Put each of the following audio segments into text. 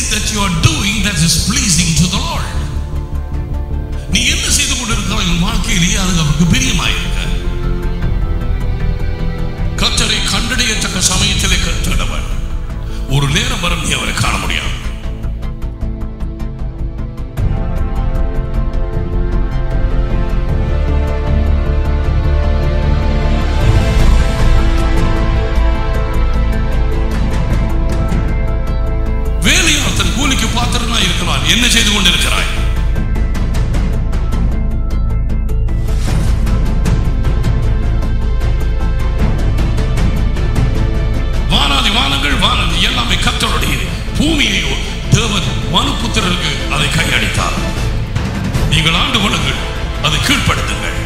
it that you are doing that is pleasing to the Lord? நீ என்ன செய்து கொண்டிருக்கிறாய் உன் வாழ்க்கையிலேயே அது அவருக்கு பிரியமாயிருக்க? கர்த்தரை கண்டடையத்தக்க சமயத்திலே கர்த்தரவர் ஒரு நேரம் வரும் நீ அவரை காண முடியாது. வேலையாள் தன் கூலிக்கு பாத்திரனா இருக்கிறான். என்ன செய்து கொண்டிருக்கிறாய்? வானங்கள் எல்லாமே கர்த்தருடைய. பூமியையோ தேவன் மனுபுத்திரருக்கு அதை கையளித்தார். நீங்கள் ஆண்டு கொள்ளுங்கள், அதை கீழ்ப்படுத்துங்கள்.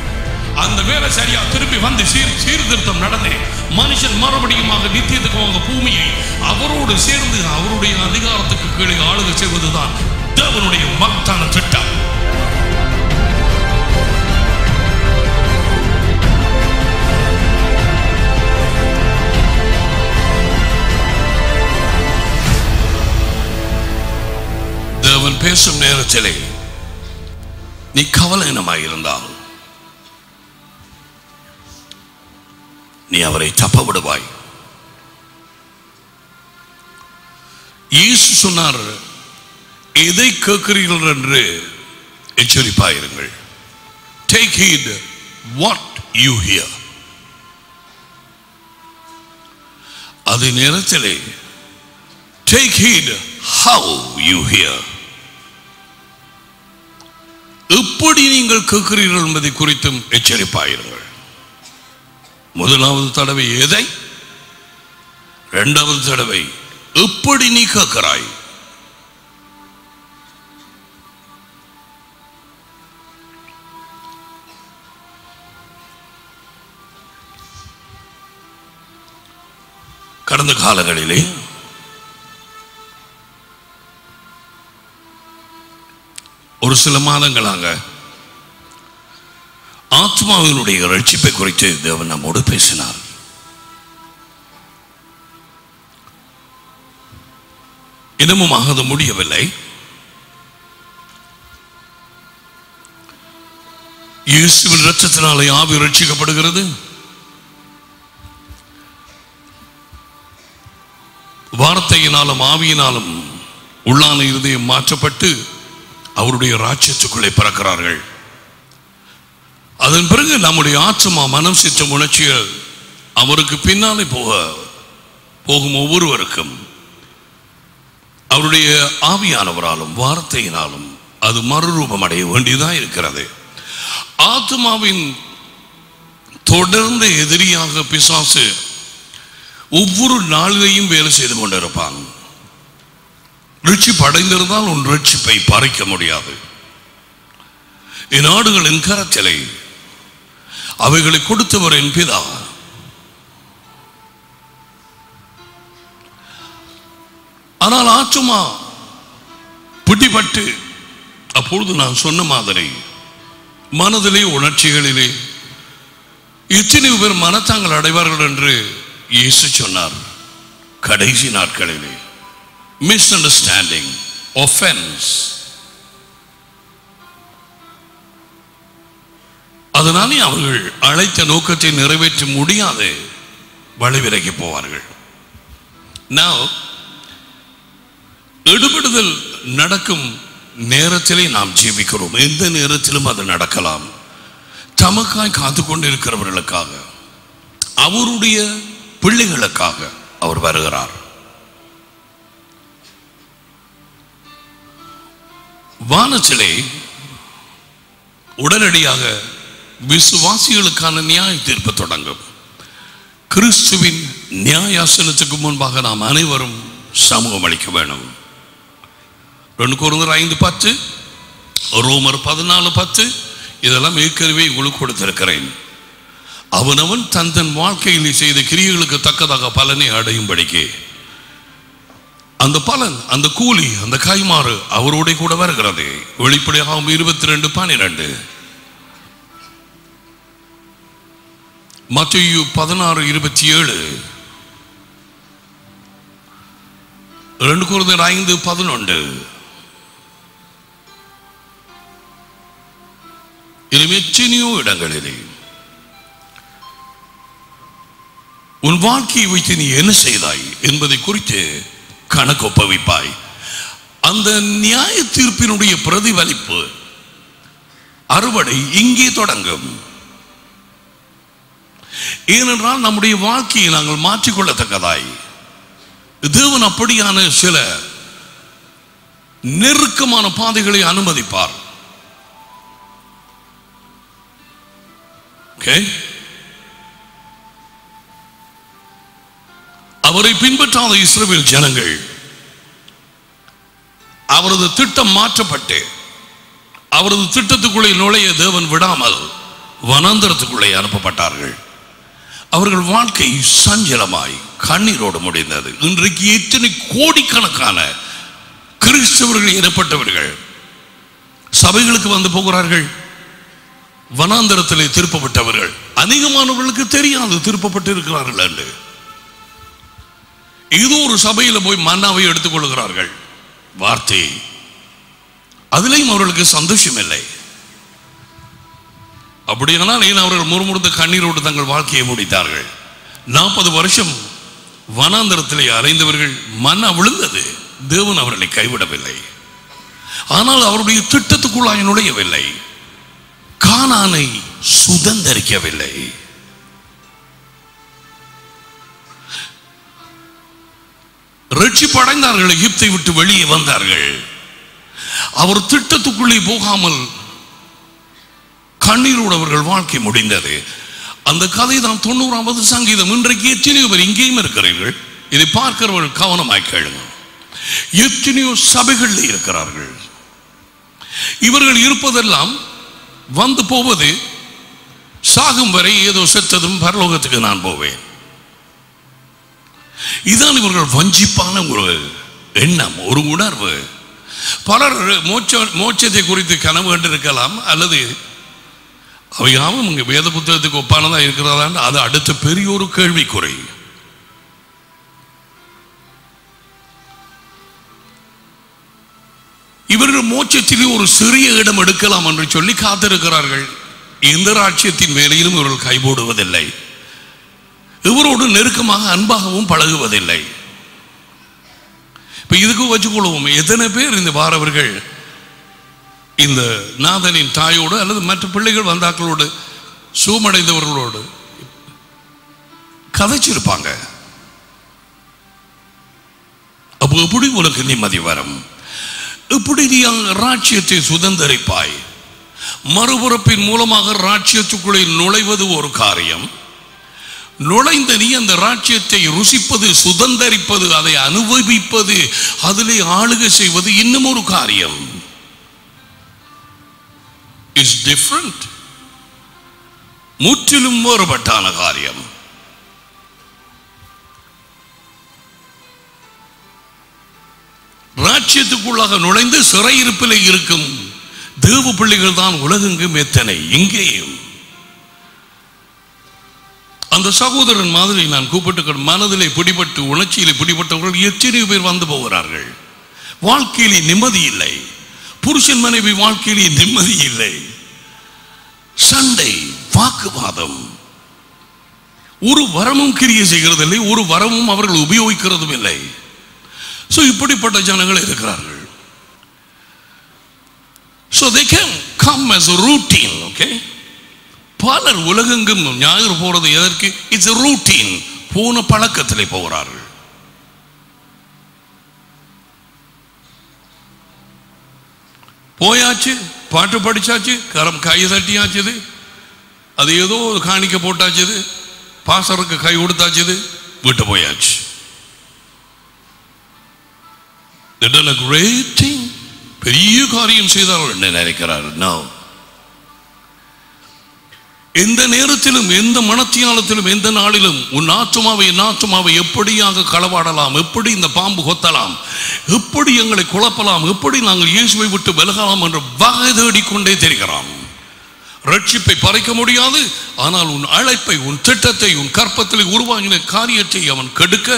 அந்த வேலை சரியா திரும்பி வந்து சீர்திருத்தம் நடந்தே மனுஷன் மறுபடியுமாக நித்தியத்துக்கு பூமியை அவரோடு சேர்ந்து அவருடைய அதிகாரத்துக்கு கீழே ஆளுகை செய்வதுதான் தேவனுடைய மகத்தான திட்டம். தேவன் பேசும் நேரத்திலே நீ கவலையினமாயிருந்தால் நீ அவரை தப்ப விடுவாய். இயேசு சொன்னார், எதை கேட்கிறீர்கள் என்று எச்சரிப்பாயிருங்கள். Take heed what you hear. அதே நேரத்திலே take heed how you hear. எப்படி நீங்கள் கேட்கிறீர்கள் என்பதை குறித்தும் எச்சரிப்பாயிருங்கள். முதலாவது தடவை எதை, இரண்டாவது தடவை எப்படி நீ கேட்கிறாய். கடந்த காலங்களிலே ஒரு சில மாதங்களாக ஆத்மாவினுடைய ரட்சிப்பை குறித்து தேவன் நம்மோடு பேசினார். இன்னமும் ஆக முடியவில்லை. இயேசுவின் இரத்தத்தினாலே ஆவி ரட்சிக்கப்படுகிறது. வார்த்தையினாலும் ஆவியினாலும் உள்ளான இருதயம் மாற்றப்பட்டு அவருடைய ராஜ்யத்துக்குள்ளே பிறக்கிறார்கள். அதன் பிறகு நம்முடைய ஆத்மா, மனம், சித்தம், உணர்ச்சிகள் அவருக்கு பின்னாலே போகும் ஒவ்வொருவருக்கும் அவருடைய ஆவியானவராலும் வார்த்தையினாலும் அது மறுரூபம் அடைய வேண்டியதாக இருக்கிறது. ஆத்மாவின் தொடர்ந்த எதிரியாக பிசாசு ஒவ்வொரு நாளிலையும் வேலை செய்து கொண்டிருப்பான். ரட்சிப்பு அடைந்திருந்தால் உன் ரட்சிப்பை பறிக்க முடியாது. என் ஆடுகளின் கரத்திலே அவைகளை கொடுத்தவர் என் பிதா. ஆனால் ஆத்துமா பிடிபட்டு அப்பொழுது நான் சொன்ன மாதிரி மனதிலே உணர்ச்சிகளிலே எத்தனை பேர் மனத்தாங்கள் அடைவார்கள் என்று இயேசு சொன்னார். கடைசி நாட்களிலே மிஸ்அண்டர்ஸ்டாண்டிங், offense, அதனாலே அவர்கள் அழைத்த நோக்கத்தை நிறைவேற்ற முடியாது வழிவிலகி போவார்கள். Now எடுபடுதல் நடக்கும் நேரத்திலே நாம் ஜீவிக்கிறோம். எந்த நேரத்திலும் அது நடக்கலாம். தமக்காய் காத்து கொண்டிருக்கிறவர்களுக்காக, அவருடைய பிள்ளைகளுக்காக அவர் வருகிறார். வானத்திலே உடனடியாக விசுவாசிகளுக்கான நியாய தீர்ப்பு தொடங்கும். கிறிஸ்துவின் நியாயாசனத்துக்கு முன்பாக நாம் அனைவரும் சமூகம் அளிக்க வேண்டும். 2 கொரிந்தியர் 5:10, ரோமர் 14:10 இதெல்லாம் ஏற்கனவே உங்களுக்கு கொடுத்திருக்கிறேன். அவனவன் தன் வாழ்க்கையில் செய்த கிரியைகளுக்கு தக்கதாக பலனை அடையும்படிக்கு அந்த பலன், அந்த கூலி, அந்த கைமாறு அவரோட கூட வருகிறது. வெளிப்படையாகவும் 22:12, மத்தேயு 16:27, 2 Corinthians 5:11. இனிமே எத்தனையோ இடங்களிலே உன் வாழ்க்கையை வைத்து நீ என்ன செய்தாய் என்பதை குறித்து கணக்கு ஒப்புவிப்பாய். அந்த நியாய தீர்ப்பினுடைய பிரதிபலிப்பு அறுவடை இங்கே தொடங்கும். ஏனென்றால் நம்முடைய வாழ்க்கையை நாங்கள் மாற்றிக்கொள்ளத்தக்கதாய் தேவன் அப்படியான சில நெருக்கமான பாதைகளை அனுமதிப்பார். அவரை பின்பற்றாத இஸ்ரவேல் ஜனங்கள் அவரது திட்டம் மாற்றப்பட்டு அவரது திட்டத்துக்குள்ளே நுழைய தேவன் விடாமல் வனாந்தரத்துக்குள்ளே அனுப்பப்பட்டார்கள். அவர்கள் வாழ்க்கை சஞ்சலமாய் கண்ணீரோடு முடிந்தது. இன்றைக்கு எத்தனை கோடிக்கணக்கான கிறிஸ்தவர்கள் எனப்பட்டவர்கள் சபைகளுக்கு வந்து போகிறார்கள். வனாந்தரத்திலே திருப்பப்பட்டவர்கள் அநேகமானவர்களுக்கு தெரியாது திருப்பப்பட்டு இருக்கிறார்கள் என்று. ஏதோ ஒரு சபையில் போய் மன்னாவை எடுத்துக் கொள்கிறார்கள். வார்த்தை அதிலையும் அவர்களுக்கு சந்தோஷம் இல்லை. அப்படியானால் ஏன் அவர்கள் முறுமுறுத்த கண்ணீரோடு தங்கள் வாழ்க்கையை முடித்தார்கள். 40 வருஷம் வனாந்தரத்திலே அலைந்தவர்கள் மன்னா விழுந்தது. தேவன் அவர்களை கைவிடவில்லை. ஆனால் அவருடைய திட்டத்துக்குள்ளாய் நுழையவில்லை. கானானை சுதந்தரிக்கவில்லை. ரட்சிப்படைந்தார்கள். எகிப்தை விட்டு வெளியே வந்தார்கள். அவர் திட்டத்துக்குள்ளே போகாமல் கண்ணீரோடு அவர்கள் வாழ்க்கை முடிந்தது. அந்த கதை தான் 90வது சங்கீதம். இன்றைக்கு எத்தனையோ பேர் இங்கேயும் இருக்கிறீர்கள். இதை பார்க்கிறவர்கள் கவனமாய் கேளுங்க. எத்தனையோ சபைகள் இருக்கிறார்கள். இவர்கள் இருப்பதெல்லாம் வந்து போவது சாகும் வரை ஏதோ செத்ததும் பரலோகத்துக்கு நான் போவேன். இதான் இவர்கள் வஞ்சிப்பான ஒரு எண்ணம், ஒரு உணர்வு. பலர் மோட்சத்தை குறித்து கனவு கண்டிருக்கலாம். அல்லது அவையாவும் இங்கே வேத புத்தகத்துக்கு ஒப்பானதாக இருக்கிறதா, அது அடுத்த பெரிய ஒரு கேள்விக்குறை. இவர்கள் மோட்சத்திலே ஒரு சிறிய இடம் எடுக்கலாம் என்று சொல்லி காத்திருக்கிறார்கள். எந்த ராஜ்யத்தின் வேலையிலும் இவர்கள் கைபோடுவதில்லை. இவரோடு நெருக்கமாக அன்பாகவும் பழகுவதில்லை. இப்ப இதுக்கு வச்சுக்கொள்வோம், எத்தனை பேர் இந்த வாரவர்கள் இந்த நாதனின் தாயோடு அல்லது மற்ற பிள்ளைகள் வந்தாக்களோடு சூமடைந்தவர்களோடு கதைச்சிருப்பாங்க. அப்போ எப்படி உனக்கு நிம்மதி வரும்? எப்படி நீ ராஜ்யத்தை சுதந்தரிப்பாய்? மறுபுறப்பின் மூலமாக ராஜ்யத்துக்குள்ளே நுழைவது ஒரு காரியம். நுழைந்த நீ அந்த ராஜ்யத்தை ருசிப்பது, சுதந்தரிப்பது, அதை அனுபவிப்பது, அதிலே ஆளுகை செய்வது இன்னும் ஒரு காரியம். Is different. முற்றிலும் வேறுபட்டான காரியம். ராஜ்யத்துக்குள்ளாக நுழைந்து சிறையிருப்பில் இருக்கும் தேவ பிள்ளைகள் தான் உலகெங்கும் எத்தனை. இங்கேயும் அந்த சகோதரன் மாதிரி நான் கூப்பிட்டு மனதிலே பிடிபட்டு உணர்ச்சியிலே பிடிபட்டவர்கள் எத்தனை பேர் வந்து போகிறார்கள். வாழ்க்கையிலே நிம்மதி இல்லை. புருஷன் மனைவி வாழ்க்கையிலே நிம்மதி இல்லை. சண்டை, வாக்குவாதம். ஒரு வரமும் கிரியை செய்கிறதில்லை, ஒரு வரமும் அவர்கள் உபயோகிக்கிறதும் இல்லை. So இப்படிப்பட்ட ஜனங்கள் இருக்கிறார்கள். So they can come as a routine. Okay, பலர் உலகெங்கும் ஞாயிறு போறது எதற்கு? It's a routine. போன பழக்கத்திலே போகிறார்கள். போயாச்சு, பாட்டு படிச்சாச்சு, கை தட்டியாச்சுது, அது ஏதோ காணிக்க போட்டாச்சுது, பாசருக்கு கை கொடுத்தாச்சுது, விட்டு போயாச்சு. பெரிய காரியம் செய்தார்கள் என்று நினைக்கிறார்கள். எந்த நேரத்திலும், எந்த மனத்தியாலத்திலும், எந்த நாளிலும் உன் ஆத்துமாவை எப்படியாக களவாடலாம், எப்படி இந்த பாம்பு கொத்தலாம், எப்படி எங்களை குழப்பலாம், எப்படி நாங்கள் இயேசுவை விட்டு விலகலாம் என்று வகை தேடிக்கொண்டே தெரிகிறான். ரட்சிப்பை பறிக்க முடியாது. ஆனால் உன் அழைப்பை, உன் திட்டத்தை, உன் கற்பத்தில் உருவாகின காரியத்தை அவன் கெடுக்க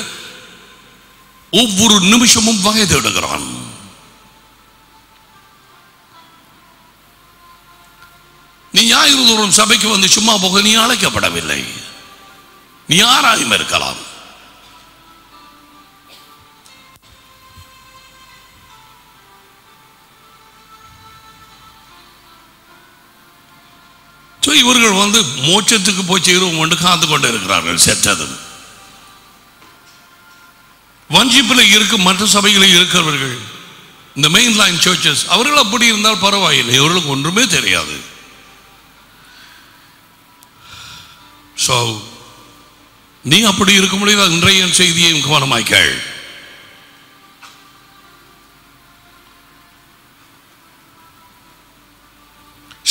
ஒவ்வொரு நிமிஷமும் வயதிடுகிறான். நீ ஞாயிறு தோறும் சபைக்கு வந்து சும்மா போக நீ அழைக்கப்படவில்லை. நீ யாராயும் இருக்கலாம். இவர்கள் வந்து மோட்சத்துக்கு போய் சேரும் கொண்டு காத்து கொண்டு இருக்கிறார்கள். செற்றது வஞ்சிப்பில் இருக்கும் மற்ற சபைகளில் இருக்கிறவர்கள், இந்த மெயின் லைன் சர்ச்சஸ், அவர்கள் அப்படி இருந்தால் பரவாயில்லை, அவர்களுக்கு ஒன்றுமே தெரியாது. So, நீ அப்படி இருக்க முடியாது. இன்றைய செய்தியை கவனமாய் கேள்.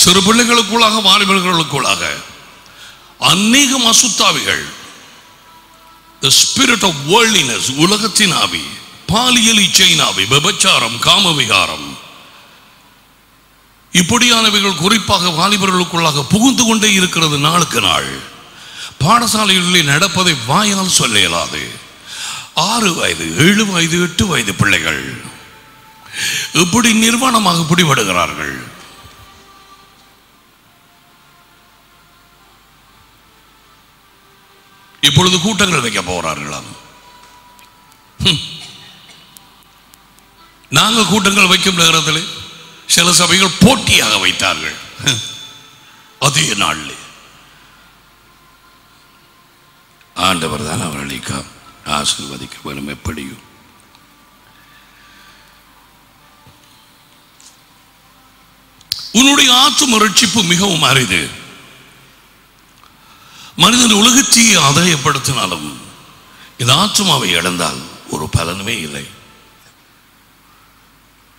சிறு பிள்ளைகளுக்குள்ளாக, வாலிபர்களுக்குள்ளாக அநேகம் அசுத்தாவிகள், the spirit of worldliness, உலகத்தின் ஆவி, பாலியல் இச்சையின் ஆவி, விபச்சாரம், காமவிகாரம், இப்படியானவைகள் குறிப்பாக வாலிபர்களுக்குள்ளாக புகுந்து கொண்டே இருக்கிறது. நாளுக்கு நாள் பாடசாலைகளில் நடப்பதை வாயால் சொல்ல இயலாது. 6 வயது, 7 வயது, 8 வயது பிள்ளைகள் இப்படி நிர்வாணமாக பிடிபடுகிறார்கள். இப்பொழுது கூட்டங்கள் வைக்க போகிறார்களாம். நாங்கள் கூட்டங்கள் வைக்கும் நேரத்தில் சில சபைகள் போட்டியாக வைத்தார்கள். அதே நாளில் ஆண்டவர் தான் அவர்களை ஆசீர்வதிக்க வேணும். எப்படியும் உன்னுடைய ஆத்தும ரட்சிப்பு மிகவும் அரிது. மனிதன் உலகத்தையே ஆதாயப்படுத்தினாலும் இந்த ஆத்துமாவை இழந்தால் ஒரு பலனுமே இல்லை.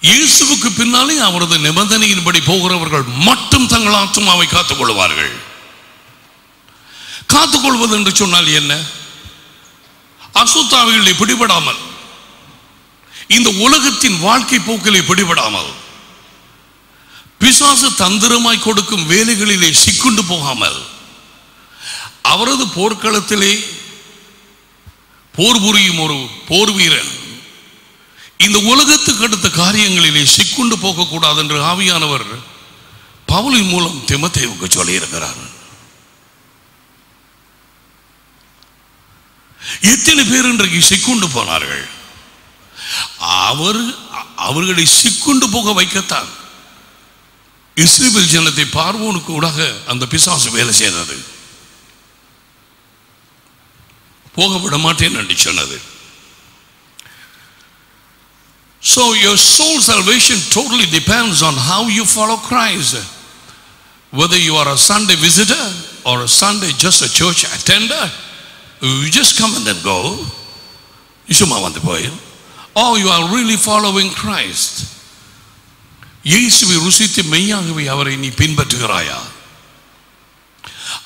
இயேசுவுக்கு பின்னாலே அவரது நிபந்தனையின்படி போகிறவர்கள் மட்டும் தங்கள் ஆத்துமாவை காத்துக் கொள்வார்கள். காத்துக்கொள்வது என்று சொன்னால் என்ன? அசுத்தாவிகளை பிடிபடாமல், இந்த உலகத்தின் வாழ்க்கை போக்கிலே பிடிபடாமல், பிசாசு தந்திரமாய் கொடுக்கும் வேலைகளிலே சிக்குண்டு போகாமல், அவரது போர்க்களத்திலே போர் புரியும் ஒரு போர் வீரன் இந்த உலகத்துக்கு அடுத்த காரியங்களிலே சிக்குண்டு போகக்கூடாது என்று ஆவியானவர் பவுலின் மூலம் தீமோத்தேயுவுக்கு சொல்லியிருக்கிறார். எத்தனை பேர் இன்றைக்கு சிக்குண்டு போனார்கள்? அவர்களை சிக்குண்டு போக வைக்கத்தான் இஸ்ரவேல் ஜனத்தை பார்வோனுக்கு ஊடாக அந்த பிசாசு வேலை செய்தது. போக விட மாட்டேன் என்று சொன்னது. So your soul salvation totally depends on how you follow Christ. Whether you are a Sunday visitor or a Sunday just a church attender, you just come and then go. Ishuma vandu poy. Or you are really following Christ. இயேசுவை ருசித்து மெய்யாகவே அவரை நீ பின்பற்றுகிறாயா?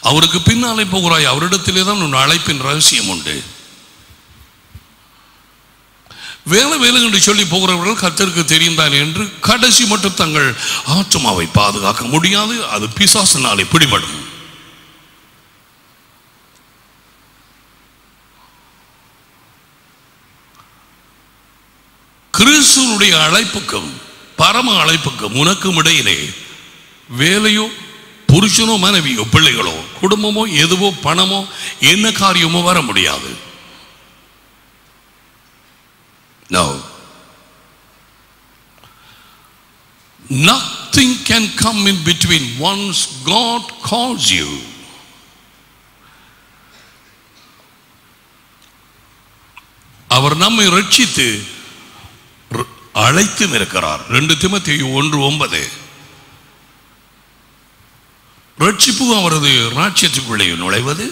அவருக்கு பின்னாலே போகிறாய். அவரிடத்திலே தான் உன் அழைப்பின் ரகசியம் உண்டு. வேலை வேலை என்று சொல்லி போகிறவர்கள் கர்த்தருக்கு தெரியும் தான் என்று கடைசி மட்டும் தங்கள் ஆத்துமாவை பாதுகாக்க முடியாது. அது பிசாசினாலே பிடிபடும். கிறிஸ்துவனுடைய அழைப்புக்கும் பரம அழைப்புக்கும் உனக்கும் இடையிலே வேலையோ, புருஷனோ, மனைவியோ, பிள்ளைகளோ, குடும்பமோ, எதுவோ, பணமோ, என்ன காரியமோ வர முடியாது. No. Nothing can come in between once God calls you. அவர் நம்மை ரட்சித்து அழைத்தும் இருக்கிறார். 2 தீமோத்தேயு 1:9. ரட்சிப்பு அவரது ராஜ்யத்துக்குள்ளே நுழைவது,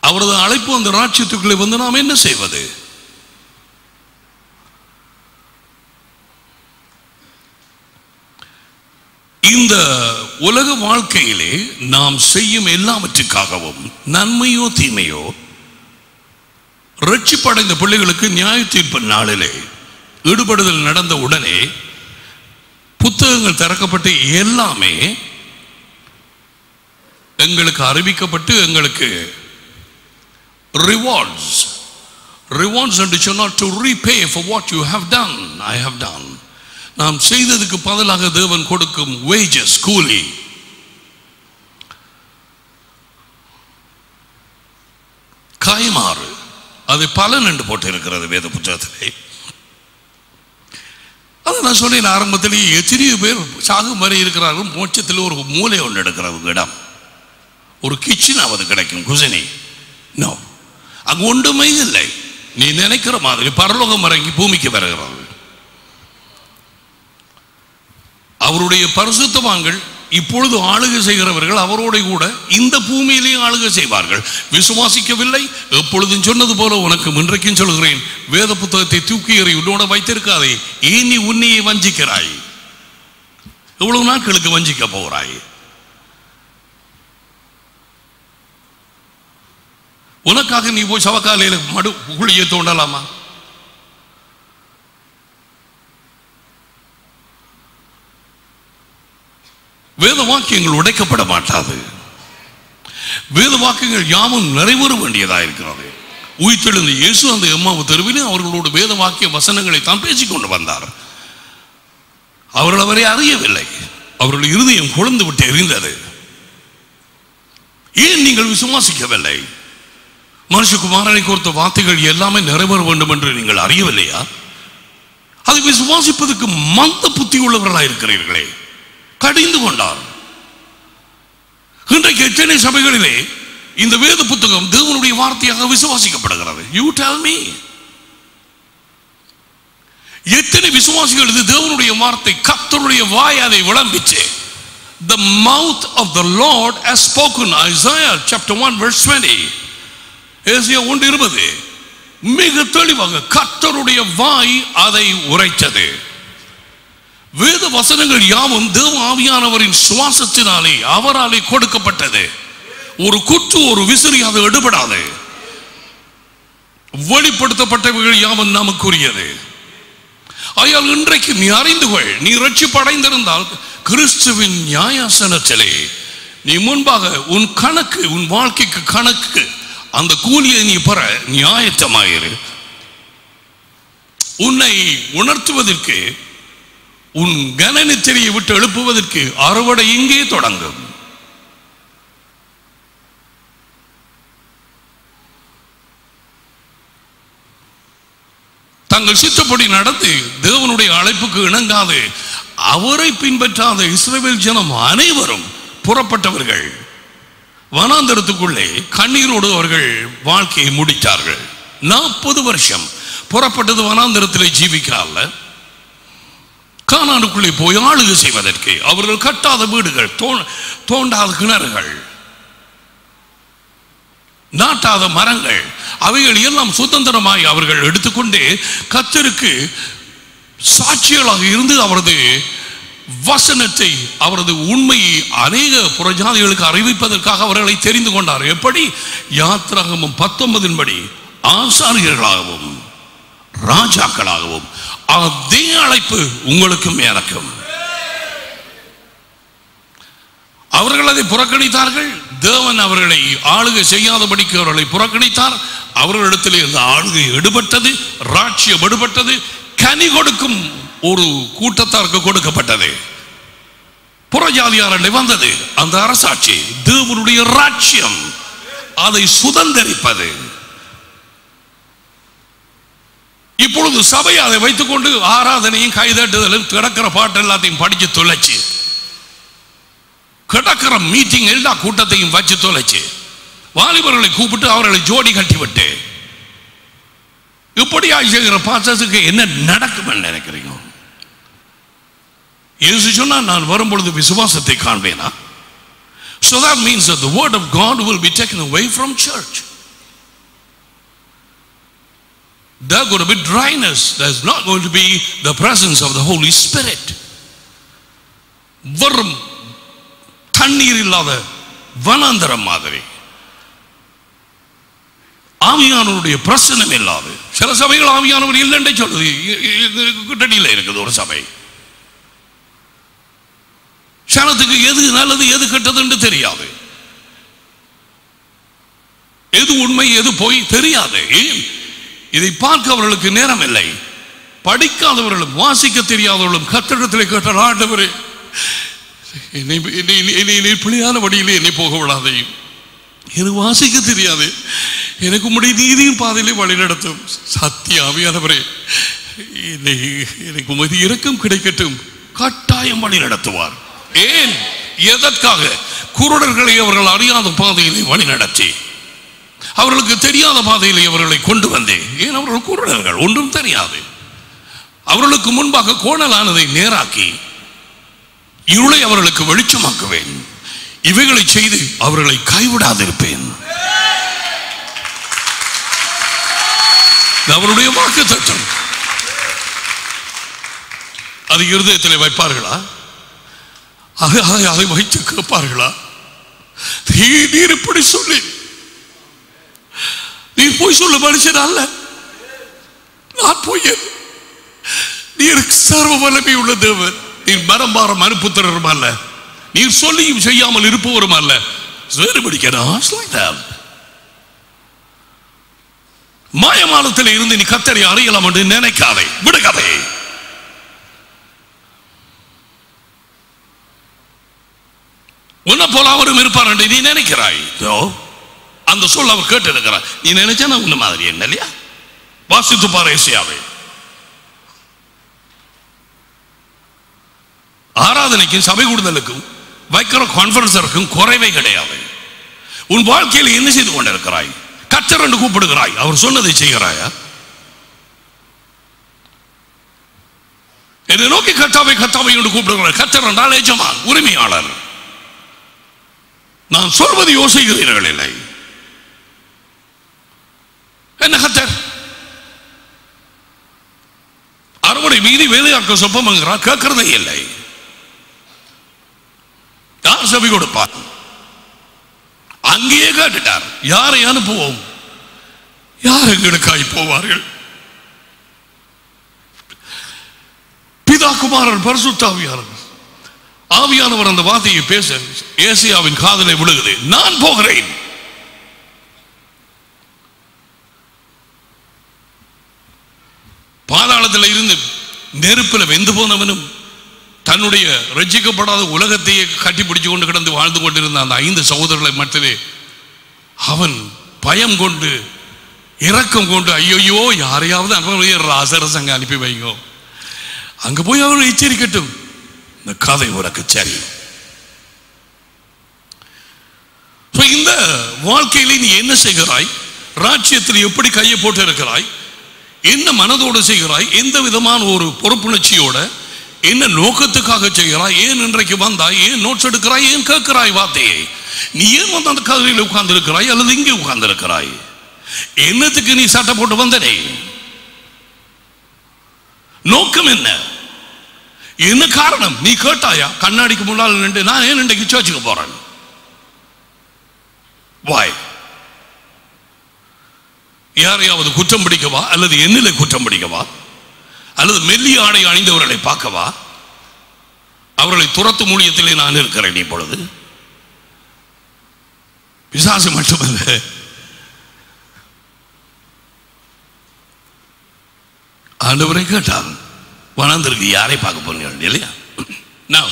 அவரது அழைப்பு அந்த ராஜ்யத்துக்குள்ளே வந்து நாம் என்ன செய்வது? இந்த உலக வாழ்க்கையிலே நாம் செய்யும் எல்லாவற்றுக்காகவும் நன்மையோ தீமையோ ரட்சிப்படைந்த பிள்ளைகளுக்கு நியாய தீர்ப்பு நாளிலே ஈடுபடுதல் நடந்த உடனே புத்தகங்கள் திறக்கப்பட்டு எல்லாமே எங்களுக்கு அறிவிக்கப்பட்டு எங்களுக்கு rewards, rewards and not to repay for what you have done. I have done. நாம் செய்ததுக்கு பதிலாக தேவன் கொடுக்கும் wages, கூலி. கைமாறு, அது பலன் என்று போட்டிருக்கிறது வேத புத்தகத்திலே. அதை நான் சொன்னேன் ஆரம்பத்திலேயே. எத்தனையோ பேர் சாகும் வரை இருக்கிறார்கள். மோட்சத்தில் ஒரு மூலை ஒன்று எடுக்கிறது இடம், ஒரு கிச்சன் அது கிடைக்கும், குசினி. நோ, அங்கு ஒன்றுமே இல்லை. நீ நினைக்கிற மாதிரி பரலோகம் இறங்கி பூமிக்கு வருகிறது. அவருடைய பரிசுத்தவான்கள் இப்பொழுது ஆளுகை செய்கிறவர்கள் அவரோட கூட இந்த பூமியிலேயே ஆளுகை செய்வார்கள். விசுவாசிக்கவில்லை, எப்பொழுதும் சொன்னது போல உனக்கு இன்றைக்கும் சொல்கிறேன், வேத புத்தகத்தை தூக்கி எறி, உன்னோட வைத்திருக்காதே. ஏன் நீ உன்னையே வஞ்சிக்கிறாய்? எவ்வளவு நாட்களுக்கு வஞ்சிக்க போகிறாய்? உனக்காக நீ போய் சவக்காலையில் மடு குழியை தோண்டலாமா? வேத வாக்கியங்கள் உடைக்கப்பட மாட்டாது. வேத வாக்கியங்கள் யாவும் நிறைவேற வேண்டியதாக இருக்கிறது. உயிர்த்தெழுந்த இயேசு அந்த எம்மாவு தெருவிலே அவர்களோடு வேத வாக்கிய வசனங்களை தான் பேசிக்கொண்டு வந்தார். அவர்கள் அவரை அறியவில்லை. அவர்கள் இருதயம் கொழுந்து விட்டு எரிந்தது. ஏன் நீங்கள் விசுவாசிக்கவில்லை? மனுஷகுமாரனை கொடுத்த வார்த்தைகள் எல்லாமே நிறைவேற வேண்டும் என்று நீங்கள் அறியவில்லையா? அதை விசுவாசிப்பதற்கு மந்த புத்தி உள்ளவர்களாக இருக்கிறீர்களே. கடிந்து கொண்டார். இன்றைக்கு எத்தனை சபைகளிலே இந்த வேத புத்தகம் தேவனுடைய வார்த்தையாக விசுவாசிக்கப்படுகிறது? You tell me. எத்தனை விசுவாசிகள் இது தேவனுடைய வார்த்தை, கர்த்தருடைய வாய் அதை விளம்பிச்சு. The mouth of the Lord has spoken. Isaiah chapter 1 verse 20. ஏசாயா 1:20 மிக தெளிவாக கர்த்தருடைய வாய் அதை உரைத்தது. வேத வசனங்கள் யாவும் தேவ ஆவியானவரின் சுவாசத்தினாலே அவராலே கொடுக்கப்பட்டது. ஒரு குற்று ஒரு விசிறி அது எடுபடாது. வெளிப்படுத்தப்பட்டவர்கள் யாவும் நமக்குரியது. ஆயால் இன்றைக்கு நீ அறிந்து கொள், நீ ரட்சிப்படைந்திருந்தால் கிறிஸ்துவின் நியாயாசனத்திலே நீ முன்பாக உன் கணக்கு, உன் வாழ்க்கைக்கு கணக்கு, அந்த கூலியை நீ பெற நியாயத்தமாயிரு. உன்னை உணர்த்துவதற்கு, உன் கனநிச்சரியை விட்டு எழுப்புவதற்கு அறுவடை இங்கே தொடங்கும். தங்கள் சித்தப்படி நடத்தி தேவனுடைய அழைப்புக்கு இணங்காது அவரை பின்பற்றாத இஸ்ரவேல் ஜனம் அனைவரும் புறப்பட்டவர்கள் வனாந்தரத்துக்குள்ளே கண்ணீரோடு அவர்கள் வாழ்க்கையை முடித்தார்கள். 40 வருஷம் புறப்பட்டது வனாந்தரத்திலே ஜீவிக்கிறார்கள். கானானுக்குள்ளே போய் ஆளுகை செய்வதற்கு அவர்கள் கட்டாத வீடுகள், தோண்டாத கிணறுகள், நாட்டாத மரங்கள், அவைகள் எல்லாம் சுதந்திரமாய் அவர்கள் எடுத்துக்கொண்டு கர்த்தருக்கு சாட்சிகளாக இருந்து அவரது வசனத்தை, அவரது உண்மையை அநேக புறஜாதிகளுக்கு அறிவிப்பதற்காக அவர்களை தெரிந்து கொண்டார். எப்படி? யாத்திராகமம் 19 படி ஆசாரியர்களாகவும் ராஜாக்களாகவும். அதே அழைப்பு உங்களுக்கும் எனக்கும். அவர்கள் அதை புறக்கணித்தார்கள். தேவன் அவர்களை ஆளுகை செய்யாதபடிக்கு அவர்களை புறக்கணித்தார். அவர்களிடத்தில் இருந்த ஆளுகை எடுபட்டது, ராட்சியம் எடுபட்டது. கனி கொடுக்கும் ஒரு கூட்டத்தாருக்கு கொடுக்கப்பட்டது. புறஜாதியாரண்டை வந்தது அந்த அரசாட்சி, தேவனுடைய ராட்சியம், அதை சுதந்தரிப்பது. இப்பொழுது சபை அதை வைத்துக் கொண்டு ஆராதனையும் கைதட்டுதலும் கிடக்கிற பாட்டு எல்லாத்தையும் படிச்சு தொலைச்சு, கிடக்கிற மீட்டிங் எல்லா கூட்டத்தையும் வச்சு தொலைச்சு, வாலிபர்களை கூப்பிட்டு அவர்களை ஜோடி கட்டிவிட்டு இப்படியா செய்கிற பாசத்துக்கு என்ன நடக்கும் நினைக்கிறீங்க? இயேசு சொன்னா நான் வரும்பொழுது விசுவாசத்தை காண்பேனா? So that means that the word of God will be taken away from church. There's going to be dryness. There's not going to be the presence of the Holy Spirit. வரும் தண்ணீர் இல்லாத வனாந்தரம் மாதிரி, ஆவியானவருடைய பிரசனம் இல்லாது. சில சபைகள் ஆவியானவர் இல்லைன்னு சொல்லுது. கிட்டடியில் இருக்குது ஒரு சபை. சனத்துக்கு எது நல்லது எது கெட்டதுன்னு தெரியாது, எது உண்மை எது போய் தெரியாது. இதை பார்க்க அவர்களுக்கு நேரம் இல்லை. படிக்காதவர்களும் வாசிக்க தெரியாதவர்களும் கர்த்தரிடத்திலே கேட்டார், ஆண்டவரே என்னை பிழையான வழியிலே என்னை போக விடாதையும், எனக்கு வாசிக்க தெரியாது, எனக்கு உம்முடைய நீதியின் பாதையிலே வழி நடத்தும். சத்திய ஆவியானவரே எனக்கு உமது இரக்கம் கிடைக்கட்டும். கட்டாயம் வழி நடத்துவார். ஏன், எதற்காக? குருடர்களை அவர்கள் அறியாத பாதையிலே வழி நடத்தி, அவர்களுக்கு தெரியாத பாதையிலே அவர்களை கொண்டு வந்தேன். ஏன், அவர்கள் குருடர்கள், ஒன்றும் தெரியாது. அவர்களுக்கு முன்பாக கோணலானதை நேராக்கி இருளை அவர்களுக்கு வெளிச்சமாக்குவேன். இவைகளை செய்து அவர்களை கைவிடாதிருப்பேன். அவருடைய வாக்குத்தத்தம். அது இருதயத்தில் வைப்பார்களா? அதை வைத்து கேட்பார்களா? நீர் இப்படி சொல்லி, நீர் போய் சொல்ல மனுஷன் அல்ல, நான் போய், நீர் சர்வ வல்லமை உள்ள தேவன், நீர் மரம்பார மனுப்புத்திரரும் அல்ல, நீர் சொல்லியும் செய்யாமல் இருப்பவரும் அல்ல. மாயமானத்தில் இருந்து நீ கர்த்தரை அறியலாம் என்று நினைக்காதே, விடுகாதே. உன்னை போல அவரும் இருப்பார் என்று நீ நினைக்கிறாய். அந்த சொல் அவர் கேட்டு இருக்கிறார். நீ நினைச்சா நான் உன்ன மாதிரி என்ன இல்லையா? வாசித்து பாரு ஏசாயாவை. ஆராதனைக்கும் சபை கூடுதலுக்கும் வைக்கிற கான்ஃபரன்ஸருக்கும் குறைவே கிடையாது. உன் வாழ்க்கையில் என்ன செய்து கொண்டிருக்கிறாய்? கர்த்தர் என்று கூப்பிடுகிறாய், அவர் சொன்னதை செய்கிறாயா? என்னை நோக்கி கர்த்தாவை கர்த்தாவை என்று கூப்பிடுகிறார். கர்த்தர் என்றால் எஜமான், உரிமையாளர். நான் சொல்வது யோசிக்கிறீர்கள் இல்லை. என்ன கர்த்தர் அறுவடை மீதி வேலையாக்க சொப்பமங்கிறார், கேட்கிறதே இல்லை. யார் செவி கொடுப்பார்? அங்கேயே கேட்டுட்டார், யாரை அனுப்புவோம், யார் எங்களுக்காய் போவார்கள்? பிதா குமாரன் பரிசுத்த ஆவியானவர், ஆவியானவர் அந்த வார்த்தையை பேச ஏசாயாவின் காதலை விழுகுது. நான் போகிறேன். பாதாளத்தில் இருந்து நெருப்பில் வெந்து போனவனும் தன்னுடைய ரட்சிக்கப்படாத உலகத்தையே கட்டிப்பிடிச்சு கொண்டு கிடந்து வாழ்ந்து கொண்டிருந்த அந்த 5 சகோதரர்களை மட்டுமே அவன் பயம் கொண்டு இரக்கம் கொண்டு, ஐயோ யாரையாவது ராசரசங்க அனுப்பி வைங்க, அங்க போய் அவர்கள் எச்சரிக்கட்டும், இந்த கதை உனக்கு சரி. இந்த வாழ்க்கையில நீ என்ன செய்கிறாய்? ராஜ்யத்தில் எப்படி கையை போட்டு இருக்கிறாய்? என்ன மனதோடு செய்கிறாய்? எந்த விதமான ஒரு பொறுப்புணர்ச்சியோட, என்ன நோக்கத்துக்காக செய்கிறாய்? ஏன் இன்றைக்கு வந்தாய்? ஏன் நோட்ஸ் எடுக்கிறாய்? ஏன் கேட்கிறாய் வார்த்தையை? நீ ஏன் வந்து அந்த கதையில் உட்கார்ந்து இருக்கிறாய் அல்லது இங்கே உட்கார்ந்து இருக்கிறாய்? என்னத்துக்கு நீ சட்டை போட்டு வந்தனே? நோக்கம் என்ன? என்ன காரணம்? நீ கேட்டாயா? கண்ணாடிக்கு முன்னால் நின்று நான் ஏன் இன்றைக்கு சர்ச்சுக்கு போறேன்? வாய் யாரையாவது குற்றம் பிடிக்கவா அல்லது என்னிலே குற்றம் பிடிக்கவா அல்லது மெல்லிய ஆடை அணிந்தவர்களை பார்க்கவா? அவர்களை துரத்தும் ஊழியத்திலே நான் இருக்கிறேன். இப்பொழுது பிசாசு மட்டுமல்ல, ஆண்டவரை கேட்டால் வனாந்திற்கு யாரை பார்க்க போறீங்க இல்லையா? Now,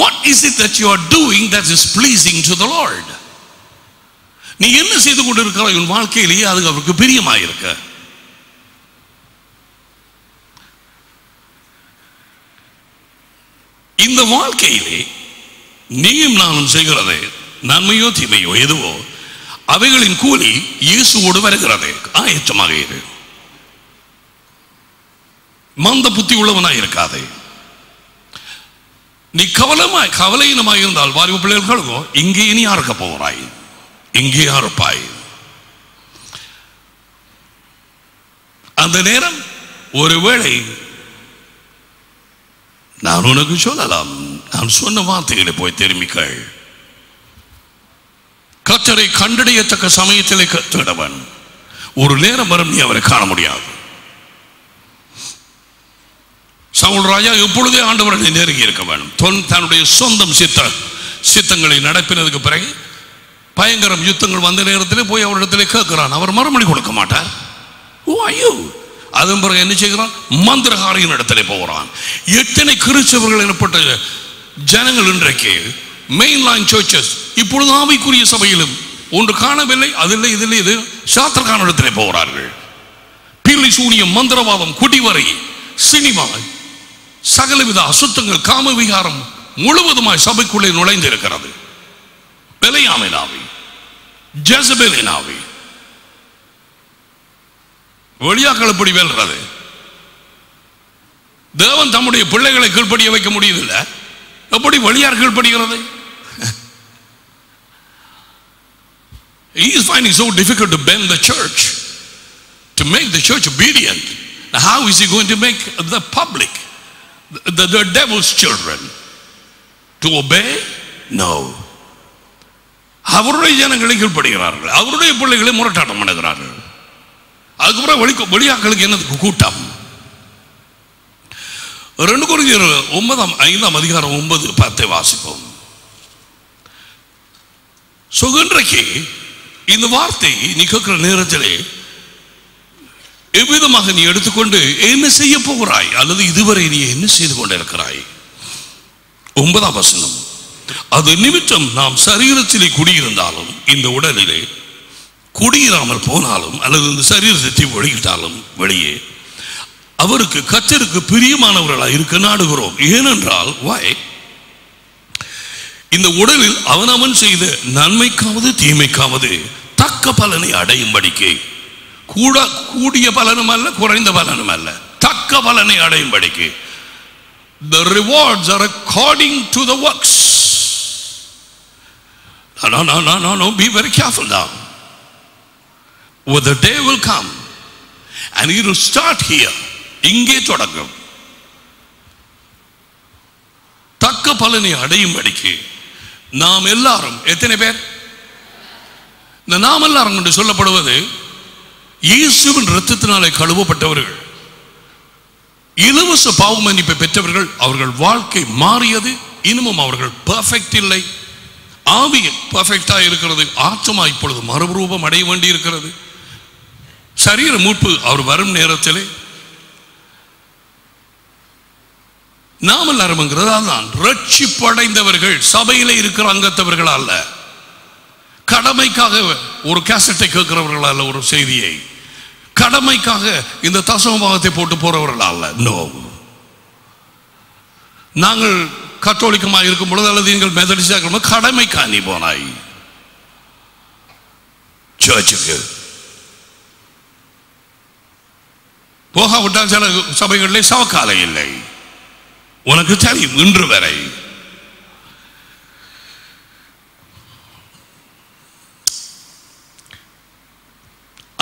what is it that you are doing that is pleasing to the Lord? நீ என்ன செய்து கொண்டிருக்கிறாய் உன் வாழ்க்கையிலேயே அது அவருக்கு பிரியமாயிருக்க? இந்த வாழ்க்கையிலே நீயும் நானும் செய்கிறது நன்மையோ தீமையோ எதுவோ அவைகளின் கூலி இயேசுவோடு வருகிறது. ஆயத்தமாக இரு. மந்த புத்தி உள்ளவனாய் இருக்காதே. நீ கவலையினமாய் இருந்தால் வாரிபு பிள்ளைகளுக்கோ இங்கே நீ யாருக்க போகிறாய்? இங்கே யாருப்பாய்? அந்த நேரம் ஒருவேளை நான் உனக்கு சொல்லலாம், நான் சொன்ன வார்த்தைகளை போய் திரும்பிக்கள். கர்த்தரை கண்டடையத்தக்க சமயத்திலே தேடவன் ஒரு நேரம் வரும், நீ அவரை காண முடியாது. சவுல் ராஜா எப்பொழுதே ஆண்டவரை நெருங்கி இருக்க வேண்டும். தன்னுடைய சொந்தம் சித்தங்களை நடப்பினதுக்கு பிறகு பயங்கரம் யுத்தங்கள் வந்த நேரத்திலே போய் அவரிடத்திலே கேட்கிறான். அவர் மறுமொழி கொடுக்க மாட்டார். Who are you? அதன் பிறகு என்ன செய்கிறான்? மந்திரகாரியின் இடத்திலே போகிறான். எத்தனை கிறிஸ்தவர்கள் எனப்பட்ட ஜனங்கள் இன்றைக்கு மெயின் லைன் சர்ச்சஸ் இப்பொழுது ஆவிக்குரிய சபையிலும் ஒன்று காணவில்லை, அதில்லை இதில்லை, இது சாத்திரக்கான இடத்திலே போகிறார்கள். பில்லி சூனியம், மந்திரவாதம், குடிவரை, சினிமா, சகலவித அசுத்தங்கள், காம விகாரம் முழுவதுமாய் சபைக்குள்ளே நுழைந்து இருக்கிறது. பெலியாமின் ஆவி, ஜெசபேலின் ஆவி. வெளியாக்கள் எப்படி வெல்றது? தேவன் தம்முடைய பிள்ளைகளை கீழ்ப்படிய வைக்க முடியதில்லை, எப்படி வெளியார் கீழ்ப்படுகிறது? He is finding so difficult to bend the church, to make the church obedient. Now, how is he going to make the public, the devil's children, to obey? No. அவருடைய ஜனங்களை கீழ்ப்படுகிறார்கள், அவருடைய பிள்ளைகளை முரட்டாட்டம் பண்ணுகிறார்கள். அதுக்கப்புறம் வெளியாக்களுக்கு என்னதுக்கு கூட்டம்? 2 கொரிந்தியர் 9:5-10 வாசிப்போம். இன்றைக்கு இந்த வார்த்தை நீ கேட்கிற நேரத்திலே எவ்விதமாக நீ எடுத்துக்கொண்டு என்ன செய்ய போகிறாய், அல்லது இதுவரை நீ என்ன செய்து கொண்டிருக்கிறாய்? 9ஆம் வசனம், அது நிமித்தம் நாம் சரீரத்திலே குடியிருந்தாலும் இந்த உடலிலே குடியிராமல் போனாலும் அல்லது இந்த சரீரத்தை வெளியிட்டாலும் வெளியே அவருக்கு கர்த்தருக்கு பிரியமானவர்களாக இருக்க நாடுகிறோம். ஏனென்றால் இந்த உடலில் அவனவன் செய்த நன்மைக்காவது தீமைக்காவது தக்க பலனை அடையும்படிக்கு, கூடிய பலனும் அல்ல குறைந்த பலனும் அல்ல, தக்க பலனை அடையும்படிக்கு. The rewards are according to the works. No, be very careful now. Well, the day will come and it will start here. இங்கே தொடங்கும். தக்க பலனை அடையும்படிக்கு நாம் எல்லாரும், எத்தனை பேர்? இந்த நாம் எல்லாரும் என்று சொல்லப்படுவது இயேசுவின் இரத்தத்தினாலே கழுவப்பட்டவர்கள், இலவச பாவ மன்னிப்பை பெற்றவர்கள். அவர்கள் வாழ்க்கை மாறியது, இன்னமும் அவர்கள் பெர்ஃபெக்ட் இல்லை. ஆவி பெர்ஃபெக்டா இருக்கிறது, ஆத்மா இப்பொழுது மறுரூபம் அடைய வேண்டி இருக்கிறது. சரீர மூப்பு அவர் வரும் நேரத்திலே நாம் எல்லாரும் தான் ரட்சிப்படைந்தவர்கள், சபையிலே இருக்கிற அங்கத்தவர்கள் அல்ல, கடமைக்காக ஒரு கேசட்டை கேட்கிறவர்கள் அல்ல, ஒரு செய்தியை கடமைக்காக இந்த தசமபாகத்தை போட்டு போறவர்கள் அல்ல. நோ, நாங்கள் கத்தோலிக்கமாக இருக்கும் பொழுது அல்லது நீங்கள் மெத்தடிஸ்டாக கடமைக்கா நீ போனாய் சர்ச்சுக்கு. போகாவிட்டால் சில சபைகளிலே சவக்காலை இல்லை, உனக்கு தெரியும் இன்று வரை.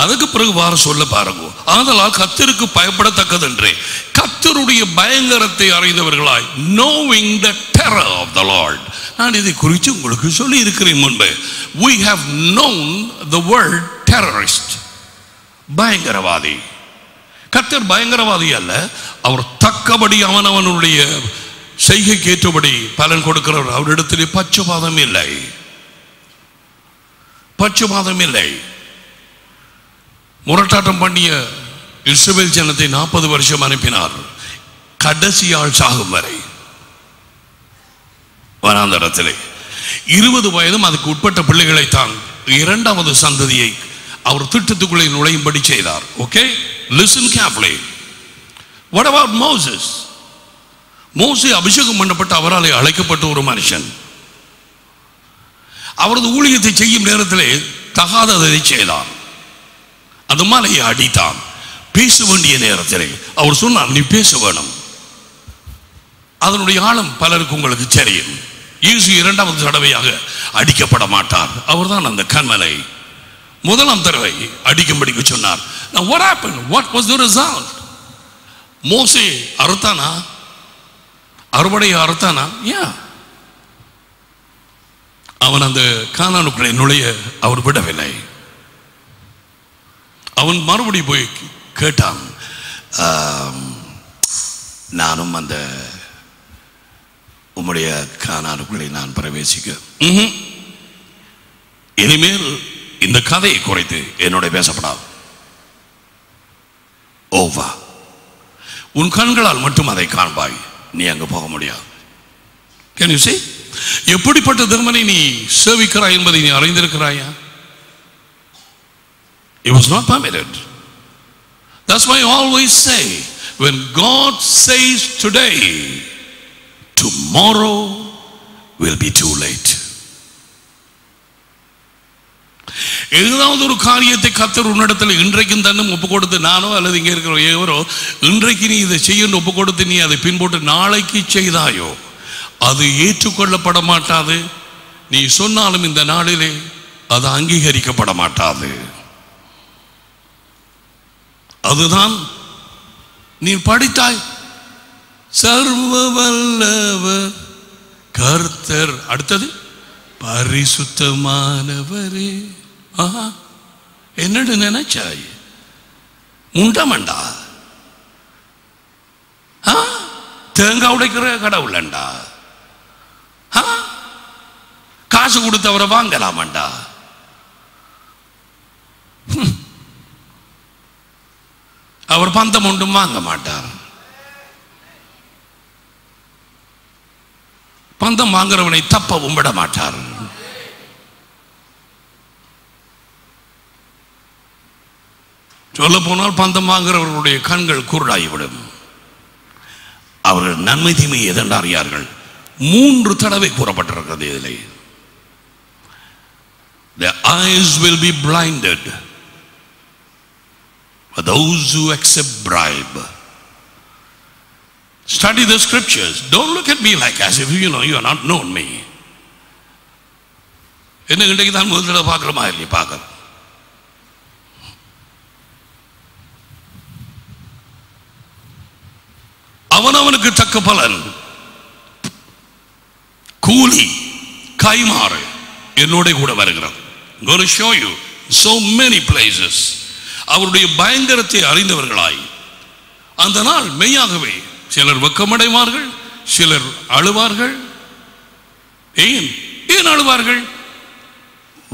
அதுக்கு பிறகு வார சொல்ல பாருங்க. ஆதலால் கர்த்தருக்கு பயப்படத்தக்கது என்றே கர்த்தருடைய பயங்கரத்தை அறிந்தவர்களாய், knowing the terror of the Lord. நான் இதை குறித்து உங்களுக்கு சொல்லி இருக்கிறேன் முன்பு. We have known the word terrorist, பயங்கரவாதி. கர்த்தர் பயங்கரவாதி அல்ல, அவர் தக்கபடி அவனவனுடைய செய்கைக்கு ஏற்றபடி பலன் கொடுக்கிறவர். அவரிடத்திலே பட்சபாதம் இல்லை, பட்சபாதம் இல்லை. முரட்டாட்டம் பண்ணிய இஸ்ரவேல் ஜனத்தை 40 வருஷம் அனுப்பினார், கடைசியால் சாகும் வரை வனாந்தரத்திலே. 20 வயதும் அதுக்கு உட்பட்ட பிள்ளைகளை தான் 2வது சந்ததியை அவர் திட்டத்துக்குள்ளே நுழையும்படி செய்தார். Okay, listen carefully. What about Moses? மோசே அபிஷேகம் பண்ணப்பட்ட அவராலே அழைக்கப்பட்ட ஒரு மனுஷன். அவரது ஊழியத்தை செய்யும் நேரத்திலே தகாததை செய்தார். அந்த மலையை அடித்தான். பேச வேண்டிய நேரத்திலே அவர் சொன்னார், நீ பேச வேணும். அதனுடைய ஆழம் பலருக்கு உங்களுக்கு தெரியும். இயேசு 2வது தடவையாக அடிக்கப்பட மாட்டார். அவர்தான் அந்த கண்மலை 1ஆம் தடவை அடிக்கும்படிக்கு சொன்னார். Now what happened? What was the result? மோசே அறுத்தானா? அறுவடையை அறுத்தானா? அவன் அந்த கானானுக்குள்ளே நுழைய அவர் விடவில்லை. அவன் மறுபடி போய் கேட்டான், நானும் அந்த உம்முடைய கானானுக்குள்ளே நான் பிரவேசிக்க, இனிமேல் இந்த கதையை குறைத்து என்னோட பேசப்படாது. over. உன் கண்களால் மட்டும் அதை காண்பாய், நீ அங்கு போக முடியாது. Can you see? எப்படிப்பட்ட தேவனை நீ சேவிக்கிறாய் என்பதை நீ அறிந்திருக்கிறாயா? It was not permitted. That's why I always say, when God says today, tomorrow will be too late. ஏதாவது ஒரு காரியத்தை கர்த்தர் உன்னிடத்தில் இன்றைக்கும் தன்னும் ஒப்பு கொடுத்து, நானோ அல்லது இங்கே இருக்கிற எவரோ இன்றைக்கு நீ இதை செய்ய ஒப்பு கொடுத்து நீ அதை பின்போட்டு நாளைக்கு செய்தாயோ அது ஏற்றுக்கொள்ளப்பட மாட்டாது. நீ சொன்னாலும் இந்த நாளிலே அது அங்கீகரிக்கப்பட மாட்டாது. அதுதான் நீ படித்தாய், சர்வ வல்லவர் கர்த்தர், அடுத்தது பரிசுத்தமானவரே. என்னன்னு நினைச்சாய்? முண்டமண்டா, தேங்காய் உடைக்கிற கடவுளண்டா, காசு கொடுத்தவரை வாங்கலாமண்டா. அவர் பந்தம் ஒன்றும் வாங்க மாட்டார். பந்தம் வாங்குறவனை தப்பவும் விட மாட்டார். சொல்ல போனால் பந்தம் வாங்குறவர்களுடைய கண்கள் குருடாகிவிடும். அவர்கள் நன்மை தீமை எதென்று அறியார்கள். 3 தடவை கூறப்பட்டிருக்கிறது இதிலே. Their eyes will be blinded for those who accept bribe. Study the scriptures. Don't look at me like as if you are not known me. என்ன இன்றைக்கு தான் முதல் தடவை பார்க்குற மாதிரி பார்க்குற. அவனவனுக்கு தக்க பலன் கூலி கைமாறு என்னோட கூட வருகிறது. I'm going to show you so many places. அவருடைய பயங்கரத்தை அறிந்தவர்களாய் அந்த நாள் மெய்யாகவே சிலர் வெட்கமடைவார்கள், சிலர் அழுவார்கள். ஏன் அழுவார்கள்?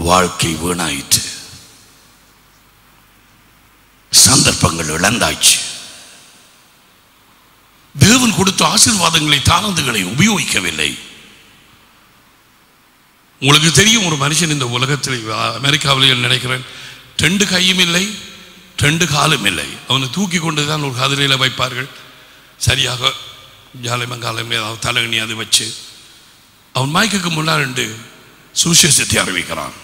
வாழ்க்கை வீணாயிற்று, சந்தர்ப்பங்கள் இழந்தாச்சு, தேவன் கொடுத்த ஆசீர்வாதங்களை தானந்துகளை உபயோகிக்கவில்லை. உங்களுக்கு தெரியும், ஒரு மனுஷன் இந்த உலகத்தில் அமெரிக்காவிலே நினைக்கிறேன் 2 கையும் இல்லை 2 காலும் இல்லை. அவனை தூக்கி கொண்டுதான் ஒரு கதிரையில் வைப்பார்கள். சரியாக ஜாலிமங்காலம் ஏதாவது தலைகணி அது வச்சு அவன் மயக்குக்கு முன்னால் 2 சுவிசேஷத்தை அறிவிக்கிறான்.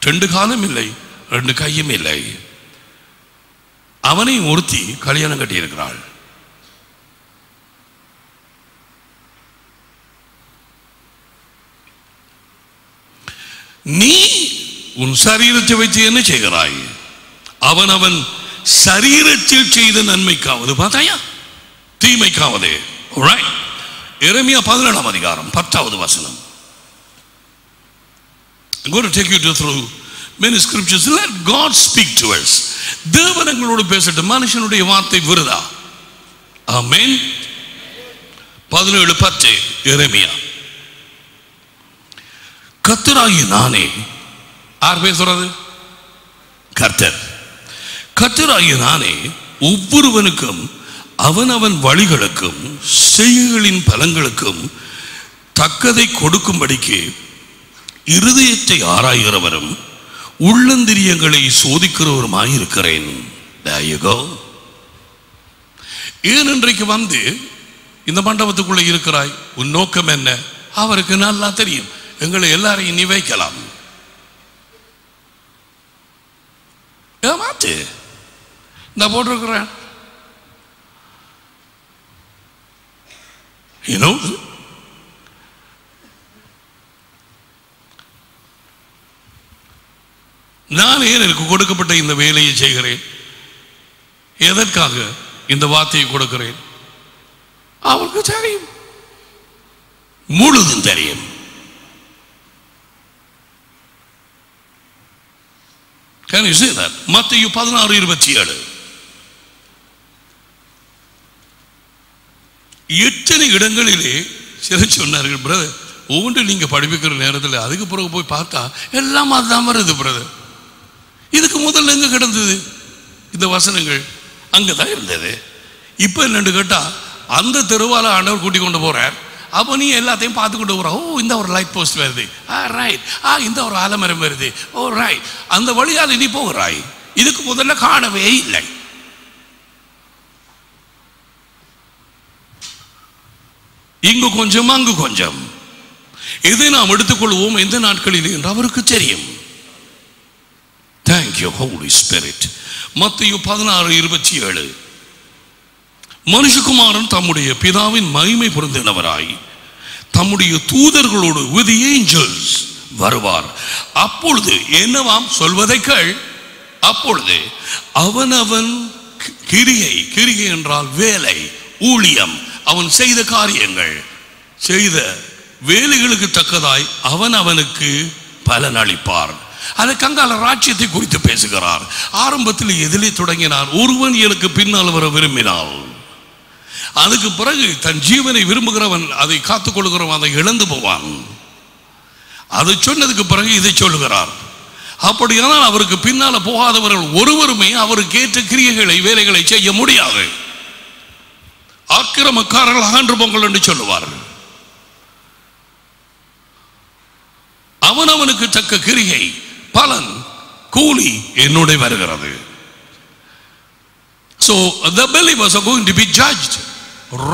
2 காலும் இல்லை 2 கையும் இல்லை. அவனையும் ஒருத்தி கல்யாணம் கட்டி இருக்கிறாள். நீ உன் சரீரத்தை வைத்து என்ன செய்கிறாய்? அவன் சரீரத்தில் செய்த நன்மைக்காவது பார்த்தாயா, தீமைக்காவது. எரேமியா 17ஆம் அதிகாரம் 10வது வசனம். I'm going to take you through many scriptures. Let God speak to us. தேவன் எங்களோடு பேசட்டும். மனுஷனுடைய வார்த்தை விருதா. ஆமென். 17:10 எரேமியா. கர்த்தராகிய நானே, யார் பேசுறது? கர்த்தர். கர்த்தராகிய நானே ஒவ்வொருவனுக்கும் அவனவன் வழிகளுக்கும் செய்கைகளின் பலன்களுக்கும் தக்கதை கொடுக்கும்படிக்கு இருதயத்தை ஆராய்கிறவரும் உள்ளந்திரியங்களை சோதிக்கிறவருமாயிருக்கிறேன். There you go. ஏன் இன்றைக்கு வந்து இந்த மண்டபத்துக்குள்ள இருக்கிறாய்? உன் நோக்கம் என்ன? அவருக்கு நல்லா தெரியும். எங்களை எல்லாரையும் நீ வைக்கலாம். ஏமாத்து. நான் போட்டிருக்கிறேன். நான் ஏன் எனக்கு கொடுக்கப்பட்ட இந்த வேலையை செய்கிறேன்? எதற்காக இந்த வார்த்தையை கொடுக்கிறேன்? அவருக்கு தெரியும், முழுதும் தெரியும். Can you say that? மத்தேயு 16:27. எத்தனை இடங்களிலே சிலர் சொன்னார்கள், பிரதர் ஒவ்வொன்று நீங்க படிப்பிக்கிற நேரத்தில் அதுக்கு பிறகு போய் பார்த்தா எல்லாம் அதுதான் வருது பிரதர். இதுக்கு முதல்ல எங்க கிடந்தது இந்த வசனங்கள்? அங்கதான் இருந்தது. இப்ப என்னன்னு கேட்டா அந்த தெருவால ஆண்டவர் கூட்டி கொண்டு போறார். அப்போ நீ எல்லாத்தையும் பார்த்து கொண்டு போற. ஓ, இந்த ஒரு லைட் போஸ்ட் வருது, ரைட். இந்த ஒரு ஆலமரம் வருது, ஓ ரைட். அந்த வழியால் நீ போகிறாய். இதுக்கு முதல்ல காணவே இல்லை. இங்கு கொஞ்சம் அங்கு கொஞ்சம், எதை நாம் எடுத்துக்கொள்வோம் எந்த நாட்களில் என்று அவருக்கு தெரியும். Thank you Holy Spirit. மத்தேயு 16:27 மனுஷகுமாரன் தம்முடைய பிதாவின் மகிமை பொருந்தினவராய் தம்முடைய தூதர்களோடு with the angels வருவார். அப்பொழுது என்னவாம் சொல்வதை கேள். அப்பொழுது அவனவன் கிரியை என்றால் வேலை, ஊழியம், அவன் செய்த காரியங்கள், செய்த வேலைகளுக்கு தக்கதாய் அவன் அவனுக்கு பலன் அளிப்பார். அதுக்கு அங்கால ராஜ்யத்தை குறித்து பேசுகிறார். ஆரம்பத்தில் எதிலே தொடங்கினார்? ஒருவன் எனக்கு பின்னால் வர விரும்பினால். அதுக்கு பிறகு தன் ஜீவனை விரும்புகிறவன் அதை காத்துக் கொள்கிறவன் அதை இழந்து போவான். அதை சொன்னதுக்கு பிறகு இதை சொல்லுகிறார். அப்படியானால் அவருக்கு பின்னால போகாதவர்கள் ஒருவருமே அவருக்கு ஏற்ற கிரியைகளை வேலைகளை செய்ய முடியாது. ஆக்கிரமக்காரர்கள் அகன்று போங்கள் என்று சொல்லுவார்கள். அவனவனுக்கு தக்க கிரியை, பலன், கூலி என்னோட வருகிறது. So the believers are going to be judged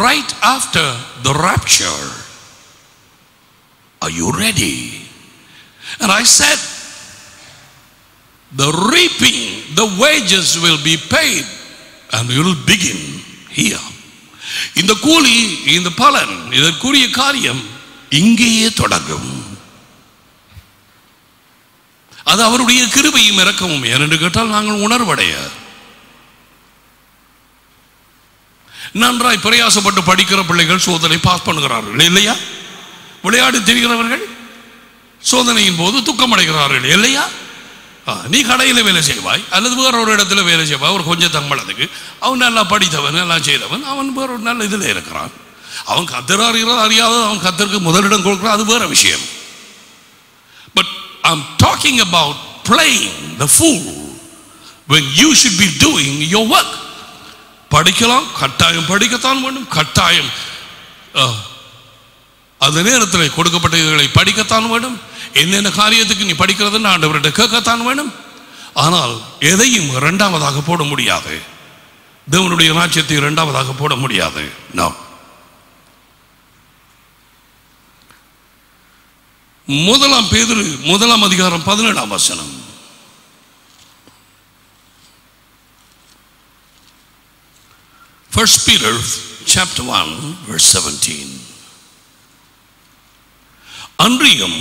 right after the rapture. Are you ready? And I said, the reaping, the wages will be paid and it will begin here. இந்த கூலி, இந்த பலன், இதற்குரிய காரியம் இங்கேயே தொடங்கும். அது அவருடைய கிருபையும் இரக்கமும். ஏனென்று கேட்டால் நாங்கள் உணர்வடைய நன்றாய் பிரயாசப்பட்டு படிக்கிற பிள்ளைகள் சோதனை பாஸ் பண்ணுகிறார்கள் இல்லையா? விளையாடி தெரிகிறவர்கள் சோதனையின் போது துக்கம் அடைகிறார்கள் இல்லையா? நீ கடையில் வேலை செய்வாய் அல்லது வேற ஒரு இடத்துல வேலை செய்வாய், ஒரு கொஞ்சம் தம்பளத்துக்கு. அவன் நல்லா படித்தவன், எல்லாம் செய்தவன், அவன் வேற ஒரு நல்ல இதில் இருக்கிறான். அவன் கத்தர் அறிகிறது அறியாத, அவன் கத்தருக்கு முதலிடம் கொடுக்கிறான், அது வேற விஷயம். But I'm talking about playing the fool when you should be doing your work. படிக்கலாம், கட்டாயம் படிக்கத்தான் வேண்டும், கட்டாயம் அந்த நேரத்தில் கொடுக்கப்பட்ட இதுகளை படிக்கத்தான் வேண்டும். என்னென்ன காரியத்துக்கு நீ படிக்கிறதுன்னு ஆண்டவர்கிட்ட கேட்கத்தான் வேண்டும். ஆனால் எதையும் இரண்டாவதாக போட முடியாது. தேவனுடைய ராஜ்யத்தை இரண்டாவதாக போட முடியாது. முதலாம் பேதுரு 1:17 First Peter chapter 1:17 அன்றியும்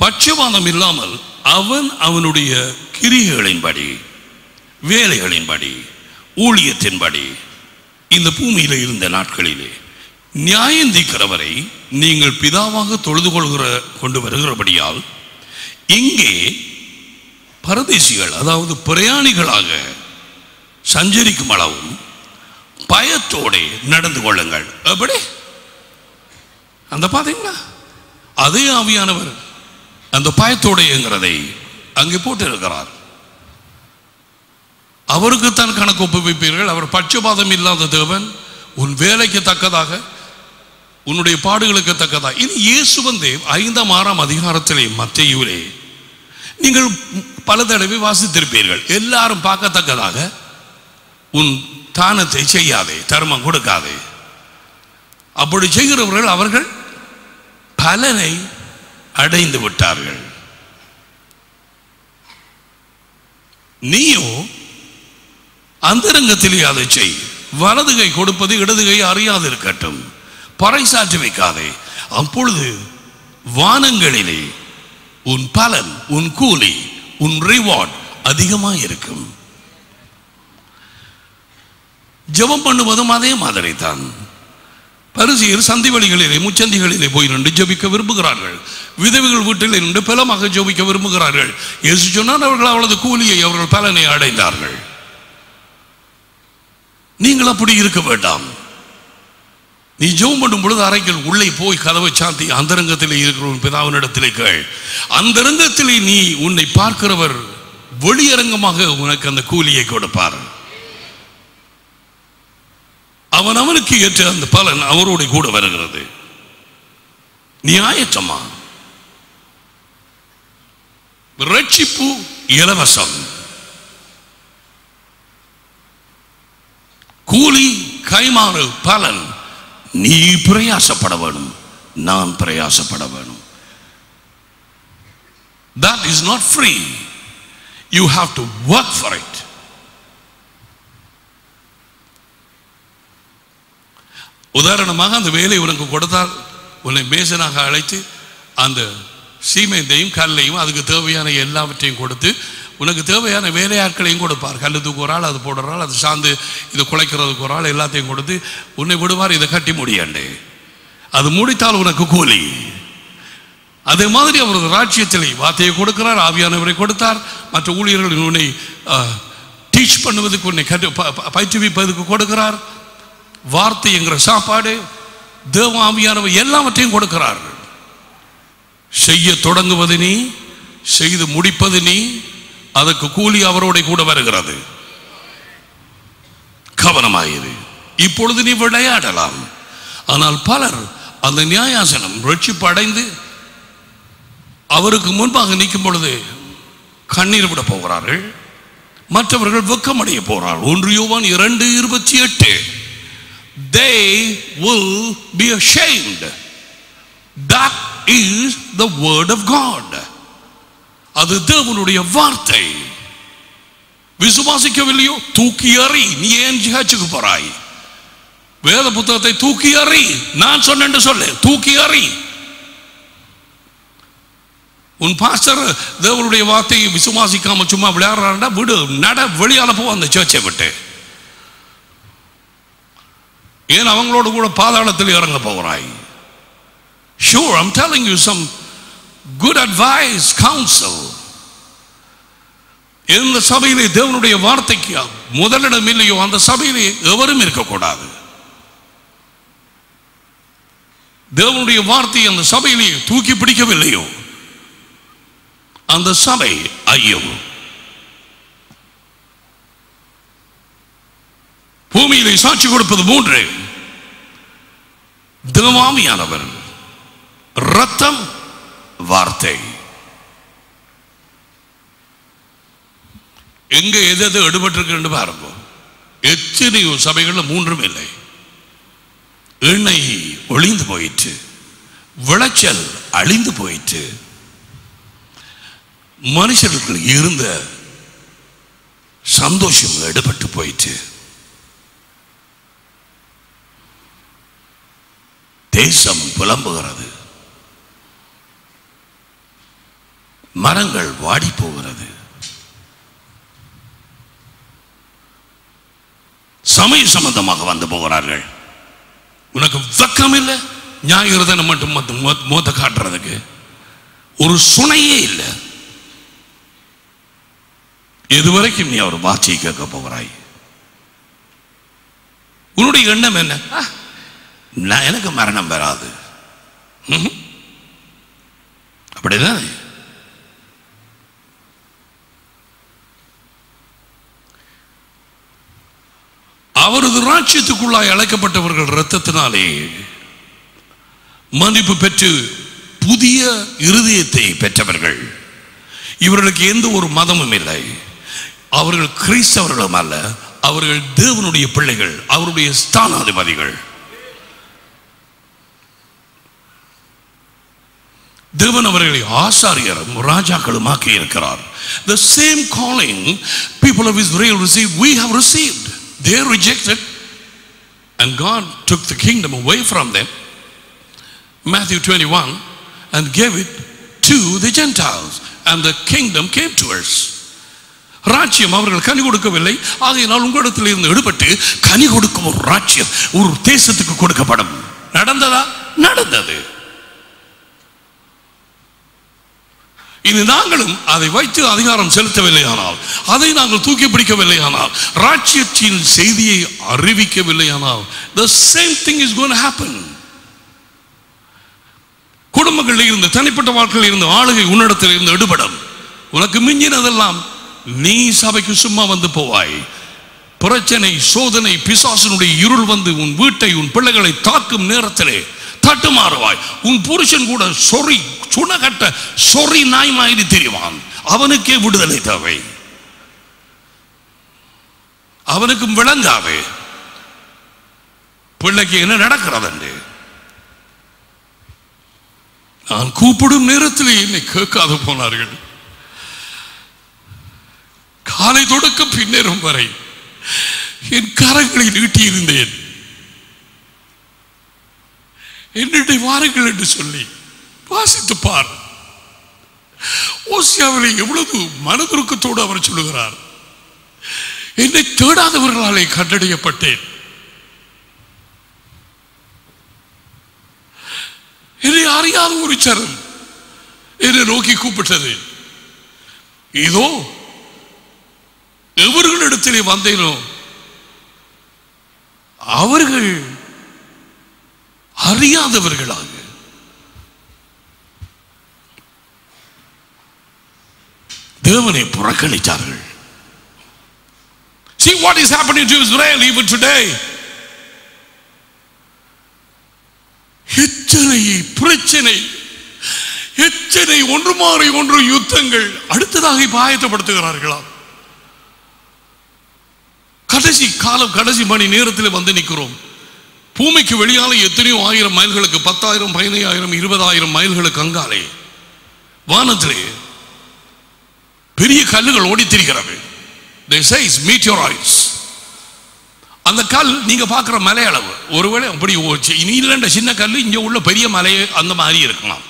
பட்சபாதம் இல்லாமல் அவன் அவனுடைய கிரியைகளின்படி, வேலைகளின்படி, ஊழியத்தின்படி இந்த பூமியில இருந்த நாட்களிலே நியாயந்திக்கிறவரை நீங்கள் பிதாவாக தொழுது கொண்டு வருகிறபடியால் இங்கே பரதேசிகள், அதாவது பிரயாணிகளாக சஞ்சரிக்கும் அளவும் பயத்தோட நடந்து கொள்ளுங்கள். அப்படி அந்த பாத்தீங்களா, அதே ஆவியானவர் அந்த பயத்தோடைங்கிறதை அங்கே போட்டு இருக்கிறார். அவருக்குத்தான் கணக்கு ஒப்புவிப்பீர்கள். அவர் பட்சபாதம் இல்லாத தேவன். உன் வேலைக்கு தக்கதாக, உன்னுடைய பாடுகளுக்கு தக்கதாக. இது இயேசு வந்து 5-6 அதிகாரத்திலே மத்தேயுவிலே நீங்கள் பல தடவை வாசித்திருப்பீர்கள். எல்லாரும் பார்க்கத்தக்கதாக உன் தானத்தை செய்யாதே, தர்மம் கொடுக்காதே. அப்படி செய்கிறவர்கள் அவர்கள் பலனை அடைந்து விட்டார்கள். நீயோ அந்தரங்கத்திலே அதை செய். வலது கை கொடுப்பது இடது கை அறியாது இருக்கட்டும், பறைசாற்றி வைக்காதே. அப்பொழுது வானங்களிலே உன் பலன், உன் கூலி, உன் ரிவார்ட் அதிகமாக இருக்கும். ஜெபம் பண்ணுவதும் அதே மாதிரி தான். பரிசேயர் சந்தி வழிகளிலே, முச்சந்திகளிலே போய் நின்று ஜெபிக்க விரும்புகிறார்கள். விதவைகள் வீட்டில் நின்று பலமாக ஜெபிக்க விரும்புகிறார்கள். இயேசு சொன்னார், அவர்கள் அவளது கூலியை, அவர்கள் பலனை அடைந்தார்கள். நீங்கள் அப்படி இருக்க வேண்டாம். நீ ஜெபம் பண்ணும் பொழுது அறைகள் உள்ளே போய் கதவை சாத்தி அந்தரங்கத்திலே இருக்கிற பிதாவினிடத்திலே கேள். அந்தரங்கத்திலே நீ உன்னை பார்க்கிறவர் வெளியரங்கமாக உனக்கு அந்த கூலியை கொடுப்பார். அவனுக்கு ஏற்ற அந்த பலன் அவரோட கூட வருகிறது. நியாயமா ரட்சிப்பு இலவசம், கூலி கைமாறு பலன். நீ பிரயாசப்பட வேணும், நான் பிரயாசப்பட வேணும். That is not free. You have to work for it. உதாரணமாக அந்த வேலை உனக்கு கொடுத்தால் உன்னை மேசனாக அழைத்து அந்த சீமைந்தையும் கல்லையும் அதுக்கு தேவையான எல்லாவற்றையும் கொடுத்து உனக்கு தேவையான வேலையாட்களையும் கொடுப்பார். கல் தூக்கு ஒரு ஆள், அது போடுறாள், அது சார்ந்து இது குலைக்கிறதுக்கு ஒரு ஆள், எல்லாத்தையும் கொடுத்து உன்னை விடுவார். இதை கட்டி முடியாண்டே, அது முடித்தால் உனக்கு கூலி. அதே மாதிரி அவரது ராஜ்யத்திலே வார்த்தையை கொடுக்கிறார், ஆவியானவரை கொடுத்தார், மற்ற ஊழியர்கள் உன்னை டீச் பண்ணுவதற்கு உன்னை பயிற்றுவிப்பதற்கு கொடுக்கிறார். வார்த்தை என்கிற சாப்பாடு, தேவ ஆவியானவர் எல்லாவற்றையும் கொடுக்கிறார். செய்ய தொடங்குவது நீ, செய்து முடிப்பது நீ, அதற்கு கூலி அவரோட கூட வருகிறது. கவனமாயிரு. இப்பொழுது நீ விளையாடலாம். ஆனால் பலர் அந்த நியாயாசனம் ரட்சிப்பு அடைந்து அவருக்கு முன்பாக நிற்கும் பொழுது கண்ணீர் விட போகிறார்கள். மற்றவர்கள் வெக்கமடைய போகிறார்கள். 1 யோவான் 2:28 they will be ashamed. That is the word of God. அது தேவனுடைய வார்த்தை. விசுவாசிக்கவில்லையோ தூக்கி எறி. நீ ஏன் ஜிஹாச்சுக்கு போறாய்? வேத புத்தகத்தை தூக்கி எறி. நான் சொன்னேன்னு சொல்லு, தூக்கி எறி. உன் பாஸ்டர் தேவனுடைய வார்த்தையை விசுவாசிக்காம சும்மா விளையாடுறாண்டா விடு, நட, வெளியால போ அந்த சர்ச்சை விட்டு. ஏன் அவங்களோட கூட பாதாளத்தில் இறங்க போகிறாய்? Sure, I'm telling you some good advice, counsel. எந்த சபையிலே தேவனுடைய வார்த்தைக்கு முதலிடம் இல்லையோ அந்த சபையிலே எவரும் இருக்கக்கூடாது. தேவனுடைய வார்த்தையை அந்த சபையிலே தூக்கி பிடிக்கவில்லையோ அந்த சபை ஐயோ. பூமியிலே சாட்சி கொடுப்பது 3: தேவாவியானவர், ரத்தம், வார்த்தை. எங்க எது எடுபட்டிருக்கு பாருங்க. எத்தனையோ சபைகள் 3ம் இல்லை. எண்ணெய் ஒளிந்து போயிற்று, விளைச்சல் அழிந்து போயிற்று, மனுஷர்களுக்கு இருந்த சந்தோஷம் எடுபட்டு போயிற்று. தேசம் புலம்புகிறது, மரங்கள் வாடி போகிறது. சமய சம்பந்தமாக வந்து போகிறார்கள். உனக்கு வெக்கம் இல்லை? ஞாயிறு தினம் மட்டும் மோத காட்டுறதுக்கு ஒரு சுனையே இல்லை. எதுவரைக்கும் நீ அவர் வார்த்தையை கேட்க போகிறாய்? உன்னுடைய எண்ணம் என்ன? நான் எனக்கு மரணம் வராது, அப்படிதான். அவரது ராஜ்யத்துக்குள்ளாய் அழைக்கப்பட்டவர்கள் இரத்தத்தினாலே மன்னிப்பு பெற்று புதிய இருதயத்தை பெற்றவர்கள். இவர்களுக்கு எந்த ஒரு மதமும் இல்லை. அவர்கள் கிறிஸ்தவர்களும் அல்ல. அவர்கள் தேவனுடைய பிள்ளைகள், அவருடைய ஸ்தானாதிபதிகள். தேவன் அவர்களை ஆசாரியரும் ராஜாக்களும் ஆக்கி இருக்கிறார். The same calling people of Israel received, we have received. They rejected and God took the kingdom away from them, Matthew 21, and gave it to the Gentiles, and the kingdom came to us. ராஜ்யம் அவர்கள் கனி கொடுக்கவில்லை. ஆகையினால் உங்களிடத்தில் இருந்து எடுபட்டு கனி கொடுக்கும் ஒரு ராஜ்யம் ஒரு தேசத்துக்கு கொடுக்கப்படும். நடந்ததா? நடந்தது. இனி நாங்களும் அதை வைத்து அதிகாரம் செலுத்தவில்லை, ஆனால் அதை நாங்கள் தூக்கி பிடிக்கவில்லை, ஆனால் ராஜ்யத்தின் செய்தியை அறிவிக்கவில்லை, ஆனால் the same thing is going to happen. குடும்பங்களில் இருந்து, தனிப்பட்ட வாழ்க்கையில் இருந்து ஆளுகை உன்னிடத்தில் இருந்து எடுபடும். உனக்கு மிஞ்சினதெல்லாம் நீ சபைக்கு சும்மா வந்து போவாய். பிரச்சனை, சோதனை, பிசாசனுடைய இருள் வந்து உன் வீட்டை, உன் பிள்ளைகளை தாக்கும் நேரத்திலே தட்டுமாறுவாய். உன் புருஷன் கூட சொறி சுணகட்ட சொறி நாய் மாதிரி தெரிவான். அவனுக்கே விடுதலை தேவை. அவனுக்கும் விளங்காவே பிள்ளைக்கு என்ன நடக்கிறது. நான் கூப்பிடும் நேரத்தில் என்னை கேட்காது போனார்கள். காலை தொடக்கம் பின்னேறும் வரை என் கரங்களை நீட்டியிருந்தேன். என்னுடைய வாருங்கள் என்று சொல்லி வாசித்து பார். ஓசியாவிலே எவ்வளவு மனதுருக்கத்தோடு அவர் சொல்லுகிறார், என்னை தேடாதவர்களாலே கண்டறியப்பட்டேன், என்னை அறியாத ஒரு சரம் என்னை நோக்கி கூப்பிட்டது. இதோ எவர்களிடத்திலே வந்தேனோ அவர்கள் அறியாதவர்களாக தேவனை புறக்கணித்தார்கள். See what is happening to Israel even today. எத்தனை பிரச்சனை, எத்தனை ஒன்று மாறி ஒன்று யுத்தங்கள் அடுத்ததாக ஆயத்தப்படுத்துகிறார்களா? கடைசி காலம், கடைசி மணி நேரத்தில் வந்து நிற்கிறோம். பூமிக்கு வெளியால எத்தனையோ ஆயிரம் மைல்களுக்கு, 10,000, 15,000, 20,000 மைல்களுக்கு அங்காலே வானத்திலே பெரிய கல்லுகள் ஓடித்திருக்கிறது. They say it's meteorites. அந்த கல் நீங்க பார்க்குற மலை அளவு, ஒருவேளை அப்படி நீலண்ட சின்ன கல் இங்கே உள்ள பெரிய மலை அந்த மாதிரி இருக்கலாம்.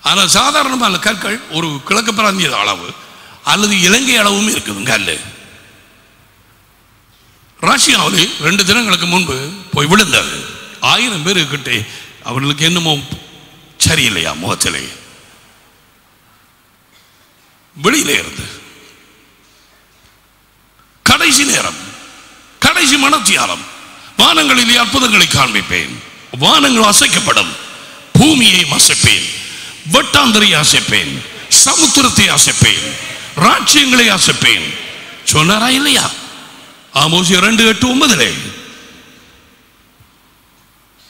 ஆனால் சாதாரணமான கற்கள் ஒரு கிழக்கு பிராந்திய அளவு அல்லது இலங்கை அளவும் இருக்குது கல். ரஷ்யாவில் 2 தினங்களுக்கு முன்பு போய் விழுந்தாரு. 1000 பேருக்கிட்டே அவர்களுக்கு என்னமோ சரியில்லையா முகத்திலே, வெளியிலே இருந்து. கடைசி நேரம், கடைசி மனத்தியாலம், வானங்களிலே அற்புதங்களை காண்பிப்பேன், வானங்கள் அசைக்கப்படும், பூமியை அசைப்பேன், வட்டாந்தரை அசைப்பேன், சமுத்திரத்தை அசைப்பேன், ராஜ்யங்களை அசைப்பேன் சொன்னாரா இல்லையா? ஆமோஸ் 2:8-9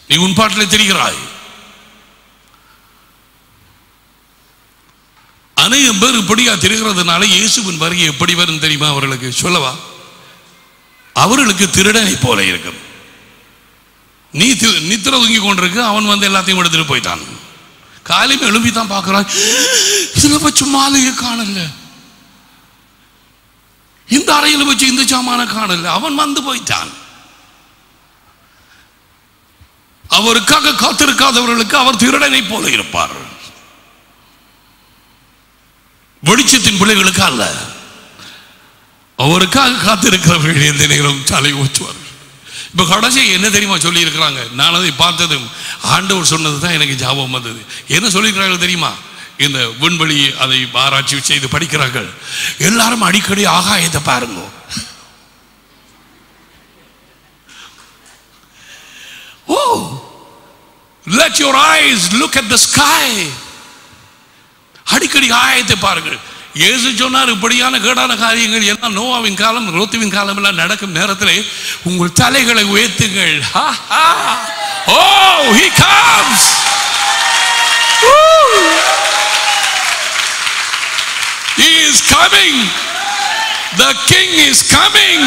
நீ உன் பாட்டிலே தெரிகிறாய். அநேகம் பேர் இப்படியா தெரிகிறதுனால இயேசுவின் வருகை எப்படி வரும் தெரியுமா? அவர்களுக்கு சொல்லவா? அவர்களுக்கு திருடனை போல இருக்கும். நீ நித்திர தூங்கி கொண்டிருக்கு, அவன் வந்து எல்லாத்தையும் எடுத்துட்டு போயிட்டான். காலையில் எழுப்பி தான் பார்க்கிறான், இதுல வச்சு மாலையை காணல, இந்த அறையில் வச்சு இந்த சாமான காணல, அவன் வந்து போயிட்டான். அவருக்காக காத்திருக்காதவர்களுக்கு அவர் திருடனை போல இருப்பார். வெளிச்சத்தின் பிள்ளைகளுக்கு அல்ல, அவருக்காக காத்திருக்கிறவர்கள் எந்த நேரம் தலை ஊற்றுவார்கள். இப்ப கடைசி என்ன தெரியுமா சொல்லி இருக்கிறாங்க? நான் அதை பார்த்ததும் ஆண்டவர் சொன்னதுதான் எனக்கு ஞாபகம் வந்தது. என்ன சொல்லியிருக்கிறார்கள் தெரியுமா? இந்த விண்வெளி அதை ஆராய்ச்சி செய்து படிக்கிறார்கள். எல்லாரும் அடிக்கடி ஆகாயத்தை பாருங்க. Oh, let your eyes look at the sky. அடிக்கடி ஆகாயத்தை பாருங்கள். இயேசு சொன்னார், இப்படியான கேடான காரியங்கள் எல்லாம் நோவாவின் காலம், லோத்துவின் காலம் எல்லாம் நடக்கும் நேரத்திலே உங்கள் தலைகளை உயர்த்துங்கள். Oh, he comes. He is coming. The king is coming.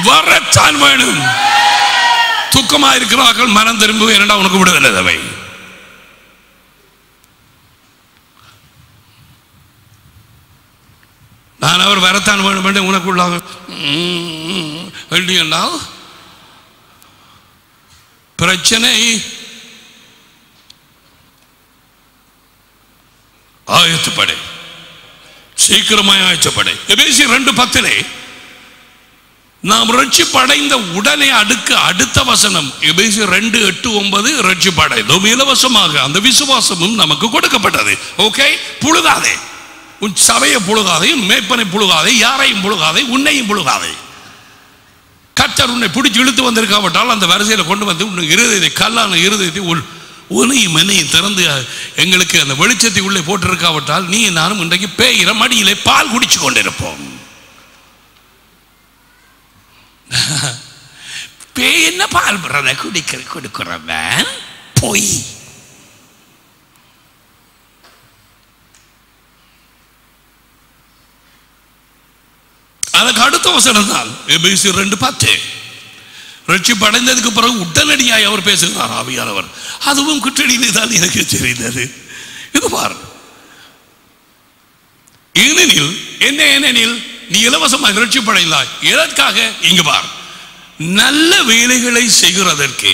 வரத்தான் வேணும். துக்கமா இருக்கிறார்கள், மனம் திரும்ப, இரண்டா உனக்கு விடுதலை தேவை. நான் அவர் வரத்தான் வேணும் என்று உனக்குள்ளாக என்றால் பிரச்சனை ஆயத்தப்படை, சீக்கிரமாய் ஆயத்தப்படை. எபேசியர் 2:10 நாம் ரட்சிப்படைந்த உடனே அடுத்த வசனம் எபேசியர் 2:8-9 ரட்சிப்படைந்தோம் இலவசமாக, அந்த விசுவாசமும் நமக்கு கொடுக்கப்பட்டது. ஓகே, புழுகாதே, உன் சபையை புழுகாதே, மேய்ப்பனை புழுகாதே, யாரையும் புழுகாதே, உன்னையும் புழுகாதே. கர்த்தர் உன்னை பிடிச்சி இழுத்து வந்திருக்காவிட்டால் அந்த வரிசையில் கொண்டு வந்து உன் இருதயத்தை, கல்லான இருதயத்தை உனையும் என்னையும் திறந்து எங்களுக்கு அந்த வெளிச்சத்தை உள்ளே போட்டிருக்காவிட்டால் நீ நானும் இன்றைக்கு பேயிற மடியிலே பால் குடிச்சு கொண்டிருப்போம். பேய் என்ன பால் பிரத கொடுக்கிறவன் பொய். அதுக்கு அடுத்த வசனம் தான் எபேசியர் 2:10. ரட்சிப்பு அடைந்ததுக்கு பிறகு உடனடியாக அவர் பேசுகிறார் ஆவியானவர். அதுவும் குற்றடியிலே தான் எனக்கு தெரிந்தது. இது பார், ஏனெனில் நீ இலவசமாக ரட்சிப்படைந்தாய். எதற்காக? இங்கு பார், நல்ல வேலைகளை செய்கிறதற்கு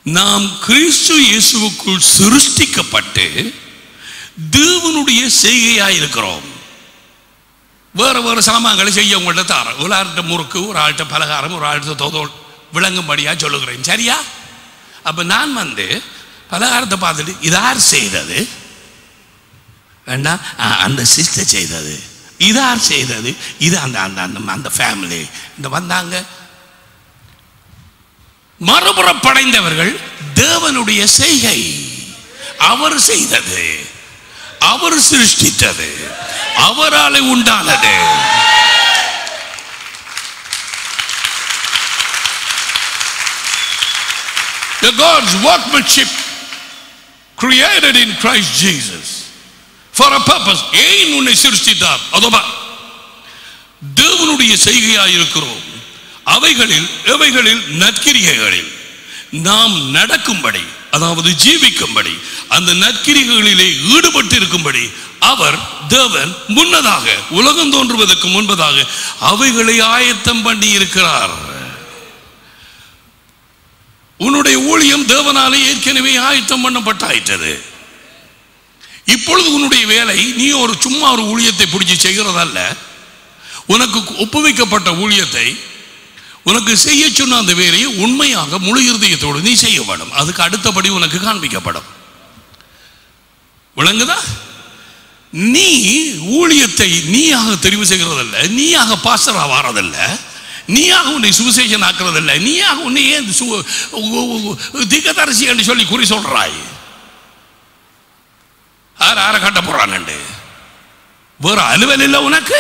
நாம் கிறிஸ்து இயேசுவுக்குள் சிருஷ்டிக்கப்பட்டு தேவனுடைய செய்கையாயிருக்கிறோம். வேறு வேறு சாமான்களை செய்ய உங்கள்கிட்ட தார, ஒரு ஆள்கிட்ட முறுக்கு, ஒரு ஆள்கிட்ட பலகாரம், ஒரு ஆள்கிட்ட தோதோல் விளங்கும்படியா சொல்லுகிறேன். சரியா? அப்ப நான் பலகாரத்தை பார்த்துட்டு இது யார் செய்தது வேண்டாம், அந்த சிஸ்டர் செய்தது. இது யார் செய்தது? இது அந்த அந்த ஃபேமிலி இந்த வந்தாங்க. மறுபுறம் படைந்தவர்கள் தேவனுடைய செய்கை, அவர் செய்தது, அவர் சிருஷ்டித்தது, அவராலே உண்டானது. The God's workmanship created in Christ Jesus for a purpose. ஏன் உன்னை சிருஷ்டித்தார்? அதோபா தேவனுடைய செய்கையாய் இருக்கிறோம். எவைகளில் நற்கிரிகைகளில் நாம் நடக்கும்படி, அதாவது ஜீவிக்கும்படி, அந்த நற்கிரிகளிலே ஈடுபட்டு இருக்கும்படி அவர் தேவன் முன்னதாக, உலகம் தோன்றுவதற்கு முன்பதாக அவைகளை ஆயத்தம் பண்ணி இருக்கிறார். உன்னுடைய ஊழியம் தேவனாலே ஏற்கனவே ஆயத்தம் பண்ணப்பட்டாயிட்டது. இப்பொழுது உன்னுடைய வேலை, நீ சும்மா ஒரு ஊழியத்தை பிடிச்சி செய்கிறதல்ல. உனக்கு ஒப்புவிக்கப்பட்ட ஊழியத்தை, உனக்கு செய்ய சொன்ன அந்த வேலையை உண்மையாக முழு இருதயத்தோடு நீ செய்ய வேண்டும். அதுக்கு அடுத்தபடி உனக்கு காண்பிக்கப்படும். விளங்குதா? நீ ஊழியத்தை நீயாக தெரிவு செய்கிறதல்ல, நீயாக பாஸ்டரா வாரதல்ல, நீயாக உன்னை சுவிசேஷன் ஆக்குறதில்லை, நீயாக உன்னை ஏன் திகதரிசி என்று சொல்லி குறி சொல்றாய். ஆற கட்ட போறான் வேற அலுவல் இல்லை உனக்கு.